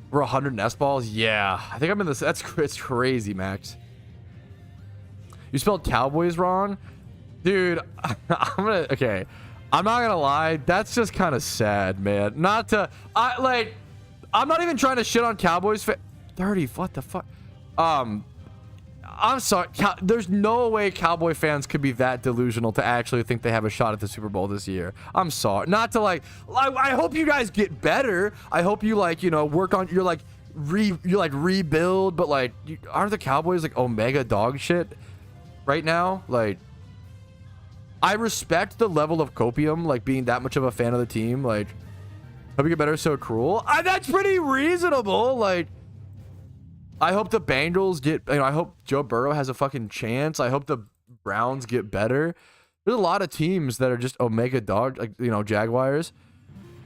We're 100 nest balls? Yeah. I think I'm in this. It's crazy, Max. You spelled Cowboys wrong? Dude, okay. I'm not gonna lie. that's just kind of sad, man. I'm not even trying to shit on Cowboys 30, what the fuck? I'm sorry. There's no way Cowboy fans could be that delusional to actually think they have a shot at the Super Bowl this year. I'm sorry. Not to I hope you guys get better. I hope you work on rebuild, but aren't the Cowboys omega dog shit right now? I respect the level of copium, being that much of a fan of the team. Hope you get better. So cruel. That's pretty reasonable. I hope the Bengals get, I hope Joe Burrow has a fucking chance. I hope the Browns get better. There's a lot of teams that are just omega dog, Jaguars.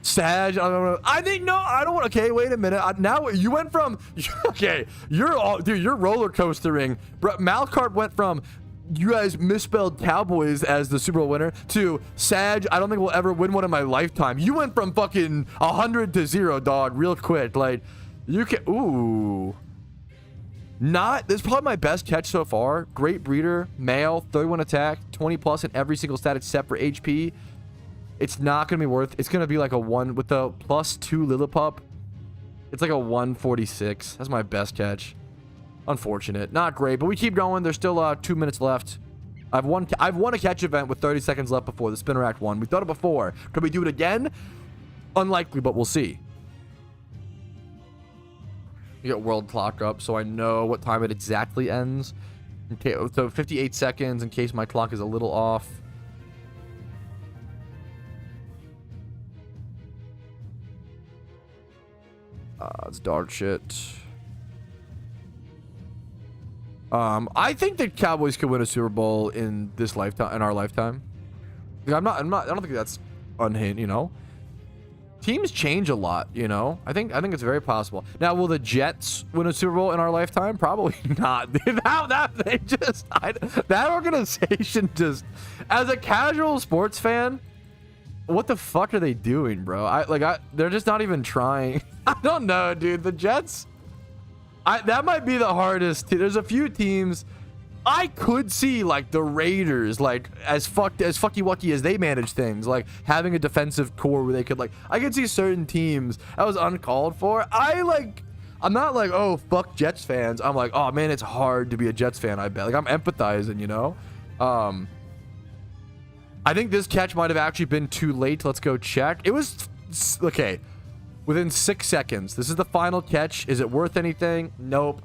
Sag, I don't know. I don't want. Okay, wait a minute. Now you went from, okay, you're roller coastering. Malcarp went from, you guys misspelled Cowboys as the Super Bowl winner to Sag, I don't think we'll ever win one in my lifetime. You went from fucking 100 to 0, dog, real quick. You can, ooh. This is probably my best catch so far. Great breeder, male, 31 attack, 20 plus in every single stat except for HP. It's not going to be worth, it's going to be a 1 with the +2 Lillipup. It's a 146. That's my best catch. Unfortunate. Not great, but we keep going. There's still 2 minutes left. I've won a catch event with 30 seconds left before the Spinner Act 1. We've done it before. Could we do it again? Unlikely, but we'll see. You get world clock up so I know what time it exactly ends. Okay, so 58 seconds in case my clock is a little off. It's dog shit. I think the Cowboys could win a Super Bowl in this lifetime, in our lifetime. I don't think that's unhinged, Teams change a lot, I think it's very possible. Now, will the Jets win a Super Bowl in our lifetime? Probably not. That organization just, as a casual sports fan, what the fuck are they doing, bro? They're just not even trying. I don't know, dude. The Jets, that might be the hardest. There's a few teams I could see, the Raiders, as fucky wucky as they manage things, having a defensive core where they could, I could see certain teams that was uncalled for. I'm not oh, fuck Jets fans. I'm oh man, it's hard to be a Jets fan, I bet. I'm empathizing, I think this catch might have actually been too late. Let's go check. It was, okay, within 6 seconds. This is the final catch. Is it worth anything? Nope.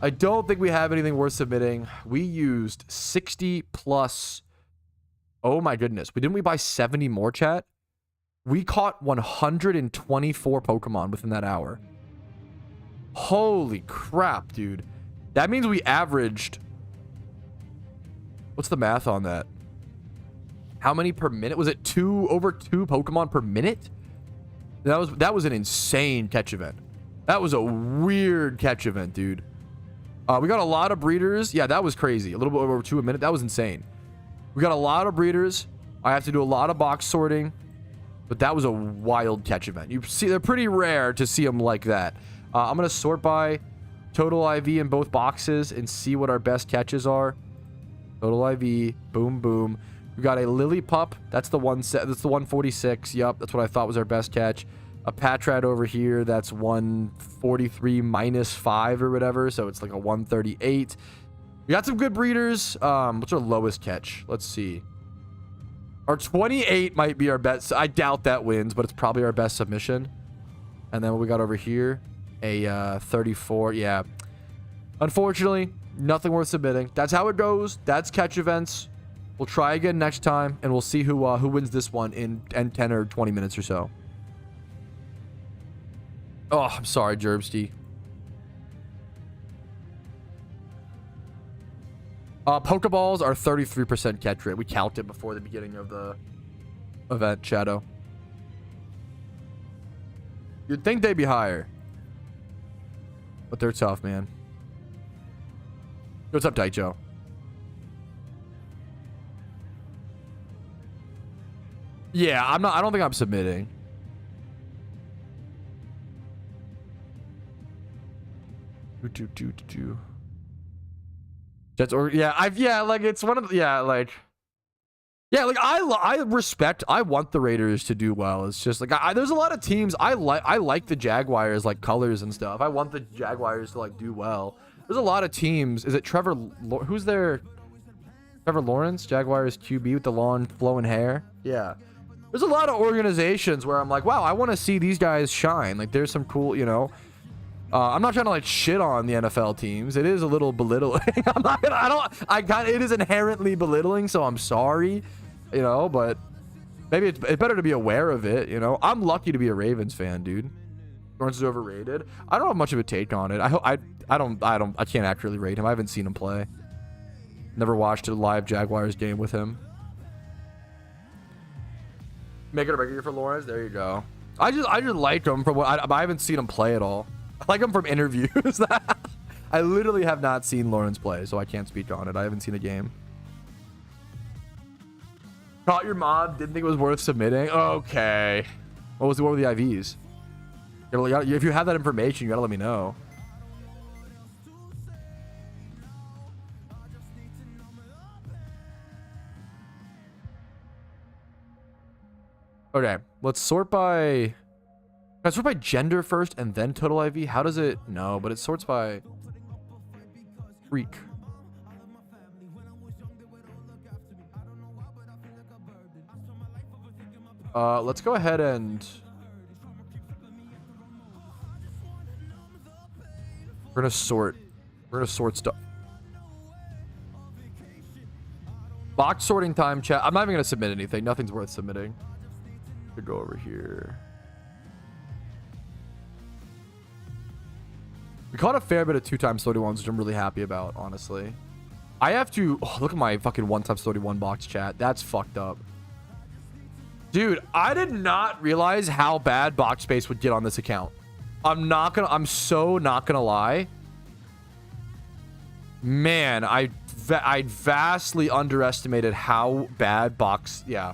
I don't think we have anything worth submitting. We used 60 plus. Oh my goodness. Didn't we buy 70 more, chat? We caught 124 Pokemon within that hour. Holy crap, dude. That means we averaged, what's the math on that? How many per minute? Was it over 2 Pokemon per minute? That was an insane catch event. That was a weird catch event, dude. We got a lot of breeders. Yeah, that was crazy. A little bit over 2 a minute. That was insane. We got a lot of breeders. I have to do a lot of box sorting. But that was a wild catch event. You see, they're pretty rare to see them like that. I'm going to sort by total IV in both boxes and see what our best catches are. Total IV. Boom, boom. We got a Lillipup. That's the 146. Yep, that's what I thought was our best catch. A Patrat over here. That's 143 minus 5 or whatever. So it's a 138. We got some good breeders. What's our lowest catch? Let's see. Our 28 might be our best. I doubt that wins, but it's probably our best submission. And then what we got over here, a 34. Yeah. Unfortunately, nothing worth submitting. That's how it goes. That's catch events. We'll try again next time, and we'll see who wins this one in 10 or 20 minutes or so. Oh, I'm sorry, Jerbsty. Pokeballs are 33% catch rate. We calced it before the beginning of the event, Shadow. You'd think they'd be higher. But they're tough, man. What's up, Daicho? Yeah, I don't think I'm submitting. That's or yeah, like it's one of the, like I respect, I want the Raiders to do well. It's just like there's a lot of teams I like the Jaguars like colors and stuff. I want the Jaguars to like do well. There's a lot of teams. Is it Trevor? Who's there? Trevor Lawrence, Jaguars QB with the long flowing hair. Yeah. There's a lot of organizations where I'm like, wow, I want to see these guys shine. Like there's some cool, you know. I'm not trying to like shit on the NFL teams. It is a little belittling. I'm not gonna, it is inherently belittling, so I'm sorry, you know, but maybe it's better to be aware of it, you know. I'm lucky to be a Ravens fan, dude. Lawrence is overrated. I don't have much of a take on it. I can't actually rate him. I haven't seen him play. Never watched a live Jaguars game with him. Make it a regular for Lawrence. There you go. I just like him from what I haven't seen him play at all. I like him from interviews. I literally have not seen Lawrence play, so I can't speak on it. I haven't seen a game. Caught your mod. Didn't think it was worth submitting. Okay. What were the IVs? If you have that information, you gotta let me know. Okay, let's sort by... Can I sort by gender first and then total IV? How does it... No, but it sorts by... Freak. Let's go ahead and... We're gonna sort stuff. Box sorting time, chat. I'm not even gonna submit anything. Nothing's worth submitting. To go over here. We caught a fair bit of 2x31s, which I'm really happy about, honestly. I have to... Oh, look at my fucking 1x31 box, chat. That's fucked up. Dude, I did not realize how bad box space would get on this account. I'm so not gonna lie. Man, I vastly underestimated how bad box... Yeah.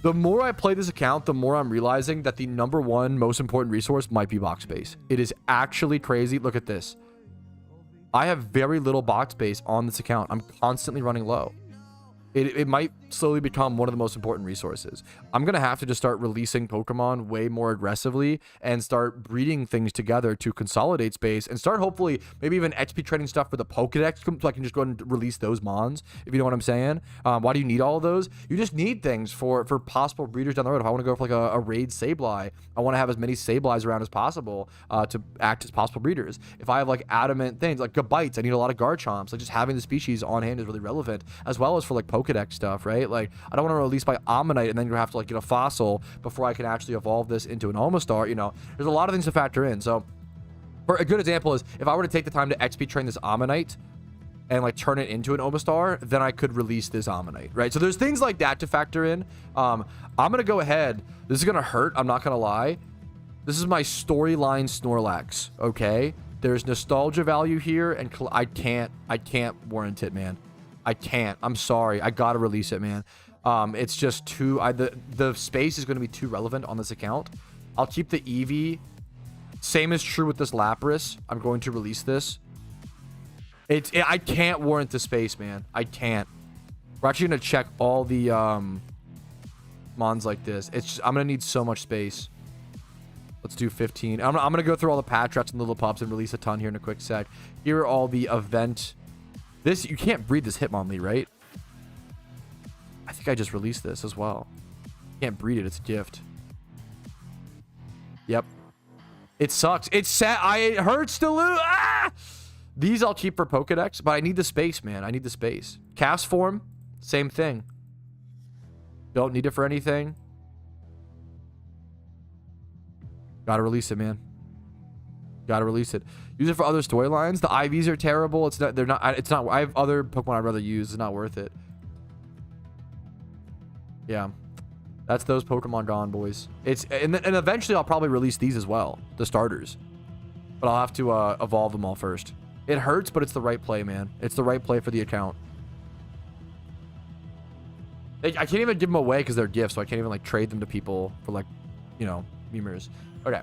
The more I play this account, the more I'm realizing that the #1 most important resource might be box space. It is actually crazy. Look at this. I have very little box space on this account. I'm constantly running low. It might slowly become one of the most important resources. I'm going to have to just start releasing Pokemon way more aggressively and start breeding things together to consolidate space and start hopefully maybe even XP trading stuff for the Pokedex so I can just go ahead and release those Mons, if you know what I'm saying. Why do you need all of those? You just need things for possible breeders down the road. If I want to go for like a raid Sableye, I want to have as many Sableys around as possible to act as possible breeders. If I have like adamant things like Gabites, I need a lot of Garchomps. Like just having the species on hand is really relevant, as well as for like Pokedex stuff, right? Like I don't want to release by Ammonite and then you have to like get a fossil before I can actually evolve this into an Omastar. You know, there's a lot of things to factor in. So for a good example is if I were to take the time to XP train this Ammonite and like turn it into an Omastar, then I could release this Ammonite, right? So there's things like that to factor in. I'm gonna go ahead. This is gonna hurt, I'm not gonna lie. This is my storyline Snorlax, okay? There's nostalgia value here, and I can't warrant it, man. I can't. I'm sorry. I gotta release it, man. It's just too... the space is going to be too relevant on this account. I'll keep the Eevee. Same is true with this Lapras. I'm going to release this. I can't warrant the space, man. I can't. We're actually going to check all the Mons like this. I'm going to need so much space. Let's do 15. I'm going to go through all the Patrats and little pups and release a ton here in a quick sec. Here are all the event... This, you can't breed this Hitmonlee, right? I think I just released this as well. Can't breed it, it's a gift. Yep. It sucks. It's sad. It hurts to lose. Ah! These I'll keep for Pokedex, but I need the space, man. I need the space. Cast form, same thing. Don't need it for anything. Gotta release it, man. Gotta release it. Use it for other storylines. The IVs are terrible. It's not. They're not. It's not. I have other Pokemon I'd rather use. It's not worth it. Yeah, that's those Pokemon gone, boys. It's and eventually I'll probably release these as well, the starters. But I'll have to evolve them all first. It hurts, but it's the right play, man. It's the right play for the account. I can't even give them away because they're gifts, so I can't even like trade them to people for like, you know, memers. Okay.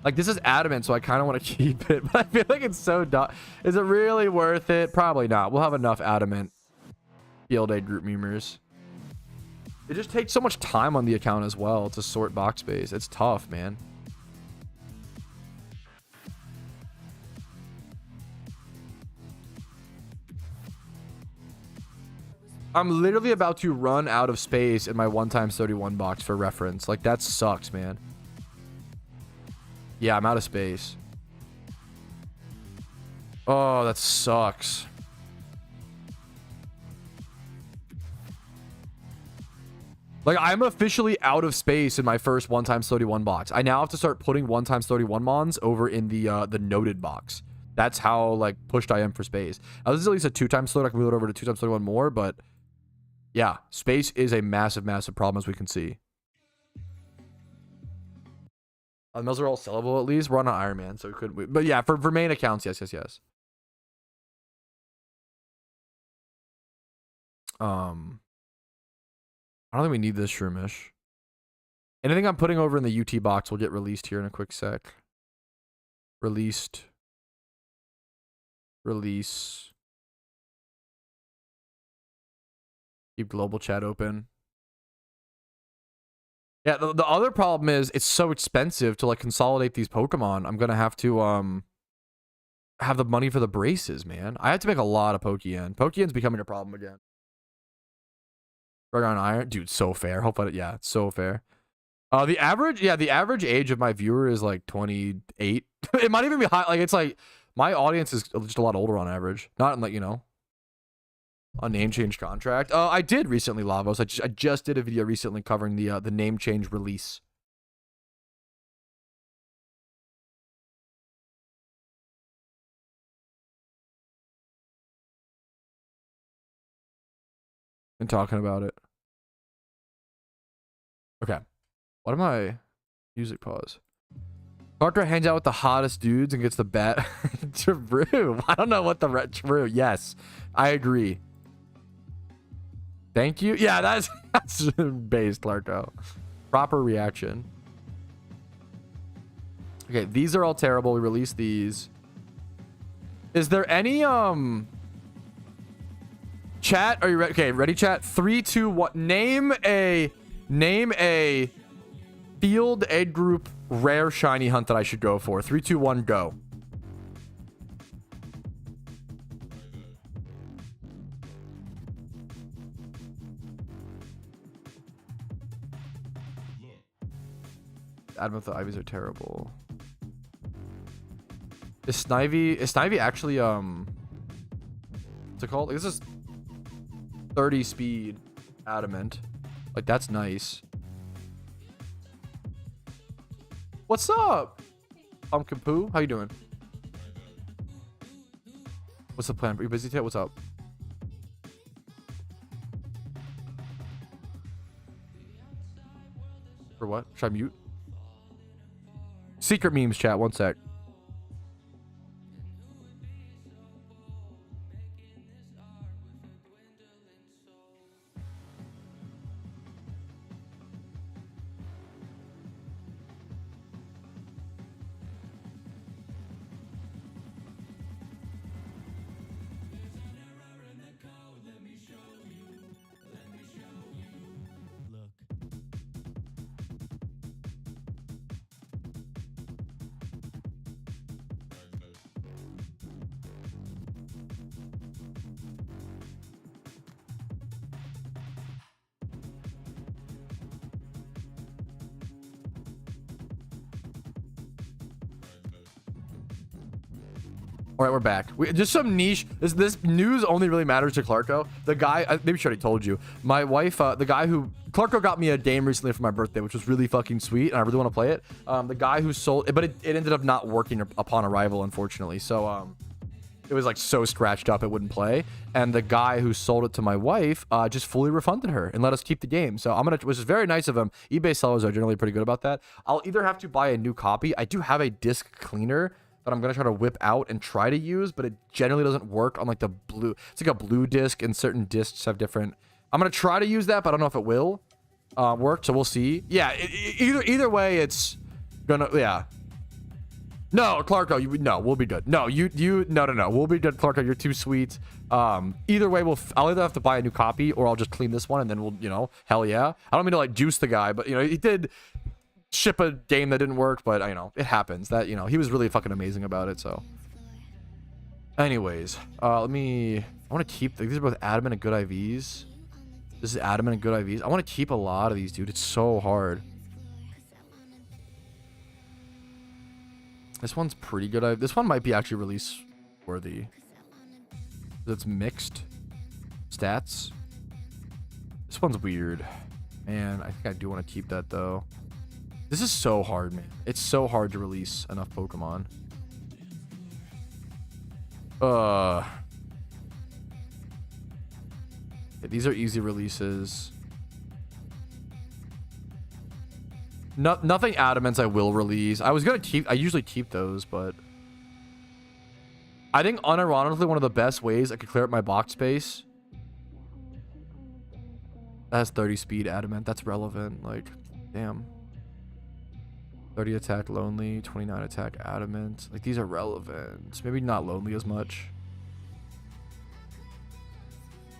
Like this is adamant, so I kind of want to keep it, but I feel like it's so dumb. Is it really worth it? Probably not. We'll have enough adamant field day group memers. It just takes so much time on the account as well to sort box space. It's tough, man. I'm literally about to run out of space in my 1x31 box for reference. Like, that sucks, man. Yeah, I'm out of space. Oh, that sucks. Like, I'm officially out of space in my first 1x31 box. I now have to start putting 1x31 mons over in the noted box. That's how, like, pushed I am for space. Now, this is at least a 2x slot. I can move it over to 2x31 more, but... yeah, space is a massive, massive problem, as we can see. The mills are all sellable, at least. We're on an Iron Man, so we could... but yeah, for main accounts, yes, yes, yes. I don't think we need this Shroomish. Anything I'm putting over in the UT box will get released here in a quick sec. Released. Release. Keep global chat open. Yeah, the other problem is it's so expensive to like consolidate these Pokemon. I'm gonna have to have the money for the braces, man. I have to make a lot of Pokeyen. Pokeyen's becoming a problem again. Dragon Iron, dude, so fair. Hopefully, yeah, it's so fair. The average age of my viewer is like 28. It might even be high. Like, it's like my audience is just a lot older on average. Not in, like, you know, a name change contract. I did recently, Lavos. I just did a video recently covering the name change release. And talking about it. Okay. What am I? Music pause. Carter hangs out with the hottest dudes and gets the bat. True. I don't know what the true. Yes, I agree. Thank you. Yeah, that's based, Larko. Proper reaction. Okay, these are all terrible. We released these. Is there any chat? Are you ready? Okay, ready, chat. 3, 2, 1. Name a field egg group rare shiny hunt that I should go for. 3, 2, 1, go. Adamant, the IVs are terrible. Is Snivy actually what's it called? Like, this is 30 speed adamant. Like, that's nice. What's up? Pumpkin Poo? How you doing? What's the plan? Are you busy today? What's up? For what? Should I mute? Secret memes, chat. One sec. All right, we're back. Just some niche. This news only really matters to Clarko. The guy, maybe she already told you. My wife, the guy who Clarko got me a game recently for my birthday, which was really fucking sweet, and I really want to play it. The guy who sold it, but it ended up not working upon arrival, unfortunately. So it was like so scratched up it wouldn't play. And the guy who sold it to my wife just fully refunded her and let us keep the game. So I'm gonna, which is very nice of him. eBay sellers are generally pretty good about that. I'll either have to buy a new copy. I do have a disc cleaner that I'm gonna try to whip out and try to use, but it generally doesn't work on like the blue. It's like a blue disc, and certain discs have different. I'm gonna try to use that, but I don't know if it will work. So we'll see. Yeah, either way, it's gonna, yeah. No, Clarko, no, we'll be good. No, no, we'll be good, Clarko. You're too sweet. Either way, I'll either have to buy a new copy or I'll just clean this one, and then we'll, you know, hell yeah. I don't mean to like juice the guy, but you know, he did ship a game that didn't work, but you know, it happens. That, you know, he was really fucking amazing about it. So anyways, I want to keep, these are both adamant and good IVs. This is adamant and good IVs. I want to keep a lot of these, dude. It's so hard. This one's pretty good. This one might be actually release worthy. It's mixed stats. This one's weird, man. I think I do want to keep that though. This is so hard, man. It's so hard to release enough Pokemon. These are easy releases. Nothing adamants I will release. I was gonna keep. I usually keep those, but I think unironically one of the best ways I could clear up my box space. That has 30 speed adamant. That's relevant. Like, damn. 30 attack lonely, 29 attack adamant. Like, these are relevant. Maybe not lonely as much.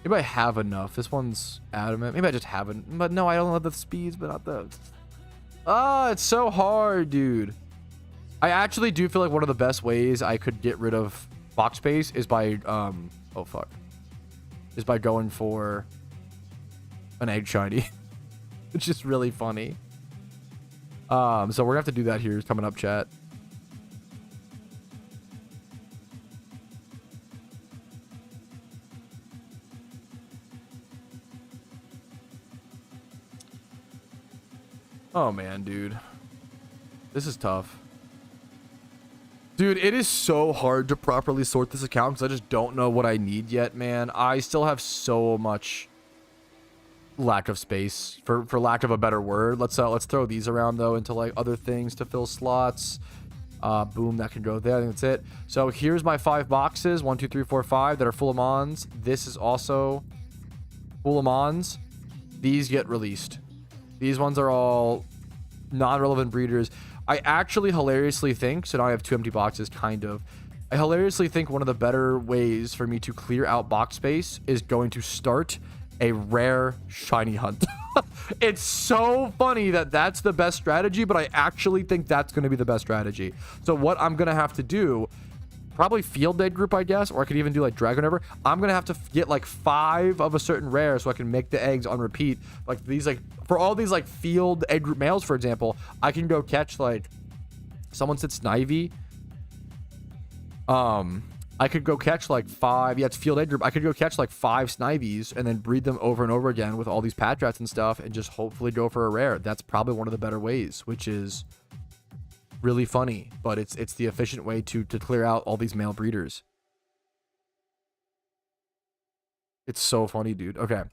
Maybe I have enough. This one's adamant. Maybe I just haven't. But no, I don't have the speeds, but not the. Ah, it's so hard, dude. I actually do feel like one of the best ways I could get rid of box space is by oh fuck. Is by going for an egg shiny. Which is really funny. So we're gonna have to do that here coming up, chat. Oh man, dude. This is tough. Dude, it is so hard to properly sort this account because I just don't know what I need yet, man. I still have so much lack of space, for lack of a better word. Let's throw these around though into like other things to fill slots. Boom, that can go there. I think that's it. So here's my 5 boxes, 1 2 3 4 5, that are full of mons. This is also full of mons. These get released. These ones are all non-relevant breeders. I actually hilariously think, so now I have 2 empty boxes, kind of. I hilariously think one of the better ways for me to clear out box space is going to start a rare shiny hunt. It's so funny that that's the best strategy, but I actually think that's going to be the best strategy. So what I'm going to have to do, probably field egg group, I guess, or I could even do like dragon over. I'm going to have to get like 5 of a certain rare so I can make the eggs on repeat. Like these, like for all these like field egg group males, for example, I can go catch like, someone said Snivy. I could go catch like 5. Yeah, it's field egg group. I could go catch like 5 Snivies and then breed them over and over again with all these Patrats and stuff and just hopefully go for a rare. That's probably one of the better ways, which is really funny, but it's the efficient way to clear out all these male breeders. It's so funny, dude. Okay.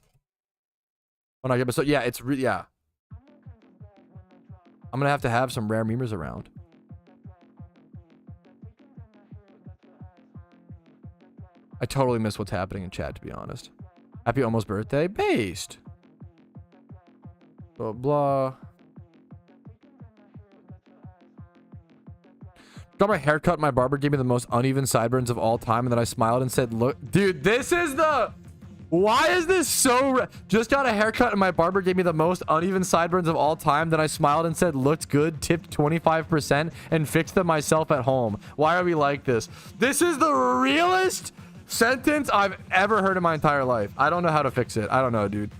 When I get, so yeah, it's really, yeah. I'm gonna have to have some rare memers around. I totally miss what's happening in chat, to be honest. Happy almost birthday. Based. Blah, blah. Got my haircut. My barber gave me the most uneven sideburns of all time. And then I smiled and said, look, dude, this is the... Why is this so... Just got a haircut and my barber gave me the most uneven sideburns of all time. Then I smiled and said, looked good, tipped 25% and fixed them myself at home. Why are we like this? This is the realest sentence I've ever heard in my entire life. I don't know how to fix it. I don't know, dude.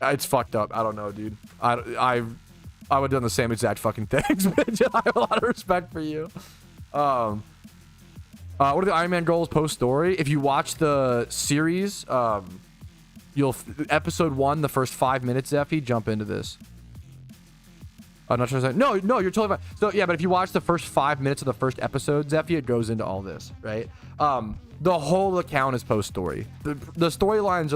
It's fucked up. I don't know, dude. I would have done the same exact fucking things, bitch. I have a lot of respect for you. All What are the Iron Man goals post story? If you watch the series, you'll episode 1, the first 5 minutes, Zeffy, jump into this. I'm not sure. No, you're totally fine. So yeah, but if you watch the first 5 minutes of the first episode, Zeffy, it goes into all this, right? The whole account is post story. The storylines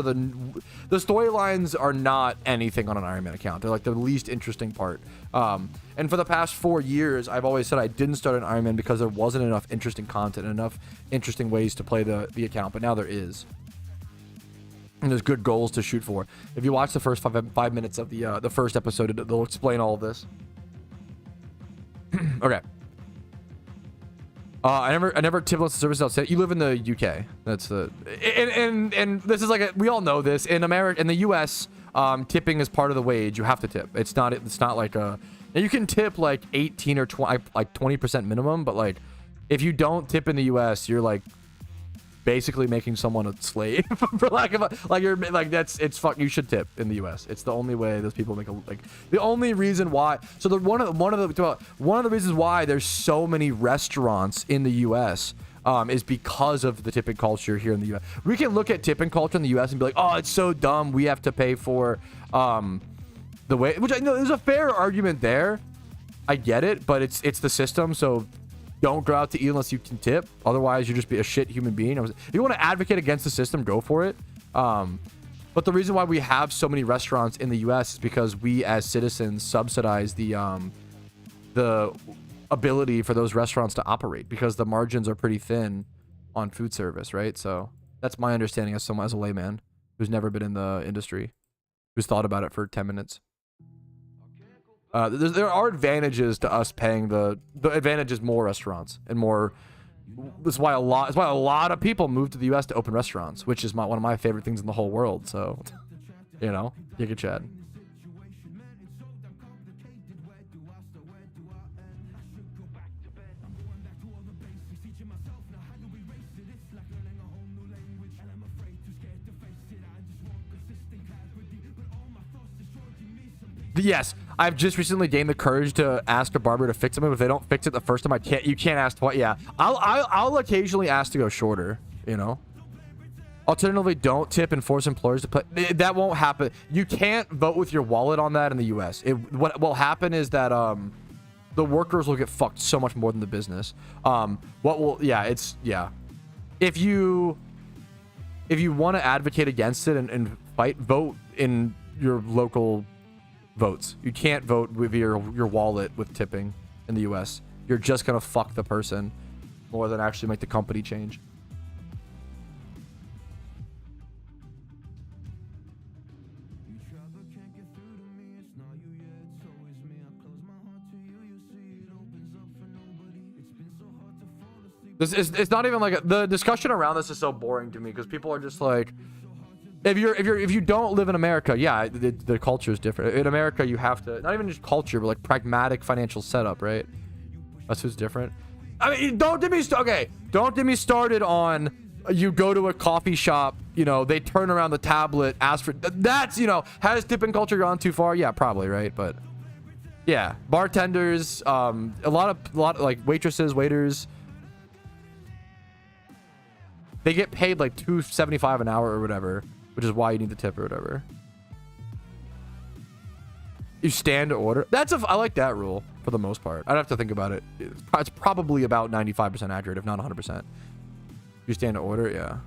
are not anything on an Iron Man account. They're like the least interesting part. And for the past 4 years, I've always said I didn't start an Iron Man because there wasn't enough interesting content, enough interesting ways to play the account. But now there is. And there's good goals to shoot for. If you watch the first 5 minutes of the first episode, they'll explain all of this. Okay. I never tip less services outside. You live in the UK. That's the and this is like we all know this in America. In the US, tipping is part of the wage. You have to tip. It's not like a. Now you can tip like 18 or 20, like 20% minimum, but like if you don't tip in the US, you're like basically making someone a slave for lack of it's fuck. You should tip in the US. It's the only way those people make the only reason why. So one of the reasons why there's so many restaurants in the US is because of the tipping culture here in the US. We can look at tipping culture in the US and be like, oh, it's so dumb. We have to pay for the way, which I know there's a fair argument there. I get it, but it's the system. So don't go out to eat unless you can tip. Otherwise, you'll just be a shit human being. If you want to advocate against the system, go for it. But the reason why we have so many restaurants in the U.S. is because we, as citizens, subsidize the ability for those restaurants to operate because the margins are pretty thin on food service, right? So that's my understanding as a layman who's never been in the industry, who's thought about it for 10 minutes. There are advantages to us paying the advantage is more restaurants and more. That's why a lot of people move to the U.S. to open restaurants, which is one of my favorite things in the whole world. So, you know, Giga Chad. Yes, I've just recently gained the courage to ask a barber to fix them. If they don't fix it the first time, you can't ask twice. Yeah, I'll occasionally ask to go shorter, you know. Alternatively, don't tip and force employers to pay. That won't happen. You can't vote with your wallet on that in the U.S. What will happen is that the workers will get fucked so much more than the business. If you want to advocate against it and fight, vote in your local votes. You can't vote with your wallet with tipping in the US. You're just gonna fuck the person more than actually make the company change. It's not even like the discussion around this is so boring to me because people are just like, if you don't live in America, yeah, the culture is different. In America, you have to, not even just culture, but like pragmatic financial setup, right? That's what's different. I mean, don't get me started on you go to a coffee shop, you know, they turn around the tablet, ask for that's, you know, has tipping culture gone too far? Yeah, probably, right? But yeah, bartenders, a lot of like waitresses, waiters, they get paid like $2.75 an hour or whatever, which is why you need the tip or whatever. You stand to order. I like that rule for the most part. I'd have to think about it. It's probably about 95% accurate, if not 100%. You stand to order, yeah.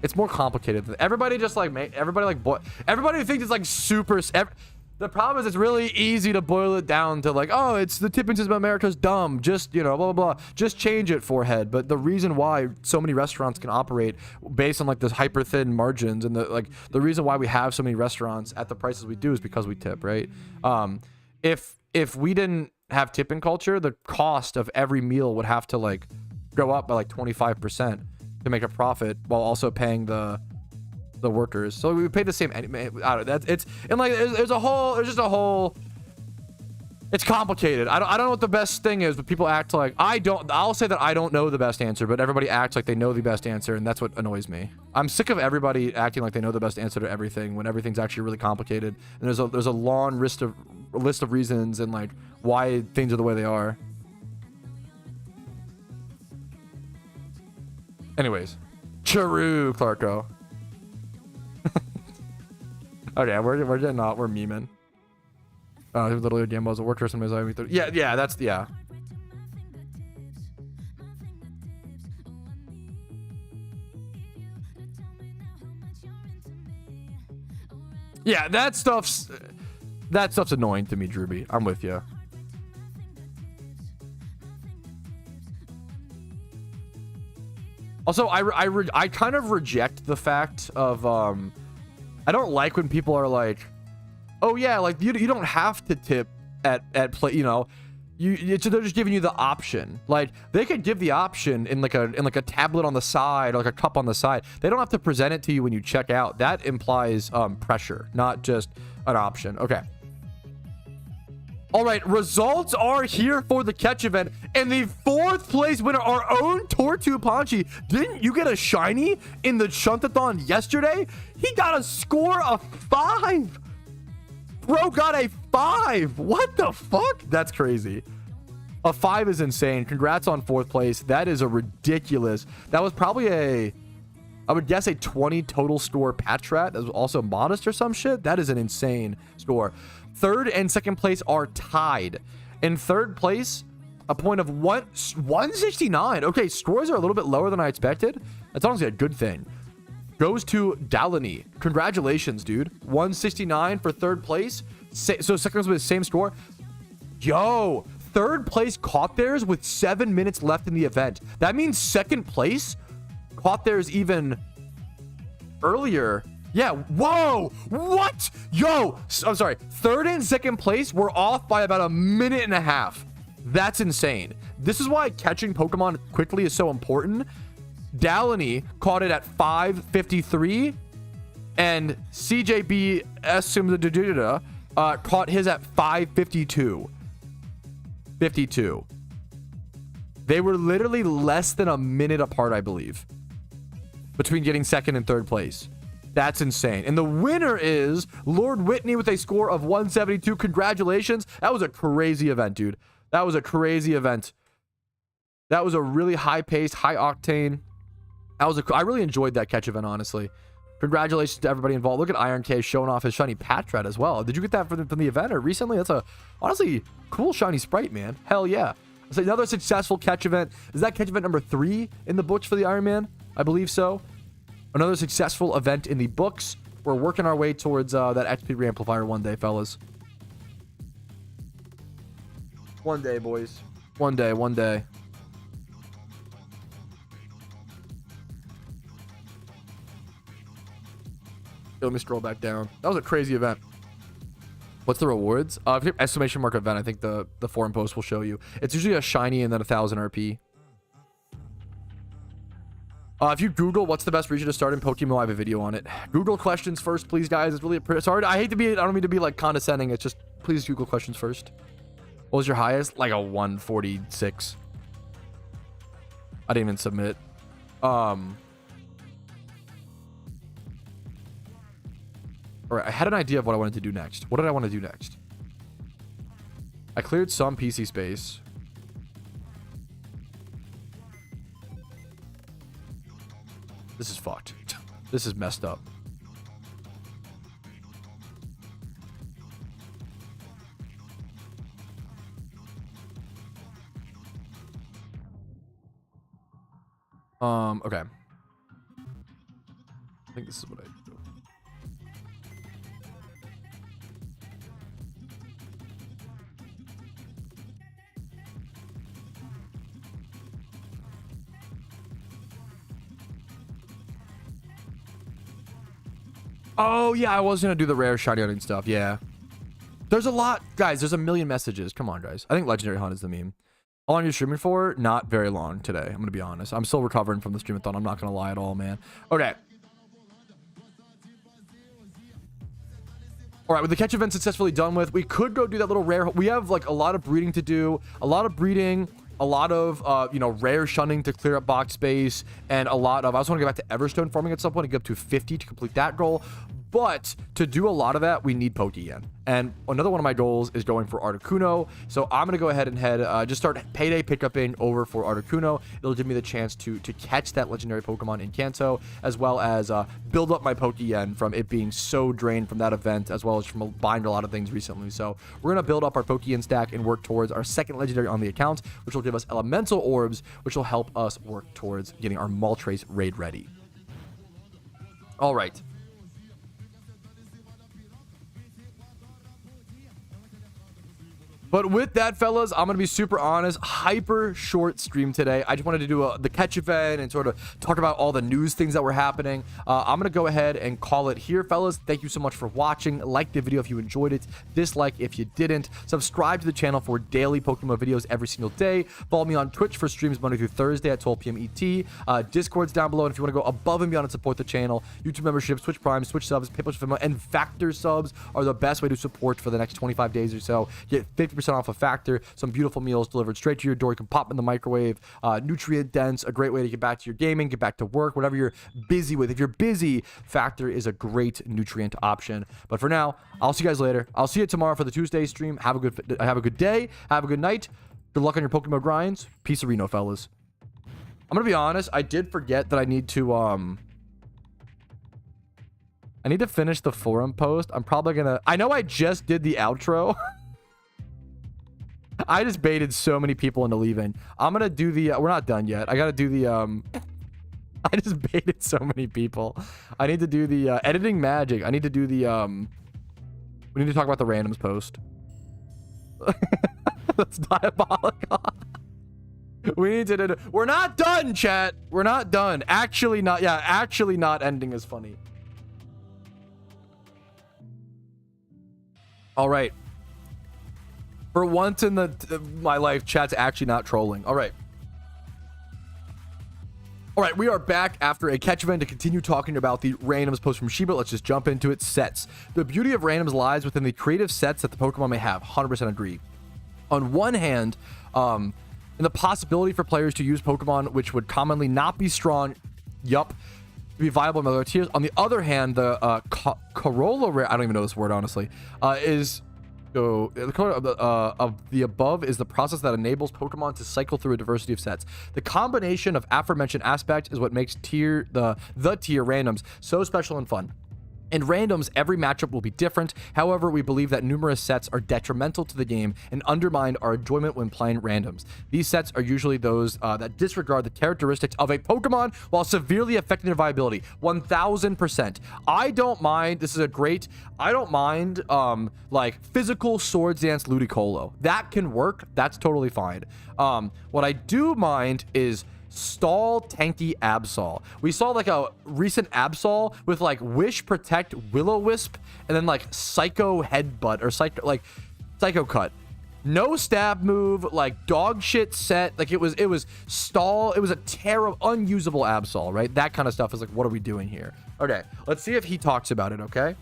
It's more complicated. Everybody just like everybody thinks it's like super. The problem is it's really easy to boil it down to like, oh, it's the tipping system of America's dumb. Just, you know, blah, blah, blah. Just change it, forehead. But the reason why so many restaurants can operate based on like this hyper thin margins and the reason why we have so many restaurants at the prices we do is because we tip, right? If we didn't have tipping culture, the cost of every meal would have to like go up by like 25% to make a profit while also paying the workers. So we pay the same. I don't know, there's just a whole. It's complicated. I don't know what the best thing is, but people act like I'll say that I don't know the best answer, but everybody acts like they know the best answer, and that's what annoys me. I'm sick of everybody acting like they know the best answer to everything when everything's actually really complicated. And there's a long list of reasons and like why things are the way they are. Anyways, Chiru, Clarko. Okay, we're not. We're memeing. Literally game was a work person. Yeah, that's yeah. Yeah, that stuff's annoying to me, Drewby. I'm with you. Also, I kind of reject the fact of I don't like when people are like, oh yeah, like you don't have to tip at play, you know. They're just giving you the option. Like they could give the option in like a tablet on the side or like a cup on the side. They don't have to present it to you when you check out. That implies pressure, not just an option. Okay. All right, results are here for the catch event, and the 4th place winner, our own Tortu Panchi. Didn't you get a shiny in the Shuntathon yesterday? He got a score of 5. Bro got a 5. What the fuck? That's crazy. A 5 is insane. Congrats on 4th place. That is a ridiculous. That was probably I would guess a 20 total score Patrat. That was also modest or some shit. That is an insane score. 3rd and 2nd place are tied. In 3rd place, a point of 169. Okay, scores are a little bit lower than I expected. That's honestly a good thing. Goes to Dalani. Congratulations, dude. 169 for 3rd place. So 2nd place with the same score. Yo, 3rd place caught theirs with 7 minutes left in the event. That means 2nd place caught theirs even earlier. Yeah, whoa, what? Yo, I'm sorry. 3rd and 2nd place were off by about a minute and a half. That's insane. This is why catching Pokemon quickly is so important. Dalani caught it at 5:53, and CJB caught his at 5:52. 52. They were literally less than a minute apart, I believe, between getting 2nd and 3rd place. That's insane. And the winner is Lord Whitney with a score of 172. Congratulations. That was a crazy event, dude. That was a crazy event. That was a really high-paced, high-octane. I really enjoyed that catch event, honestly. Congratulations to everybody involved. Look at Iron K showing off his shiny Patrat as well. Did you get that from the event or recently? That's a honestly cool shiny sprite, man. Hell yeah. It's another successful catch event. Is that catch event number 3 in the books for the Iron Man? I believe so. Another successful event in the books. We're working our way towards that XP reamplifier one day, fellas. One day, boys. One day, one day. Let me scroll back down. That was a crazy event. What's the rewards? If you have exclamation mark event, I think the forum post will show you. It's usually a shiny and then 1,000 RP. If you Google what's the best region to start in PokeMMO, I have a video on it. Google questions first, please, guys. It's really sorry. I don't mean to be like condescending. It's just please Google questions first. What was your highest? Like a 146. I didn't even submit. All right, I had an idea of what I wanted to do next. What did I want to do next? I cleared some PC space. This is fucked. This is messed up. Okay. I think this is what I do. Oh, yeah, I was going to do the rare shiny hunting stuff. Yeah. There's a lot. Guys, there's a million messages. Come on, guys. I think Legendary Hunt is the meme. How long are you streaming for? Not very long today. I'm going to be honest. I'm still recovering from the streamathon. I'm not going to lie at all, man. Okay. All right, with the catch event successfully done with, we could go do that little rare. We have like a lot of breeding to do. A lot of breeding. A lot of, you know, rare shunning to clear up box space, and a lot of, I also want to get back to Everstone farming at some point and get up to 50 to complete that goal. But to do a lot of that, we need Pokeyen. And another one of my goals is going for Articuno. So I'm going to go ahead and just start payday pickuping over for Articuno. It'll give me the chance to catch that legendary Pokemon in Kanto, as well as build up my Pokeyen from it being so drained from that event, as well as from buying a lot of things recently. So we're going to build up our Pokeyen stack and work towards our second legendary on the account, which will give us elemental orbs, which will help us work towards getting our Moltres raid ready. All right. But with that, fellas, I'm going to be super honest. Hyper short stream today. I just wanted to do the catch event and sort of talk about all the news things that were happening. I'm going to go ahead and call it here, fellas. Thank you so much for watching. Like the video if you enjoyed it. Dislike if you didn't. Subscribe to the channel for daily Pokemon videos every single day. Follow me on Twitch for streams Monday through Thursday at 12 p.m. ET. Discord's down below. And if you want to go above and beyond and support the channel, YouTube memberships, Twitch Prime, Twitch subs, PayPal, Venmo, and Factor subs are the best way to support for the next 25 days or so. Get 50% off a Factor, some beautiful meals delivered straight to your door. You can pop in the microwave, nutrient dense, a great way to get back to your gaming, get back to work, whatever you're busy with. If you're busy, Factor is a great nutrient option. But for now, I'll see you guys later. I'll see you tomorrow for the Tuesday stream. Have a good day, have a good night. Good luck on your PokeMMO grinds. Peace of Reno, fellas. I'm gonna be honest, I did forget that I need to finish the forum post. I'm probably gonna, I know I just did the outro. I just baited so many people into leaving. I'm gonna do the we're not done yet. I gotta do the I just baited so many people. I need to do the editing magic. I need to do the we need to talk about the randoms post. That's diabolical. We need to do, we're not done, chat. We're not done. Actually not, yeah, actually not ending is funny. All right. For once in my life, chat's actually not trolling. All right. All right, we are back after a catch event to continue talking about the randoms post from Shiba. Let's just jump into it. Sets. The beauty of randoms lies within the creative sets that the Pokemon may have. 100% agree. On one hand, in the possibility for players to use Pokemon which would commonly not be strong, yup, to be viable in other tiers. On the other hand, the Corolla rare, I don't even know this word, honestly, is... So the color of the above is the process that enables Pokemon to cycle through a diversity of sets. The combination of aforementioned aspects is what makes the tier randoms so special and fun. In randoms, every matchup will be different. However, we believe that numerous sets are detrimental to the game and undermine our enjoyment when playing randoms. These sets are usually those that disregard the characteristics of a Pokemon while severely affecting their viability. 1000%. I don't mind. This is a great. I don't mind like physical Swords Dance Ludicolo. That can work. That's totally fine. What I do mind is Stall Tanky Absol. We saw like a recent Absol with like Wish, Protect, Will-O-Wisp, and then like Psycho Headbutt or Psycho Cut. No stab move, like dog shit set. Like it was stall. It was a terrible, unusable Absol, right? That kind of stuff is like, what are we doing here? Okay, let's see if he talks about it. Okay.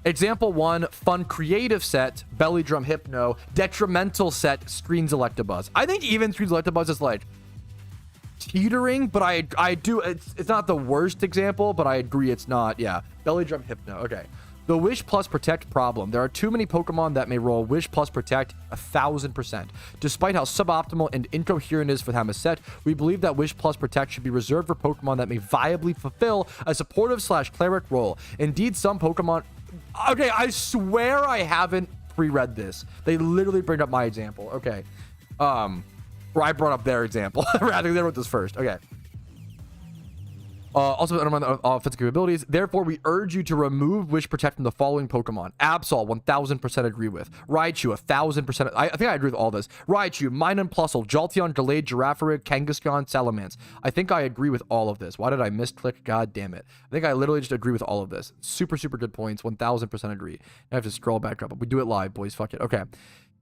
Example 1, fun creative set, Belly Drum Hypno. Detrimental set, Screens Electabuzz. I think even Screens Electabuzz is like teetering, but I do, it's not the worst example, but I agree it's not. Yeah, Belly Drum Hypno. Okay. The Wish plus Protect problem. There are too many Pokemon that may roll Wish plus Protect 1000%. Despite how suboptimal and incoherent it is for them as set, we believe that Wish plus Protect should be reserved for Pokemon that may viably fulfill a supportive / cleric role. Indeed, some Pokemon... Okay, I swear I haven't pre-read this. They literally bring up my example. Okay. Or I brought up their example. Rather, they wrote this first. Okay. Also, undermine the offensive capabilities. Therefore, we urge you to remove Wish Protect from the following Pokemon. Absol, 1000% agree with. Raichu, 1000%. I think I agree with all this. Raichu, Minunplusle, Jolteon, Delayed, Girafarig, Kangaskhan, Salamence. I think I agree with all of this. Why did I misclick? God damn it. I think I literally just agree with all of this. Super, super good points. 1000% agree. I have to scroll back up, but we do it live, boys. Fuck it. Okay.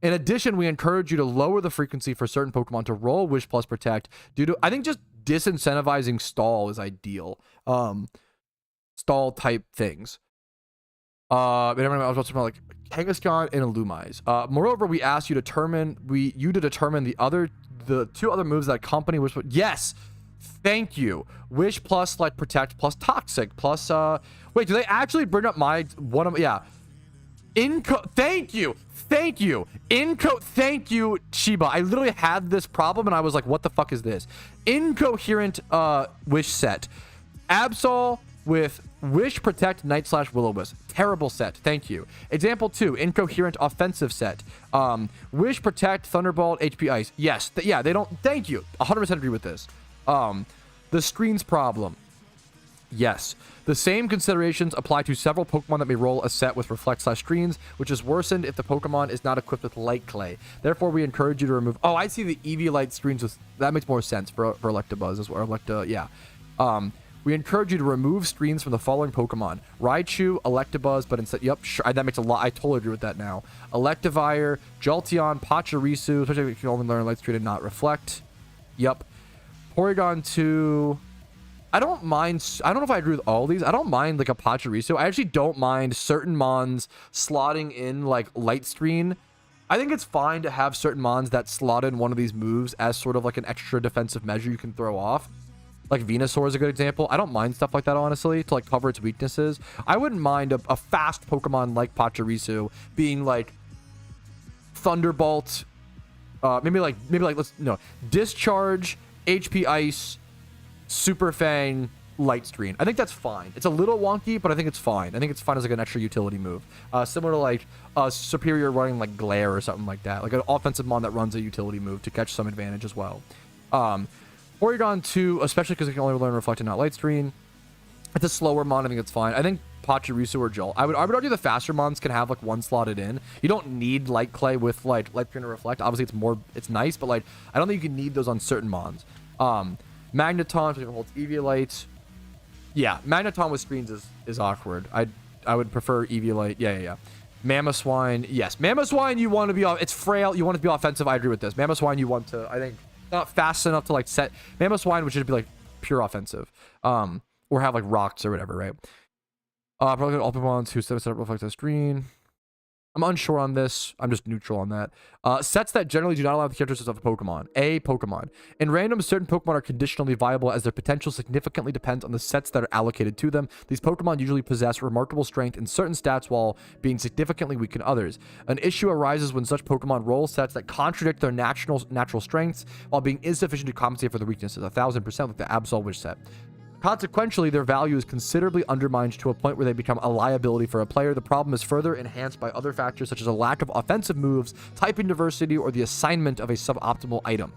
In addition, we encourage you to lower the frequency for certain Pokemon to roll Wish plus Protect due to, I think, just disincentivizing stall is ideal. Stall type things. But everyone else talking about like Kangaskhan and Illumise. Moreover, we ask you to determine the two other moves that accompany Wish. Yes, Thank you. Wish plus like protect plus toxic plus wait, do they actually bring up my one of yeah. Thank you. Thank you. Thank you, Shiba. I literally had this problem and I was like, what the fuck is this? Incoherent wish set. Absol with Wish Protect Night / Will-O-Wisp. Terrible set. Thank you. Example 2, Incoherent Offensive set. Wish Protect Thunderbolt HP Ice. Yes. Yeah, they don't. Thank you. 100% agree with this. The screens problem. Yes. The same considerations apply to several Pokemon that may roll a set with Reflect / Screens, which is worsened if the Pokemon is not equipped with Light Clay. Therefore, we encourage you to remove... Oh, I see the Eviolite screens. That makes more sense for Electabuzz as well. Yeah. We encourage you to remove screens from the following Pokemon. Raichu, Electabuzz, but instead... Yep, sure. That makes a lot... I totally agree with that now. Electivire, Jolteon, Pachirisu, especially if you can only learn Light Screen and not Reflect. Yep. Porygon 2... I don't mind... I don't know if I agree with all these. I don't mind, like, a Pachirisu. I actually don't mind certain Mons slotting in, like, Light Screen. I think it's fine to have certain Mons that slot in one of these moves as sort of, like, an extra defensive measure you can throw off. Like, Venusaur is a good example. I don't mind stuff like that, honestly, to, like, cover its weaknesses. I wouldn't mind a fast Pokemon like Pachirisu being, like, Thunderbolt... maybe like, let's... No. Discharge, HP Ice... Super Fang, Light Screen. I think that's fine. It's a little wonky, but I think it's fine. I think it's fine as like an extra utility move. Similar to like Superior running like Glare or something like that. Like an offensive mon that runs a utility move to catch some advantage as well. Porygon 2, especially because it can only learn Reflect and not Light Screen. It's a slower mon. I think it's fine. I think Pachirisu or Jolt. I would argue the faster mons can have like one slotted in. You don't need Light Clay with like Light Screen or Reflect. Obviously, it's nice, but like I don't think you can need those on certain mons. Magneton, which holds Eviolite. Yeah, Magneton with screens is awkward. I would prefer Eviolite. Yeah. Mamoswine, yes. Mamoswine, you want to be it's frail. You want to be offensive. I agree with this. Mamoswine, you want to, I think, not fast enough to like set Mamoswine, which should be like pure offensive. Or have like rocks or whatever, right? Probably all Pokemon who set up reflect the screen. I'm unsure on this. I'm just neutral on that. Sets that generally do not allow the characteristics of a Pokemon. A Pokemon. In random, certain Pokemon are conditionally viable as their potential significantly depends on the sets that are allocated to them. These Pokemon usually possess remarkable strength in certain stats while being significantly weak in others. An issue arises when such Pokemon roll sets that contradict their natural strengths while being insufficient to compensate for their weaknesses. 1000% like the Absol Wish set. Consequentially, their value is considerably undermined to a point where they become a liability for a player. The problem is further enhanced by other factors such as a lack of offensive moves, typing diversity, or the assignment of a suboptimal item.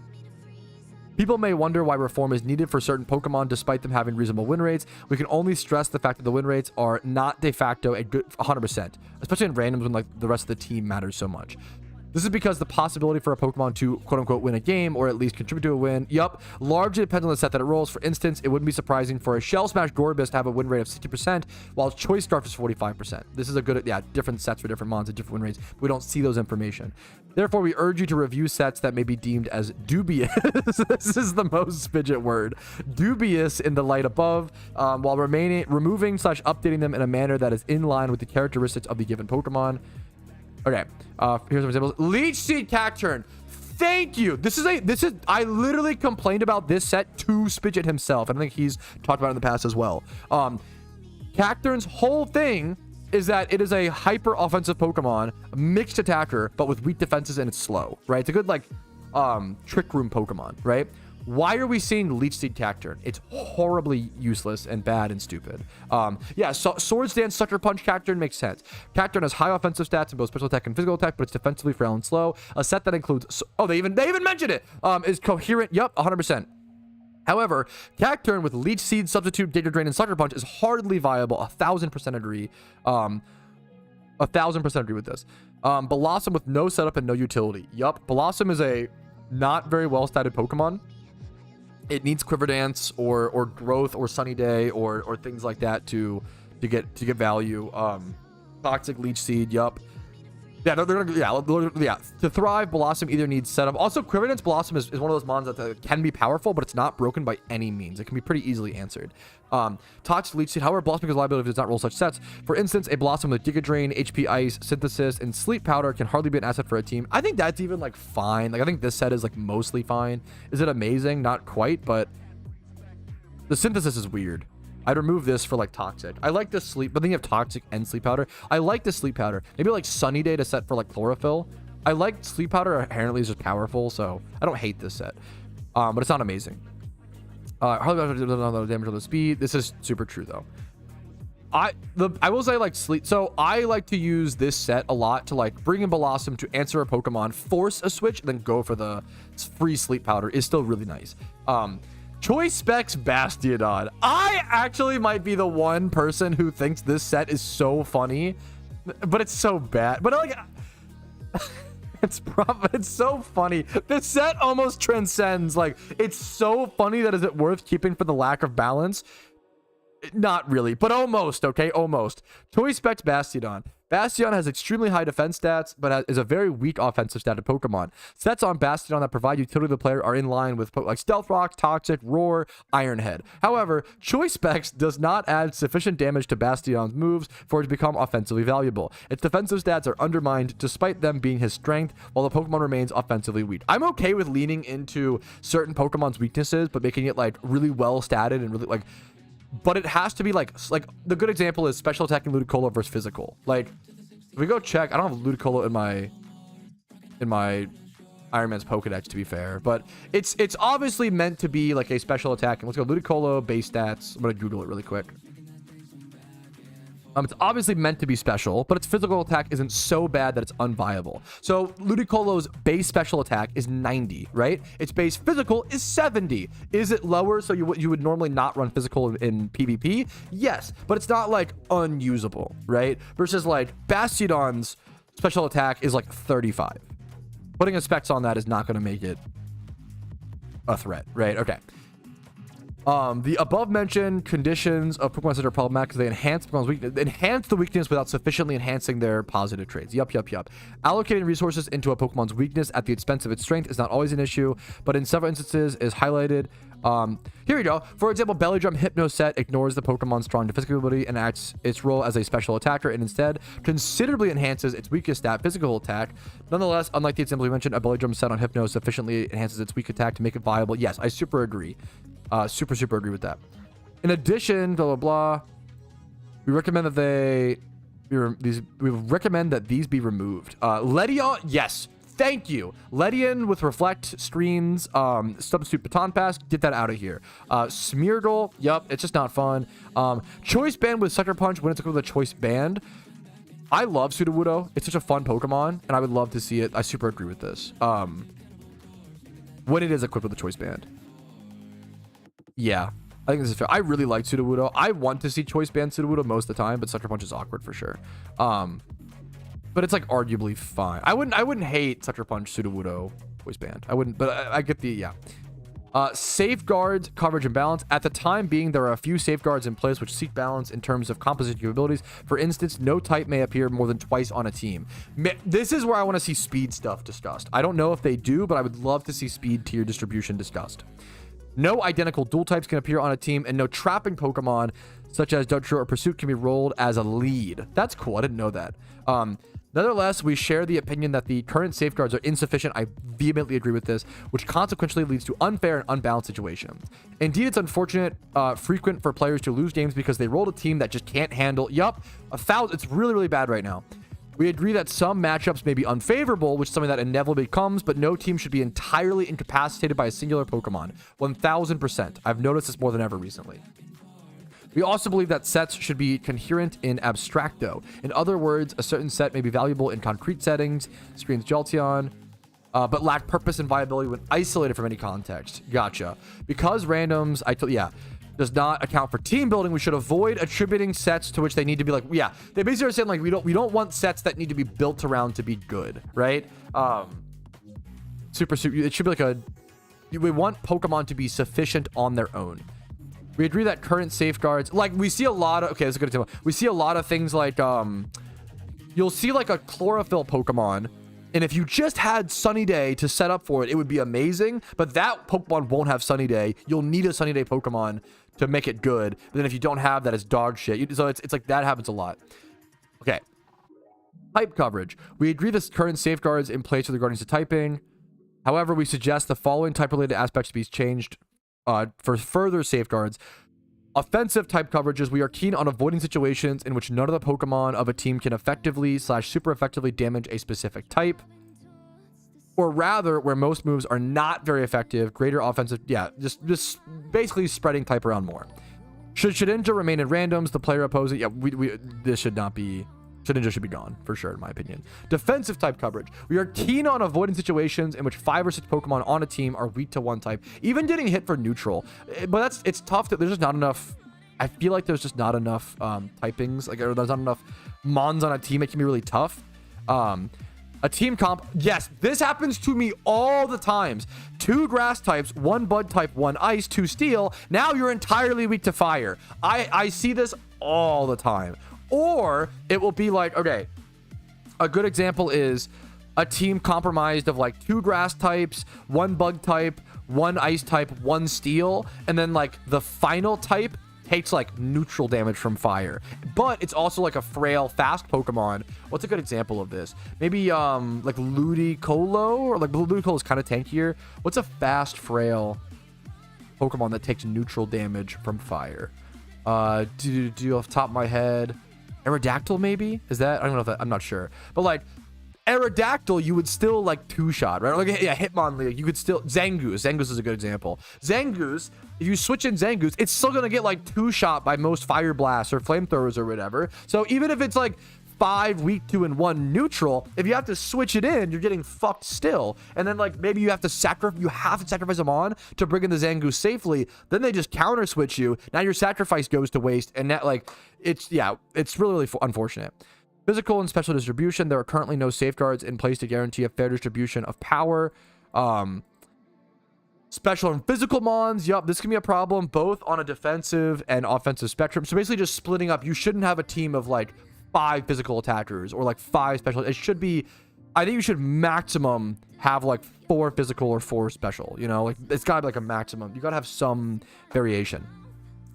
People may wonder why reform is needed for certain Pokemon despite them having reasonable win rates. We can only stress the fact that the win rates are not de facto a good 100%, especially in randoms when like the rest of the team matters so much. This is because the possibility for a Pokemon to quote-unquote win a game or at least contribute to a win, largely depends on the set that it rolls. For instance, it wouldn't be surprising for a Shell Smash Gorebyss to have a win rate of 60%, while Choice Scarf is 45%. This is a good, different sets for different mons at different win rates. We don't see those information. Therefore, we urge you to review sets that may be deemed as dubious. This is the most Spidget word. Dubious in the light above, while removing/updating them in a manner that is in line with the characteristics of the given Pokemon. Okay, here's some examples. Leech Seed Cacturn. Thank you. I literally complained about this set to Spidget himself. I think he's talked about it in the past as well. Cacturn's whole thing is that it is a hyper offensive Pokemon, mixed attacker, but with weak defenses and it's slow, right? It's a good like trick room Pokemon, right? Why are we seeing Leech Seed Cacturn? It's horribly useless and bad and stupid. Swords Dance Sucker Punch Cacturn makes sense. Cacturn has high offensive stats in both special attack and physical attack, but it's defensively frail and slow. A set that includes... Oh, they even mentioned it! Is coherent. Yep, 100%. However, Cacturn with Leech Seed, Substitute, Giga Drain, and Sucker Punch is hardly viable. 1000% agree. 1000% agree with this. Blossom with no setup and no utility. Yup, Blossom is a not very well-statted Pokemon. It needs Quiver Dance or Growth or Sunny Day or things like that to get value. Toxic Leech Seed, yup. Yeah, to thrive, Blossom either needs setup. Also, Quiver Dance Blossom is one of those mons that can be powerful, but it's not broken by any means. It can be pretty easily answered. Toxic Leech Seed, however, Blossom has liability if it does not roll such sets. For instance, a Blossom with Giga Drain, HP Ice, Synthesis, and Sleep Powder can hardly be an asset for a team. I think that's even like fine. Like I think this set is like mostly fine. Is it amazing? Not quite, but The synthesis is weird. I'd remove this for like toxic. I like the sleep, but then you have toxic and sleep powder. I like the sleep powder. Maybe like sunny day to set for like chlorophyll. I like sleep powder. Apparently it's just powerful, so I don't hate this set. But it's not amazing. Hardly damage on the speed. This is super true though. I will say like sleep. So I like to use this set a lot to like bring in Blossom to answer a Pokemon, force a switch, and then go for the free sleep powder is still really nice. Choice Specs Bastiodon. I actually might be the one person who thinks this set is so funny, but it's so bad. But like, it's so funny. This set almost transcends. Like, it's so funny that is it worth keeping for the lack of balance? Not really, but almost. Okay, almost. Choice Specs Bastiodon. Bastiodon has extremely high defense stats, but is a very weak offensive stat of Pokemon. Sets on Bastiodon that provide utility to the player are in line with like Stealth Rock, Toxic, Roar, Iron Head. However, Choice Specs does not add sufficient damage to Bastiodon's moves for it to become offensively valuable. Its defensive stats are undermined despite them being his strength, while the Pokemon remains offensively weak. I'm okay with leaning into certain Pokemon's weaknesses, but making it like really well statted and really like... But it has to be like the good example is special attacking Ludicolo versus physical. Like, if we go check, I don't have Ludicolo in my Iron Man's Pokedex, to be fair, but it's obviously meant to be like a special attack. And let's go Ludicolo base stats. I'm gonna Google it really quick. It's obviously meant to be special, but its physical attack isn't so bad that it's unviable. So Ludicolo's base special attack is 90, right? Its base physical is 70. Is it lower so you would normally not run physical in PvP? Yes, but it's not like unusable, right? Versus like Bastiodon's special attack is like 35. Putting a specs on that is not going to make it a threat, right? Okay. The above mentioned conditions of Pokemon Center are problematic because they enhance Pokemon's weakness, enhance the weakness without sufficiently enhancing their positive traits. Yup. Allocating resources into a Pokemon's weakness at the expense of its strength is not always an issue, but in several instances is highlighted. Here we go. For example, Belly Drum Hypno Set ignores the Pokemon's strong defensive ability and acts its role as a special attacker, and instead considerably enhances its weakest stat, physical attack. Nonetheless, unlike the example we mentioned, a Belly Drum set on Hypno sufficiently enhances its weak attack to make it viable. Yes, I super agree. Super agree with that. In addition, blah blah blah, we recommend that these be removed. Ledion, yes, thank you. Ledion with reflect screens, substitute baton pass, get that out of here. Smeargle, yep, it's just not fun. Choice Band with Sucker Punch when it's equipped with a Choice Band. I love Sudowoodo. It's such a fun Pokemon, and I would love to see it. I super agree with this. When it is equipped with a Choice Band. Yeah, I think this is fair. I really like Sudowoodo. I want to see Choice Band Sudowoodo most of the time, but Sucker Punch is awkward for sure. But it's like arguably fine. I wouldn't hate Sucker Punch Sudowoodo Choice Band. I wouldn't, but I get the, yeah. Safeguards, coverage, and balance. At the time being, there are a few safeguards in place which seek balance in terms of composition capabilities. For instance, no type may appear more than twice on a team. This is where I want to see speed stuff discussed. I don't know if they do, but I would love to see speed tier distribution discussed. No identical dual types can appear on a team, and no trapping Pokemon, such as Dodger or Pursuit, can be rolled as a lead. That's cool. I didn't know that. Nonetheless, we share the opinion that the current safeguards are insufficient. I vehemently agree with this, which consequently leads to unfair and unbalanced situations. Indeed, it's unfortunate, frequent for players to lose games because they rolled a team that just can't handle. Yup, it's really, really bad right now. We agree that some matchups may be unfavorable, which is something that inevitably comes, but no team should be entirely incapacitated by a singular Pokemon. 1000%. I've noticed this more than ever recently. We also believe that sets should be coherent in abstracto. In other words, a certain set may be valuable in concrete settings, screens Jolteon, but lack purpose and viability when isolated from any context. Gotcha. Because randoms, does not account for team building, we should avoid attributing sets to which they need to be like, yeah, they basically are saying like we don't want sets that need to be built around to be good, right? It should be like we want Pokemon to be sufficient on their own. We agree that current safeguards, like we see a lot of, okay, that's a good example. We see a lot of things like you'll see like a chlorophyll Pokemon, and if you just had Sunny Day to set up for it, it would be amazing. But that Pokemon won't have Sunny Day. You'll need a Sunny Day Pokemon to make it good. But then if you don't have that, it's dog shit. So it's like that happens a lot. Okay. Type coverage. We agree this current safeguards in place with regarding to typing. However, we suggest the following type-related aspects to be changed for further safeguards. Offensive type coverages. We are keen on avoiding situations in which none of the Pokemon of a team can effectively / super effectively damage a specific type. Or rather, where most moves are not very effective, greater offensive. Yeah, just basically spreading type around more. Should Shedinja remain in randoms, the player opposing. Yeah, this should not be. Shedinja should be gone, for sure, in my opinion. Defensive type coverage. We are keen on avoiding situations in which 5 or 6 Pokemon on a team are weak to one type, even getting hit for neutral. But it's tough that there's just not enough. I feel like there's just not enough typings, like, or there's not enough Mons on a team. It can be really tough. A team comp. Yes, this happens to me all the times. 2 grass types, 1 bug type, 1 ice, 2 steel. Now you're entirely weak to fire. I see this all the time. Or it will be like, okay, a good example is a team compromised of like 2 grass types, 1 bug type, 1 ice type, 1 steel, and then like the final type takes like neutral damage from fire, but it's also like a frail fast Pokemon. What's a good example of this? Maybe like Ludicolo, or like Ludicolo is kind of tankier. What's a fast frail Pokemon that takes neutral damage from fire? Do off the top of my head, Aerodactyl maybe? Is that? I don't know if that, I'm not sure. But like Aerodactyl, you would still like 2-shot, right? Like, yeah, Hitmonlee, you could still. Zangoose is a good example. Zangoose, if you switch in Zangoose, it's still gonna get like 2-shot by most Fire Blasts or Flamethrowers or whatever. So even if it's like 5 weak 2 and 1 neutral, if you have to switch it in, you're getting fucked still. And then like maybe you have to sacrifice them on to bring in the Zangoose safely. Then they just counter switch you. Now your sacrifice goes to waste, and that like it's really unfortunate. Physical and special distribution. There are currently no safeguards in place to guarantee a fair distribution of power. Special and physical mons. Yup, this can be a problem both on a defensive and offensive spectrum. So basically just splitting up. You shouldn't have a team of like 5 physical attackers or like 5 special. It should be, I think you should maximum have like 4 physical or 4 special. You know, like it's gotta be like a maximum. You gotta have some variation.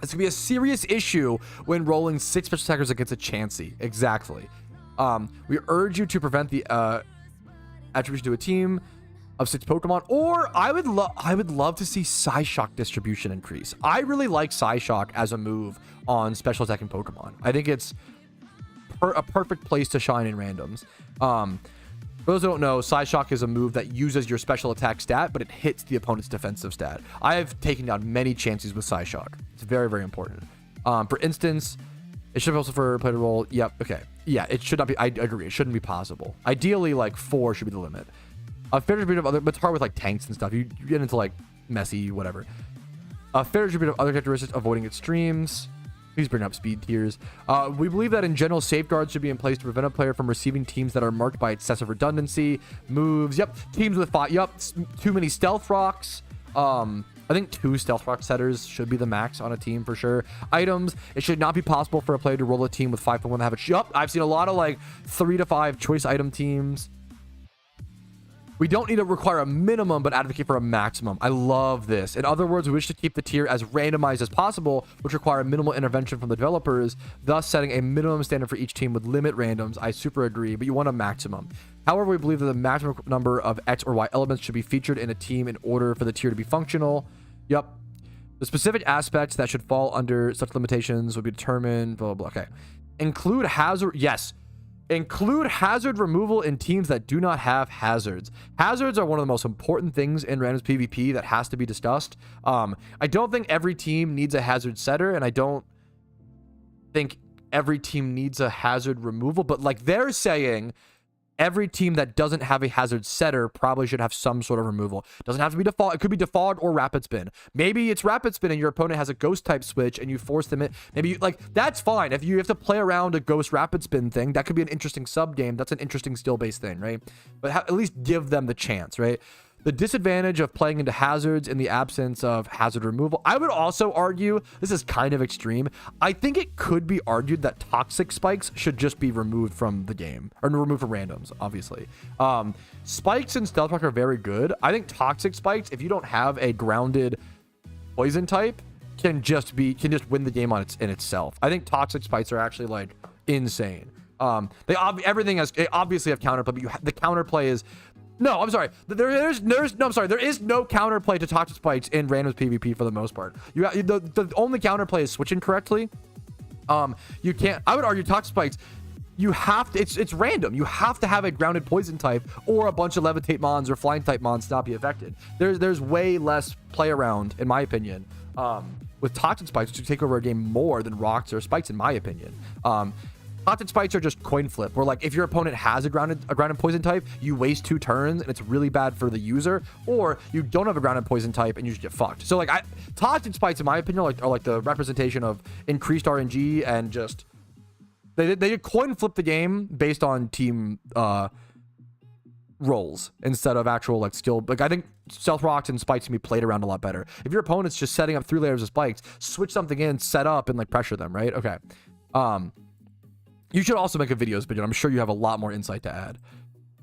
This could be a serious issue when rolling 6 special attackers against a Chansey. Exactly. We urge you to prevent the attribution to a team of 6 Pokemon, or I would love to see Psyshock distribution increase. I really like Psyshock as a move on special attacking Pokemon. I think it's a perfect place to shine in randoms. For those who don't know, Psyshock is a move that uses your special attack stat, but it hits the opponent's defensive stat. I have taken down many Chanseys with Psyshock. It's very, very important. For instance, it should also for play to roll. Yep. Okay. Yeah, it should not be. I agree. It shouldn't be possible. Ideally, like 4 should be the limit. A fair distribution of other, but it's hard with like tanks and stuff. You get into like messy, whatever. A fair distribution of other characteristics, avoiding extremes. Please bring up speed tiers. We believe that in general, safeguards should be in place to prevent a player from receiving teams that are marked by excessive redundancy. Moves. Yep. Teams with 5. Yep. Too many stealth rocks. I think 2 stealth rock setters should be the max on a team for sure. Items. It should not be possible for a player to roll a team with 5 for 1 to have a. Yep. I've seen a lot of like 3 to 5 choice item teams. We don't need to require a minimum, but advocate for a maximum. I love this. In other words, we wish to keep the tier as randomized as possible, which require minimal intervention from the developers, thus setting a minimum standard for each team with limit randoms. I super agree, but you want a maximum. However, we believe that the maximum number of X or Y elements should be featured in a team in order for the tier to be functional. Yep. The specific aspects that should fall under such limitations will be determined, blah, blah, blah. Okay. Include hazard. Yes. Include hazard removal in teams that do not have hazards. Hazards are one of the most important things in randoms PvP that has to be discussed. I don't think every team needs a hazard setter, and I don't think every team needs a hazard removal, but like they're saying, every team that doesn't have a hazard setter probably should have some sort of removal. Doesn't have to be default. It could be defog or rapid spin. Maybe it's rapid spin and your opponent has a ghost type switch and you force them in. Maybe you, like, that's fine. If you have to play around a ghost rapid spin thing, that could be an interesting sub game. That's an interesting skill based thing, right? But at least give them the chance, right? The disadvantage of playing into hazards in the absence of hazard removal. I would also argue, this is kind of extreme, I think it could be argued that toxic spikes should just be removed from the game, or removed from randoms, obviously. Spikes and stealth rock are very good. I think toxic spikes, if you don't have a grounded poison type, can just win the game in itself. I think toxic spikes are actually like insane. They obviously have counterplay, but the counterplay is No, I'm sorry. There's no, I'm sorry. There is no counterplay to toxic spikes in randoms PvP for the most part. The only counterplay is switching correctly. You can't. I would argue toxic spikes. You have to. It's random. You have to have a grounded poison type or a bunch of levitate mons or flying type mons to not be affected. There's way less play around, in my opinion, with toxic spikes to take over a game more than rocks or spikes, in my opinion. Toxic spikes are just coin flip, where like if your opponent has a grounded poison type, you waste 2 turns and it's really bad for the user, or you don't have a grounded poison type and you just get fucked. So like toxic spikes, in my opinion, are like the representation of increased RNG, and just they coin flip the game based on team rolls instead of actual like skill. Like I think stealth rocks and spikes can be played around a lot better. If your opponent's just setting up 3 layers of spikes, switch something in, set up, and like pressure them, right? Okay. You should also make a videos video. I'm sure you have a lot more insight to add.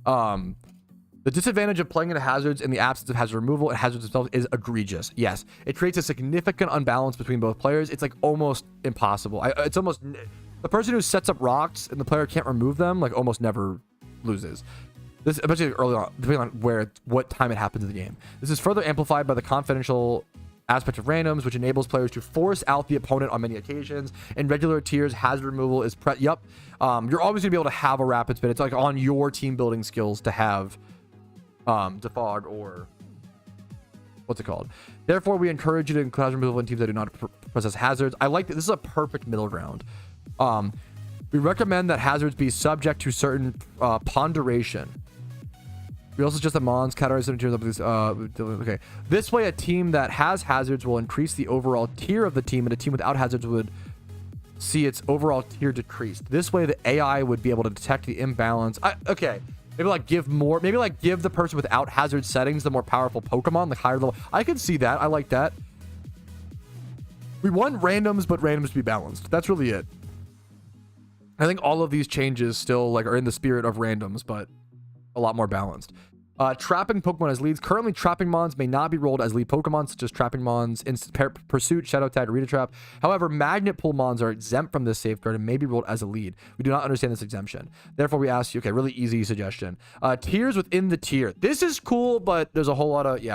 The disadvantage of playing into hazards in the absence of hazard removal and hazards themselves is egregious. Yes, it creates a significant unbalance between both players. It's like almost impossible. It's almost the person who sets up rocks and the player can't remove them like almost never loses. This, especially early on, depending on what time it happens in the game. This is further amplified by the confidential aspect of randoms, which enables players to force out the opponent on many occasions. In regular tiers, hazard removal is you're always gonna be able to have a rapid spin. It's like on your team building skills to have defog, or what's it called. Therefore, we encourage you to include hazard removal in teams that do not possess hazards. I like that. This is a perfect middle ground. We recommend that hazards be subject to certain ponderation. We also suggest that mons categorize them in terms of okay. This way, a team that has hazards will increase the overall tier of the team, and a team without hazards would see its overall tier decreased. This way, the AI would be able to detect the imbalance. Okay, maybe like give the person without hazard settings the more powerful Pokemon, like higher level. I could see that. I like that. We want randoms, but randoms to be balanced. That's really it. I think all of these changes still like are in the spirit of randoms, but a lot more balanced. Trapping Pokemon as leads. Currently, trapping mons may not be rolled as lead Pokemon, such as trapping mons, instant pursuit, shadow tag, Rita trap. However, magnet pull mons are exempt from this safeguard and may be rolled as a lead. We do not understand this exemption. Therefore, we ask you, okay, really easy suggestion. Tiers within the tier. This is cool, but there's a whole lot of,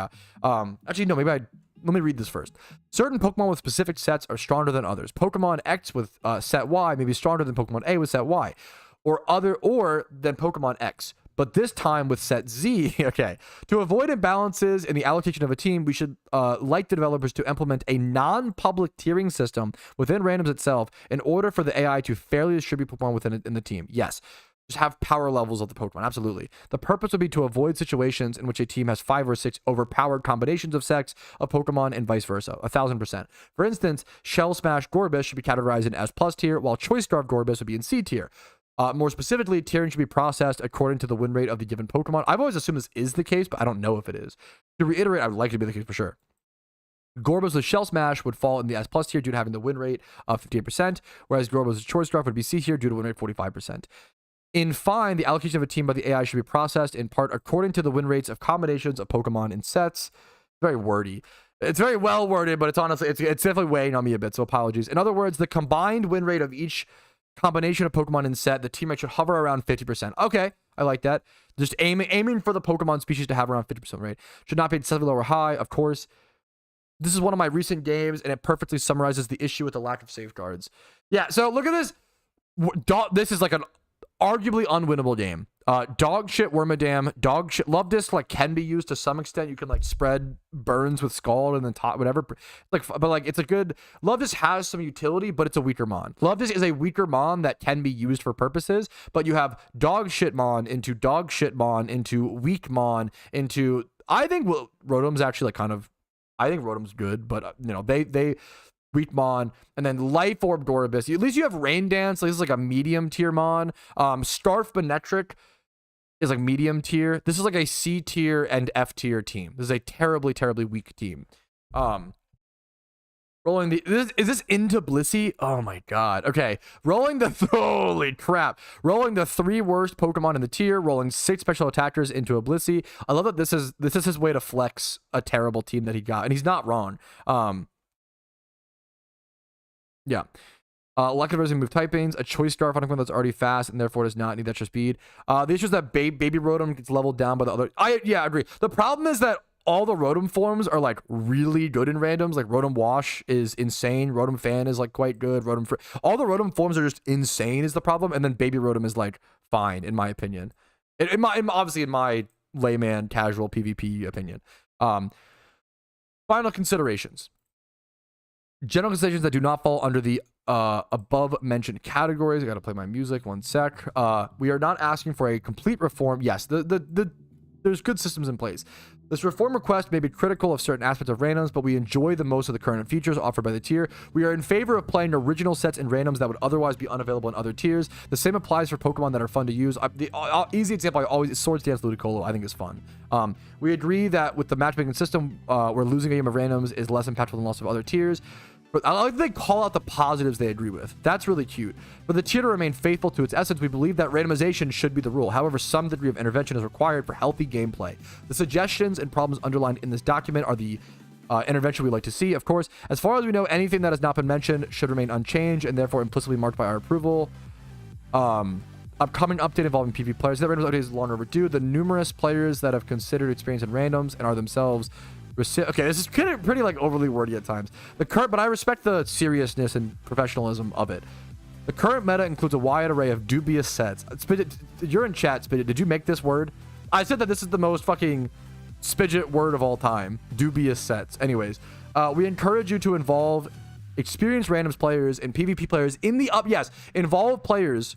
actually, no, let me read this first. Certain Pokemon with specific sets are stronger than others. Pokemon X with set Y may be stronger than Pokemon A with set Y, or than Pokemon X, but this time with set Z. Okay. To avoid imbalances in the allocation of a team, we should like the developers to implement a non-public tiering system within randoms itself in order for the AI to fairly distribute Pokemon within the team. Yes. Just have power levels of the Pokemon. Absolutely. The purpose would be to avoid situations in which a team has 5 or 6 overpowered combinations of sets of Pokemon and vice versa. 1000%. For instance, Shell Smash Gorbis should be categorized in S+ tier, while Choice Scarf Gorbis would be in C tier. More specifically, tiering should be processed according to the win rate of the given Pokemon. I've always assumed this is the case, but I don't know if it is. To reiterate, I would like it to be the case for sure. Gorbis with Shell Smash would fall in the S+ tier due to having the win rate of 58%, whereas Gorbis with Choice Scarf would be C tier due to win rate 45%. In fine, the allocation of a team by the AI should be processed in part according to the win rates of combinations of Pokemon in sets. Very wordy. It's very well worded, but it's honestly, it's definitely weighing on me a bit, so apologies. In other words, the combined win rate of each combination of Pokemon in set, the teammate should hover around 50%. Okay, I like that. Just aiming for the Pokemon species to have around 50% rate. Should not be excessively low or high, of course. This is one of my recent games, and it perfectly summarizes the issue with the lack of safeguards. Yeah, so look at this. This is like an arguably unwinnable game. Dog shit Wormadam, dog shit Love Disc like can be used to some extent. You can like spread burns with Scald and then top whatever. Like, but like it's a good Love Disc has some utility, but it's a weaker mon. Love Disc is a weaker mon that can be used for purposes, but you have dog shit mon into dog shit mon into weak mon into I think Rotom's actually like kind of I think Rotom's good, but you know they Weakmon, and then Life Orb Gorbis. At least you have Rain Dance. This is like a medium tier mon. Scarf Benetric is like medium tier. This is like a C tier and F tier team. This is a terribly, terribly weak team. Rolling the is this into Blissey? Oh my god. Okay. Rolling the holy crap. Rolling the 3 worst Pokemon in the tier, rolling 6 special attackers into a Blissey. I love that this is his way to flex a terrible team that he got, and he's not wrong. Yeah. Elective raising move typings, a choice scarf on a that's already fast and therefore does not need extra speed. The issue is that baby Rotom gets leveled down by the other. Yeah, I agree. The problem is that all the Rotom forms are like really good in randoms. Like Rotom Wash is insane. Rotom Fan is like quite good. All the Rotom forms are just insane is the problem. And then baby Rotom is like fine in my opinion. Obviously in my layman casual PvP opinion. Final considerations. General considerations that do not fall under the above mentioned categories. I gotta play my music 1 sec. We are not asking for a complete reform. Yes, there's good systems in place. This reform request may be critical of certain aspects of randoms, but we enjoy the most of the current features offered by the tier. We are in favor of playing original sets in randoms that would otherwise be unavailable in other tiers. The same applies for Pokemon that are fun to use. The easy example I always is Swords Dance Ludicolo. I think is fun. We agree that with the matchmaking system, where losing a game of randoms is less impactful than loss of other tiers. But I like they call out the positives they agree with. That's really cute. For the tier to remain faithful to its essence, we believe that randomization should be the rule. However, some degree of intervention is required for healthy gameplay. The suggestions and problems underlined in this document are the intervention we'd like to see, of course. As far as we know, anything that has not been mentioned should remain unchanged and therefore implicitly marked by our approval. Upcoming update involving PvP players. That randoms update is long overdue. The numerous players that have considered experience in randoms and are themselves okay, this is pretty like overly wordy at times. But I respect the seriousness and professionalism of it. The current meta includes a wide array of dubious sets. Spidget, you're in chat, Spidget. Did you make this word? I said that this is the most fucking Spidget word of all time. Dubious sets. Anyways, we encourage you to involve experienced randoms players and PvP players in the involve players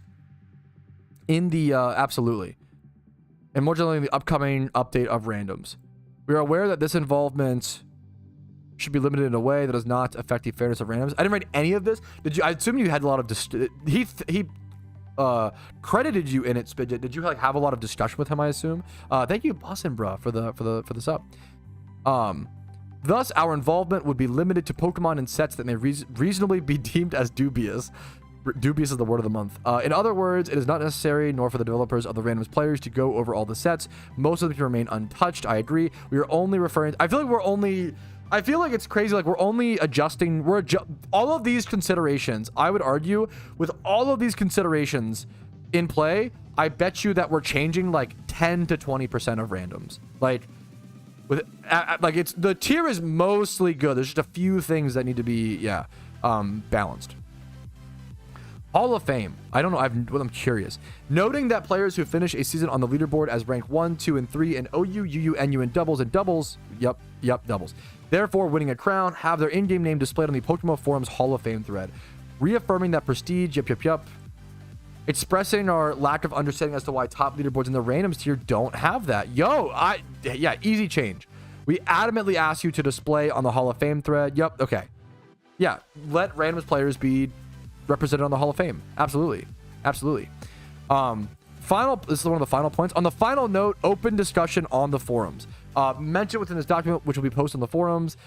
in the absolutely, and more generally in the upcoming update of randoms. We are aware that this involvement should be limited in a way that does not affect the fairness of randoms. I didn't write any of this. Did you? I assume you had a lot of he credited you in it, Spidget. Did you like have a lot of discussion with him? I assume. Thank you, Boston, bro, for the sub. Thus, our involvement would be limited to Pokemon and sets that may reasonably be deemed as dubious. Dubious is the word of the month. In other words, it is not necessary, nor for the developers of the randoms players to go over all the sets. Most of them can remain untouched. I agree. We are only referring. I feel like it's crazy. Like we're only adjusting. All of these considerations. I would argue with all of these considerations in play. I bet you that we're changing like 10 to 20% of randoms. Like it's the tier is mostly good. There's just a few things that need to be balanced. Hall of Fame. I don't know. I'm curious. Noting that players who finish a season on the leaderboard as rank 1, 2, and 3 in OU, UU, NU, and doubles. Yep, doubles. Therefore, winning a crown, have their in-game name displayed on the PokeMMO Forums Hall of Fame thread. Reaffirming that prestige. Yep. Expressing our lack of understanding as to why top leaderboards in the randoms tier don't have that. Easy change. We adamantly ask you to display on the Hall of Fame thread. Yep. Okay. Yeah. Let randoms players be represented on the Hall of Fame. Absolutely. This is one of the final points. On the final note, open discussion on the forums. Mention within this document, which will be posted on the forums,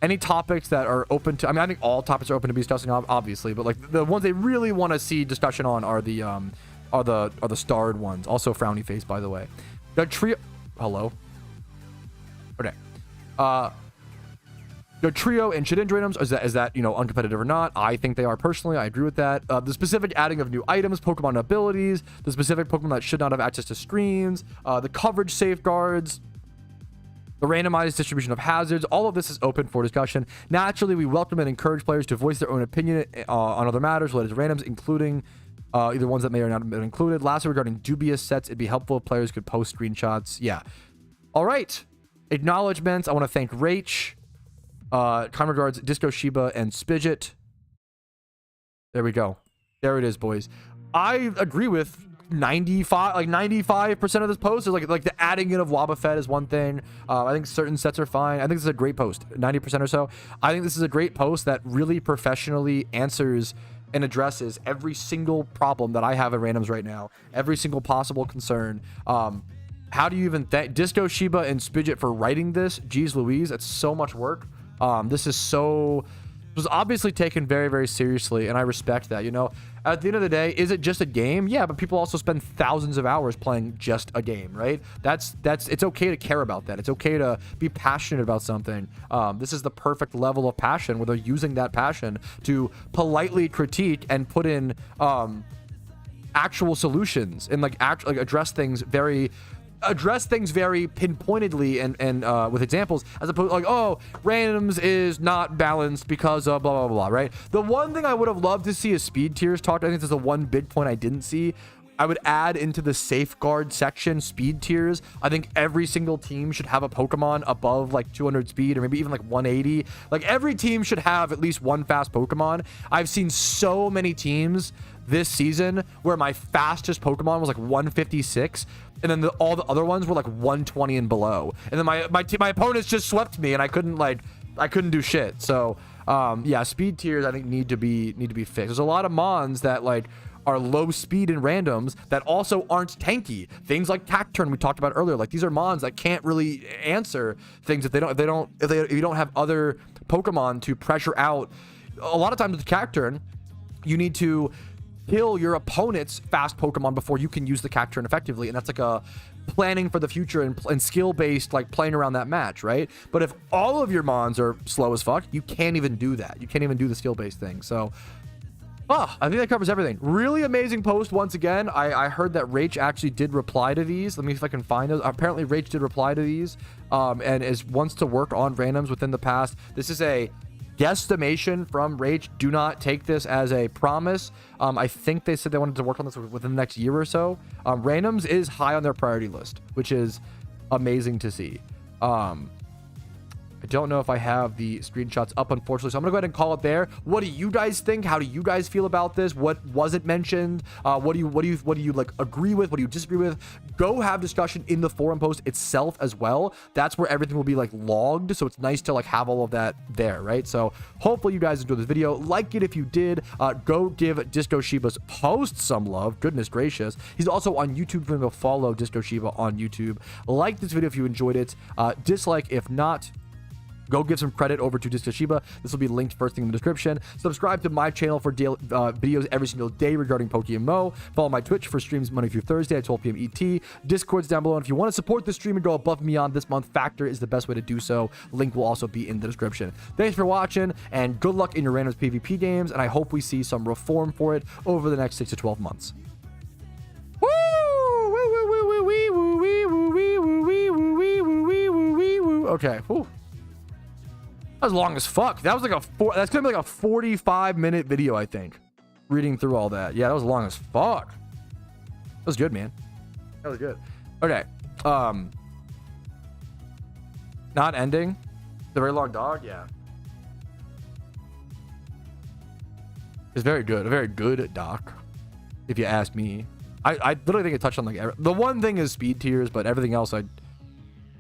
any topics that are open to. I think all topics are open to be discussing, obviously, but like the ones they really want to see discussion on are the starred ones. Also, frowny face, by the way. The trio. Hello. Okay. The trio and Shedinja randoms, is that uncompetitive or not? I think they are personally. I agree with that. The specific adding of new items, Pokemon abilities, the specific Pokemon that should not have access to streams, the coverage safeguards, the randomized distribution of hazards, all of this is open for discussion. Naturally, we welcome and encourage players to voice their own opinion on other matters related to randoms, including either ones that may or not have been included. Lastly, regarding dubious sets, it'd be helpful if players could post screenshots. Yeah. All right. Acknowledgements. I want to thank Rach. Kind regards, Disco Shiba and Spidget. There we go. There it is, boys. I agree with 95% of this post. Is like the adding in of Wobbuffet is one thing. I think certain sets are fine. I think this is a great post. 90% or so. I think this is a great post that really professionally answers and addresses every single problem that I have in randoms right now. Every single possible concern. How do you even thank Disco Shiba and Spidget for writing this? Jeez Louise, it's so much work. This is so was obviously taken very, very seriously, and I respect that. You know, at the end of the day, is it just a game? Yeah, but people also spend thousands of hours playing just a game, right? It's okay to care about that. It's okay to be passionate about something. This is the perfect level of passion where they're using that passion to politely critique and put in actual solutions and like address things very pinpointedly and with examples, as opposed to like, oh, randoms is not balanced because of blah blah blah, right? The one thing I would have loved to see is speed tiers talked. I think there's the one big point I didn't see. I would add into the safeguard section speed tiers. I think every single team should have a Pokemon above like 200 speed, or maybe even like 180. Like every team should have at least one fast Pokemon. I've seen so many teams this season where my fastest Pokemon was like 156, and then all the other ones were like 120 and below, and then my opponents just swept me, and I couldn't do shit. So yeah, speed tiers I think need to be fixed. There's a lot of mons that like are low speed in randoms that also aren't tanky. Things like Cacturn we talked about earlier. Like these are mons that can't really answer things if you don't have other Pokemon to pressure out. A lot of times with Cacturn, you need to kill your opponent's fast Pokemon before you can use the Cacturn effectively, and that's like a planning for the future and skill based, like playing around that match, right? But if all of your mons are slow as fuck, you can't even do that. You can't even do the skill based thing. So I think that covers everything. Really amazing post once again. I heard that Rach actually did reply to these. Let me see if I can find those. Apparently Rach did reply to these and wants to work on randoms within the past. This is a guesstimation from Rach. Do not take this as a promise. I think they said they wanted to work on this within the next year or so. Randoms is high on their priority list, which is amazing to see. I don't know if I have the screenshots up, unfortunately, so I'm gonna go ahead and call it there. What do you guys think? How do you guys feel about this? What wasn't mentioned? What do you like agree with? What do you disagree with? Go have discussion in the forum post itself as well. That's where everything will be like logged, so it's nice to like have all of that there, right? So hopefully you guys enjoyed this video. Like it if you did. Go give Disco Shiba's post some love. Goodness gracious. He's also on YouTube. If you want to go follow Disco Shiba on YouTube. Like this video if you enjoyed it. Dislike if not. Go give some credit over to Disco Shiba. This will be linked first thing in the description. Subscribe to my channel for daily videos every single day regarding PokeMMO. Follow my Twitch for streams Monday through Thursday at 12 p.m. ET. Discord's down below. And if you want to support the stream and go above and beyond this month, Factor is the best way to do so. Link will also be in the description. Thanks for watching, and good luck in your randoms PvP games. And I hope we see some reform for it over the next 6 to 12 months. Okay. Whew. That was long as fuck. That was like that's gonna be like a 45-minute video, I think. Reading through all that. Yeah, that was long as fuck. That was good, man. That was good. Okay. Not ending. The very long dog, yeah. It's very good. A very good doc, if you ask me. I literally think it touched on like the one thing is speed tiers, but everything else I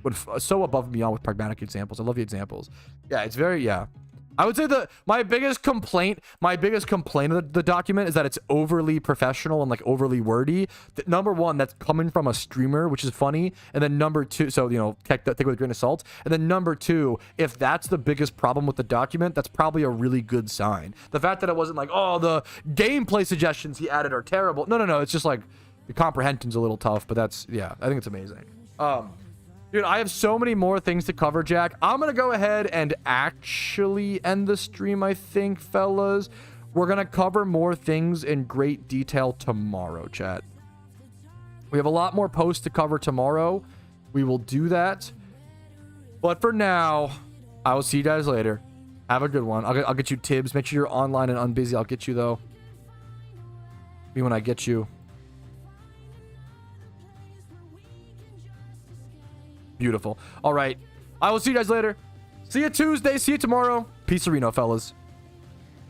would so above and beyond with pragmatic examples. I love the examples. Yeah, it's very, yeah. I would say that my biggest complaint of the document is that it's overly professional and like overly wordy. Number one, that's coming from a streamer, which is funny. And then number two, so, you know, take it with a grain of salt. And then number two, if that's the biggest problem with the document, that's probably a really good sign. The fact that it wasn't like, oh, the gameplay suggestions he added are terrible. No. It's just like the comprehension's a little tough, but that's, yeah, I think it's amazing. Dude, I have so many more things to cover, Jack. I'm going to go ahead and actually end the stream, I think, fellas. We're going to cover more things in great detail tomorrow, chat. We have a lot more posts to cover tomorrow. We will do that. But for now, I will see you guys later. Have a good one. I'll get you Tibbs. Make sure you're online and unbusy. I'll get you, though. Me when I get you. Beautiful. All right. I will see you guys later. See you Tuesday. See you tomorrow. Peace, Reno, fellas.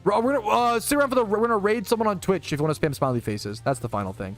We're gonna sit around we're gonna raid someone on Twitch if you want to spam smiley faces. That's the final thing.